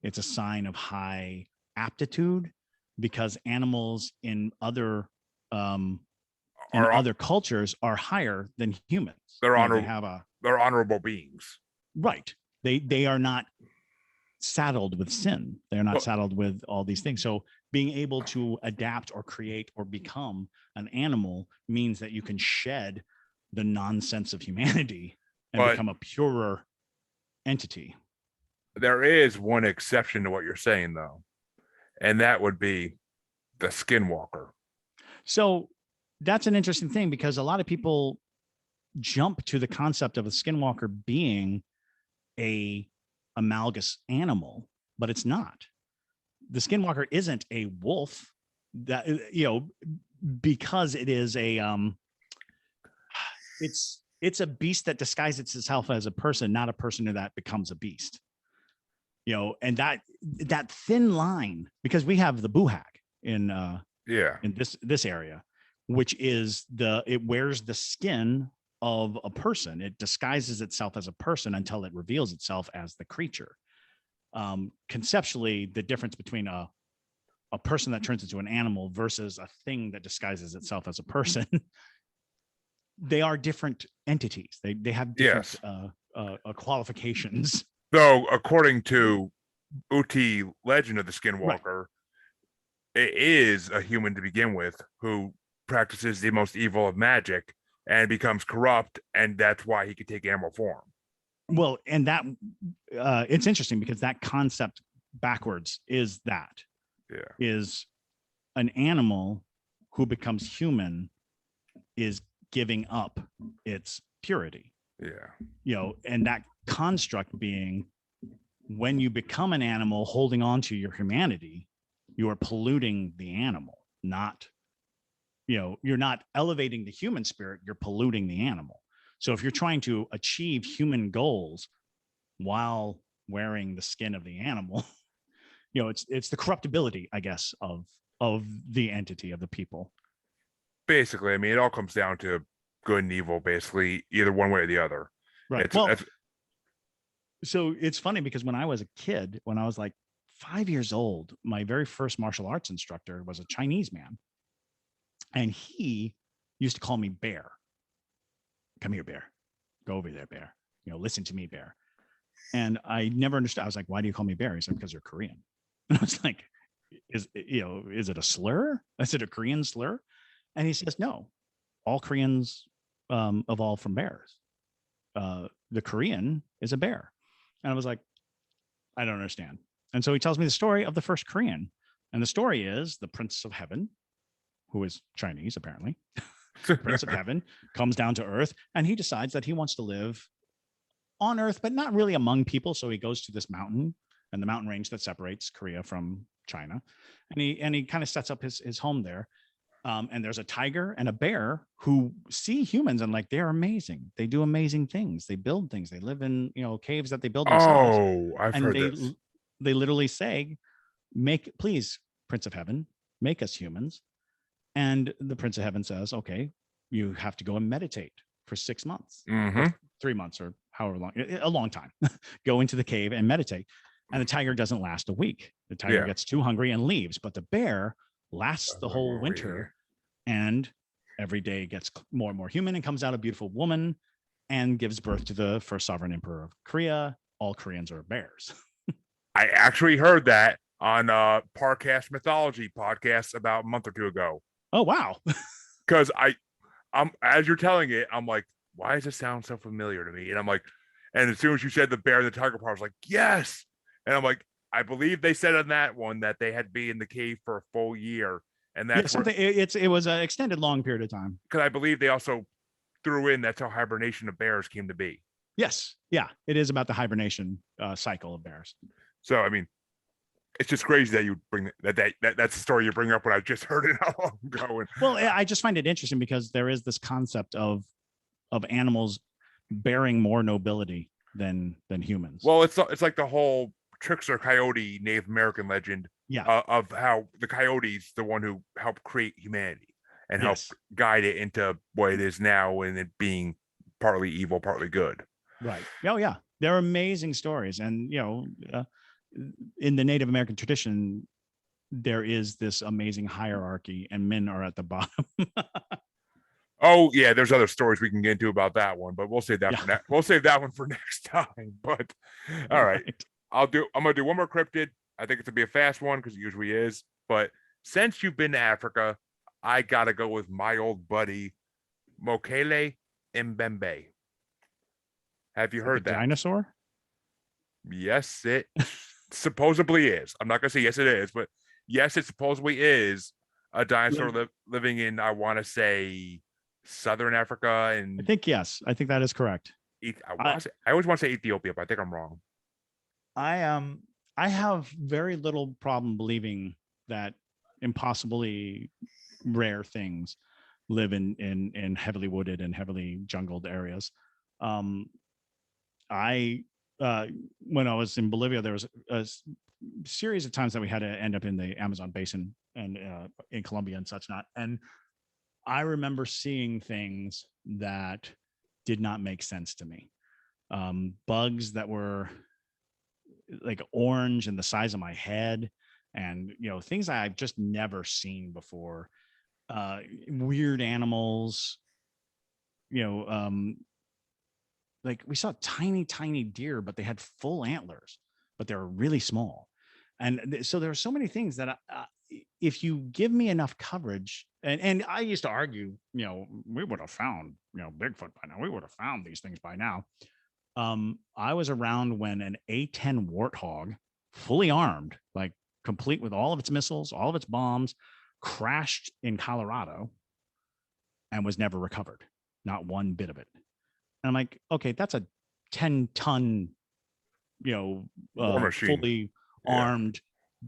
it's a sign of high aptitude, because animals in other other cultures are higher than humans. They're they're honorable beings. Right. They are not saddled with sin. They're not saddled with all these things. So being able to adapt or create or become an animal means that you can shed the nonsense of humanity and become a purer entity. There is one exception to what you're saying, though, and that would be the Skinwalker. So that's an interesting thing, because a lot of people jump to the concept of a Skinwalker being a amalgamous animal, but it's not. The Skinwalker isn't a wolf, that because it is a it's a beast that disguises itself as a person, not a person that becomes a beast. And that thin line, because we have the buhag in this area, which is it wears the skin of a person. It disguises itself as a person until it reveals itself as the creature. Conceptually, the difference between a person that turns into an animal versus a thing that disguises itself as a person, they are different entities. They have different qualifications. Though, according to Uti legend of the Skinwalker, it is a human to begin with who practices the most evil of magic and becomes corrupt, and that's why he could take animal form. Well, and that it's interesting because that concept backwards is is an animal who becomes human is giving up its purity. And that construct being, when you become an animal holding on to your humanity, you are polluting the animal, not you're not elevating the human spirit, you're polluting the animal. So if you're trying to achieve human goals, while wearing the skin of the animal. It's the corruptibility, I guess, of the entity of the people. Basically, I mean, it all comes down to good and evil, basically, either one way or the other. Right. It's Well, that's so it's funny because when I was a kid, when I was like 5 years old, my very first martial arts instructor was a Chinese man. And he used to call me Bear. Come here, Bear. Go over there, Bear. Listen to me, Bear. And I never understood. I was like, why do you call me Bear? He's like, because you're Korean. And I was like, is it a slur? Is it a Korean slur? And he says, no, all Koreans evolved from bears. The Korean is a bear. And I was like, I don't understand. And so he tells me the story of the first Korean. And the story is the Prince of Heaven, who is Chinese, apparently. Prince of Heaven comes down to Earth, and he decides that he wants to live on Earth, but not really among people. So he goes to this mountain and the mountain range that separates Korea from China. And he kind of sets up his home there. And there's a tiger and a bear who see humans and like, they're amazing. They do amazing things. They build things. They live in, caves that they build themselves. Oh, I've And heard this. they literally say, please, Prince of Heaven, make us humans. And the Prince of Heaven says, okay, you have to go and meditate for 6 months, Mm-hmm. or 3 months, or however long, a long time. Go into the cave and meditate. And the tiger doesn't last a week. The tiger gets too hungry and leaves, but the bear lasts the whole winter, and every day gets more and more human and comes out a beautiful woman and gives birth to the first sovereign emperor of Korea. All Koreans are bears. I actually heard that on Parcast Mythology podcast about a month or two ago. Oh, wow. Because I'm as you're telling it, I'm like, why does this sound so familiar to me? And I'm like, and as soon as you said the bear and the tiger part, I was like, yes. And I'm like, I believe they said on that one that they had to be in the cave for a full year. And that's something. It was an extended long period of time. Because I believe they also threw in that's how hibernation of bears came to be. Yes. Yeah. It is about the hibernation cycle of bears. So, I mean, it's just crazy that you bring that's the story you bring up when I just heard it how long ago. Well, I just find it interesting because there is this concept of animals bearing more nobility than humans. Well, it's like the whole trickster coyote Native American legend. Yeah. Of how the coyote's the one who helped create humanity and help guide it into what it is now, and it being partly evil, partly good. Right. Oh, yeah. They're amazing stories. And, in the Native American tradition, there is this amazing hierarchy, and men are at the bottom. Oh yeah, there's other stories we can get into about that one, but we'll save that for we'll save that one for next time. But all right. I'm gonna do one more cryptid. I think it's gonna be a fast one because it usually is. But since you've been to Africa, I gotta go with my old buddy Mokele-Mbembe. Have you heard that? Dinosaur? Yes, it supposedly is. I'm not gonna say yes, it is, but yes, it supposedly is a dinosaur living in, I want to say, Southern Africa. And I think yes, I think that is correct. I always want to say Ethiopia, but I think I'm wrong. I have very little problem believing that impossibly rare things live in heavily wooded and heavily jungled areas. When I was in Bolivia, there was a series of times that we had to end up in the Amazon basin and in Colombia and such not. And I remember seeing things that did not make sense to me. Bugs that were like orange and the size of my head, and things I've just never seen before. Weird animals, like we saw tiny deer, but they had full antlers, but they were really small. And so there are so many things that if you give me enough coverage, and I used to argue, we would have found, Bigfoot by now. We would have found these things by now. I was around when an A-10 Warthog, fully armed, like complete with all of its missiles, all of its bombs, crashed in Colorado and was never recovered. Not one bit of it. And I'm like, okay, that's a 10-ton, fully armed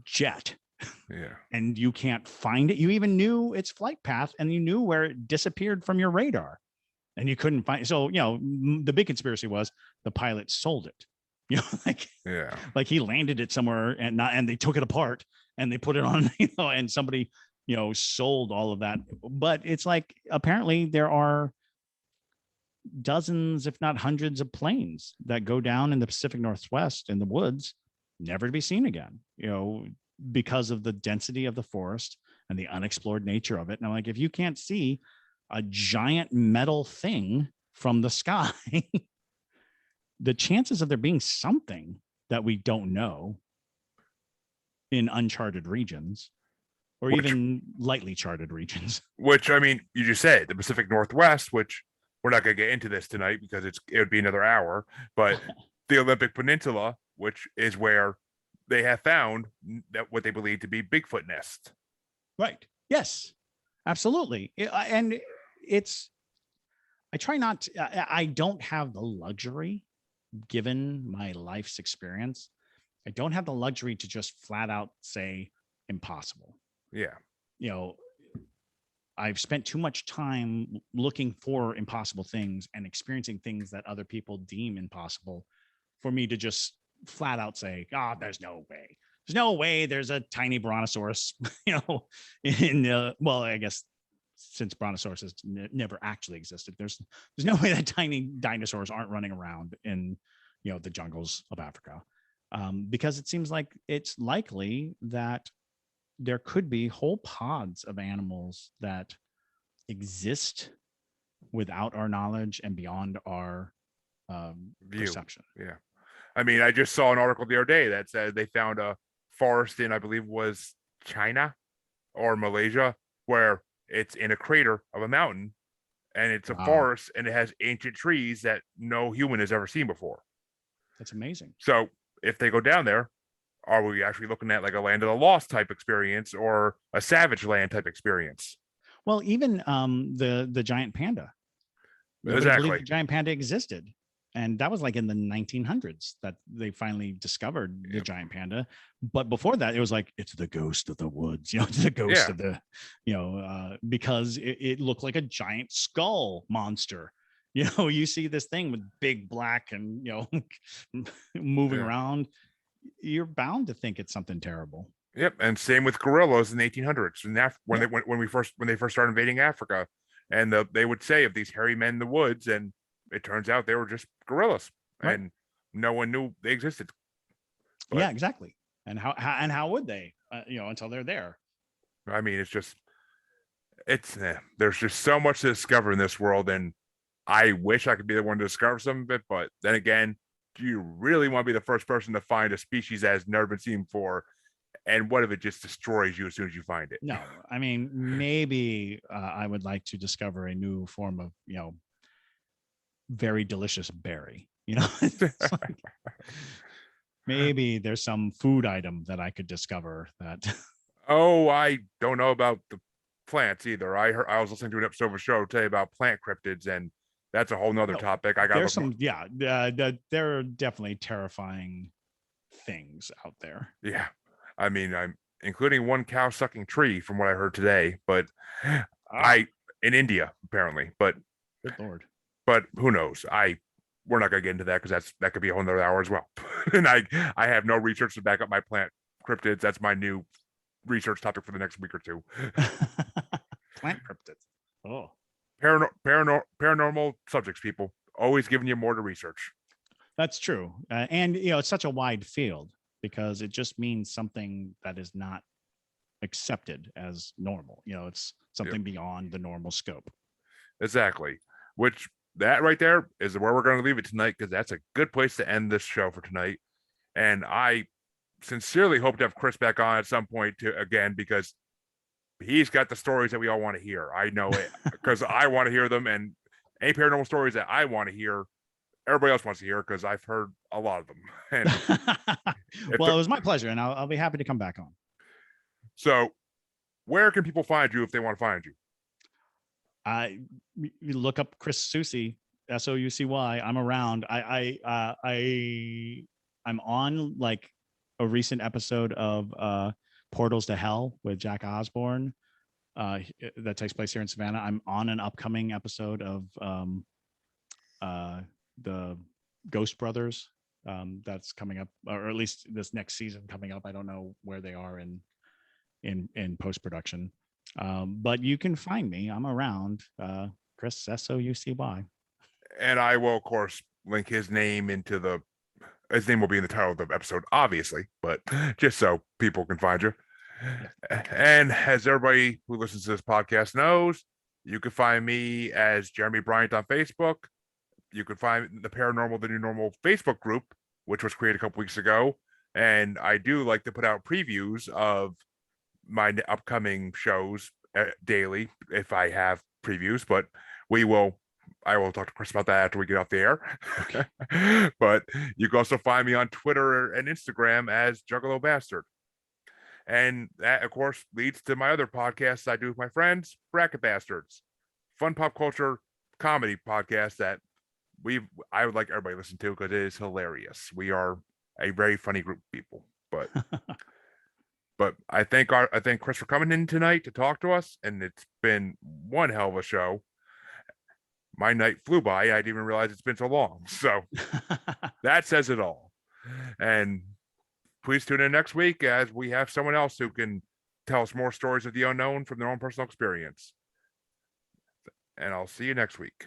jet. Yeah. And you can't find it. You even knew its flight path, and you knew where it disappeared from your radar, and you couldn't find it. So, the big conspiracy was the pilot sold it Like Yeah. like he landed it somewhere and they took it apart and they put it on, and somebody, sold all of that. But it's like apparently there are dozens, if not hundreds, of planes that go down in the Pacific Northwest in the woods, never to be seen again, because of the density of the forest and the unexplored nature of it. And I'm like, if you can't see a giant metal thing from the sky, the chances of there being something that we don't know in uncharted regions or even lightly charted regions. Which, I mean, you just said the Pacific Northwest, which we're not going to get into this tonight because it would be another hour, but the Olympic Peninsula, which is where they have found that what they believe to be Bigfoot nests. Right. Yes, absolutely. And it's, I try not to, I don't have the luxury, given my life's experience, I don't have the luxury to just flat out say impossible. Yeah. I've spent too much time looking for impossible things and experiencing things that other people deem impossible for me to just flat out say, there's no way. There's no way there's a tiny brontosaurus, well, I guess since brontosaurus has never actually existed, there's no way that tiny dinosaurs aren't running around in, the jungles of Africa. Because it seems like it's likely that there could be whole pods of animals that exist without our knowledge and beyond our perception. Yeah. I mean, I just saw an article the other day that said they found a forest in, I believe, was China or Malaysia, where it's in a crater of a mountain and it's a forest and it has ancient trees that no human has ever seen before. That's amazing. So if they go down there, are we actually looking at like a land of the lost type experience or a savage land type experience? Well, even the giant panda. Nobody believed the giant panda existed. And that was like in the 1900s that they finally discovered the giant panda. But before that, it was like, it's the ghost of the woods, it's the ghost of the, because it looked like a giant skull monster. You see this thing with big black and, moving around. You're bound to think it's something terrible. Yep, and same with gorillas in the 1800s. And when they first started invading Africa, and they would say of these hairy men in the woods, and it turns out they were just gorillas, and no one knew they existed. But, yeah, exactly. And how would they? Until they're there. I mean, there's just so much to discover in this world, and I wish I could be the one to discover some of it. But then again, do you really want to be the first person to find a species that has never been seen before? And what if it just destroys you as soon as you find it? No, I mean, maybe I would like to discover a new form of, very delicious berry. Like, maybe there's some food item that I could discover that. Oh, I don't know about the plants either. I was listening to an episode of a show today about plant cryptids, and that's a whole nother topic. There's some, there are definitely terrifying things out there. Yeah. I mean, I'm including one cow sucking tree from what I heard today, but in India, apparently, but good Lord. But who knows? We're not gonna get into that because that could be a whole nother hour as well. And I have no research to back up my plant cryptids. That's my new research topic for the next week or two. Plant cryptids. Oh. Paranormal subjects, people. Always giving you more to research. That's true. And it's such a wide field because it just means something that is not accepted as normal. It's something beyond the normal scope. Exactly. Which that right there is where we're going to leave it tonight, because that's a good place to end this show for tonight. And I sincerely hope to have Chris back on at some point again, because he's got the stories that we all want to hear. I know it because I want to hear them, and any paranormal stories that I want to hear, everybody else wants to hear because I've heard a lot of them. And well, it was my pleasure, and I'll be happy to come back on. So where can people find you if they want to find you? You look up Chris Soucy, Soucy. I'm around. I'm on like a recent episode of Portals to Hell with Jack Osborne that takes place here in Savannah. I'm on an upcoming episode of the Ghost Brothers that's coming up, or at least this next season coming up. I don't know where they are in post production, but you can find me. I'm around. Chris Soucy. And I will, of course, link his name into his name will be in the title of the episode, obviously, but just so people can find you. Yes. And as everybody who listens to this podcast knows, you can find me as Jeremy Bryant on Facebook. You can find the Paranormal, the New Normal Facebook group, which was created a couple weeks ago. And I do like to put out previews of my upcoming shows daily if I have previews, but I will talk to Chris about that after we get off the air. Okay. But you can also find me on Twitter and Instagram as Juggalo Bastard. And that, of course, leads to my other podcasts I do with my friends, Bracket Bastards, fun pop culture comedy podcast that I would like everybody to listen to because it is hilarious. We are a very funny group of people. But I thank Chris for coming in tonight to talk to us, and it's been one hell of a show. My night flew by. I didn't even realize it's been so long. So that says it all. And please tune in next week as we have someone else who can tell us more stories of the unknown from their own personal experience. And I'll see you next week.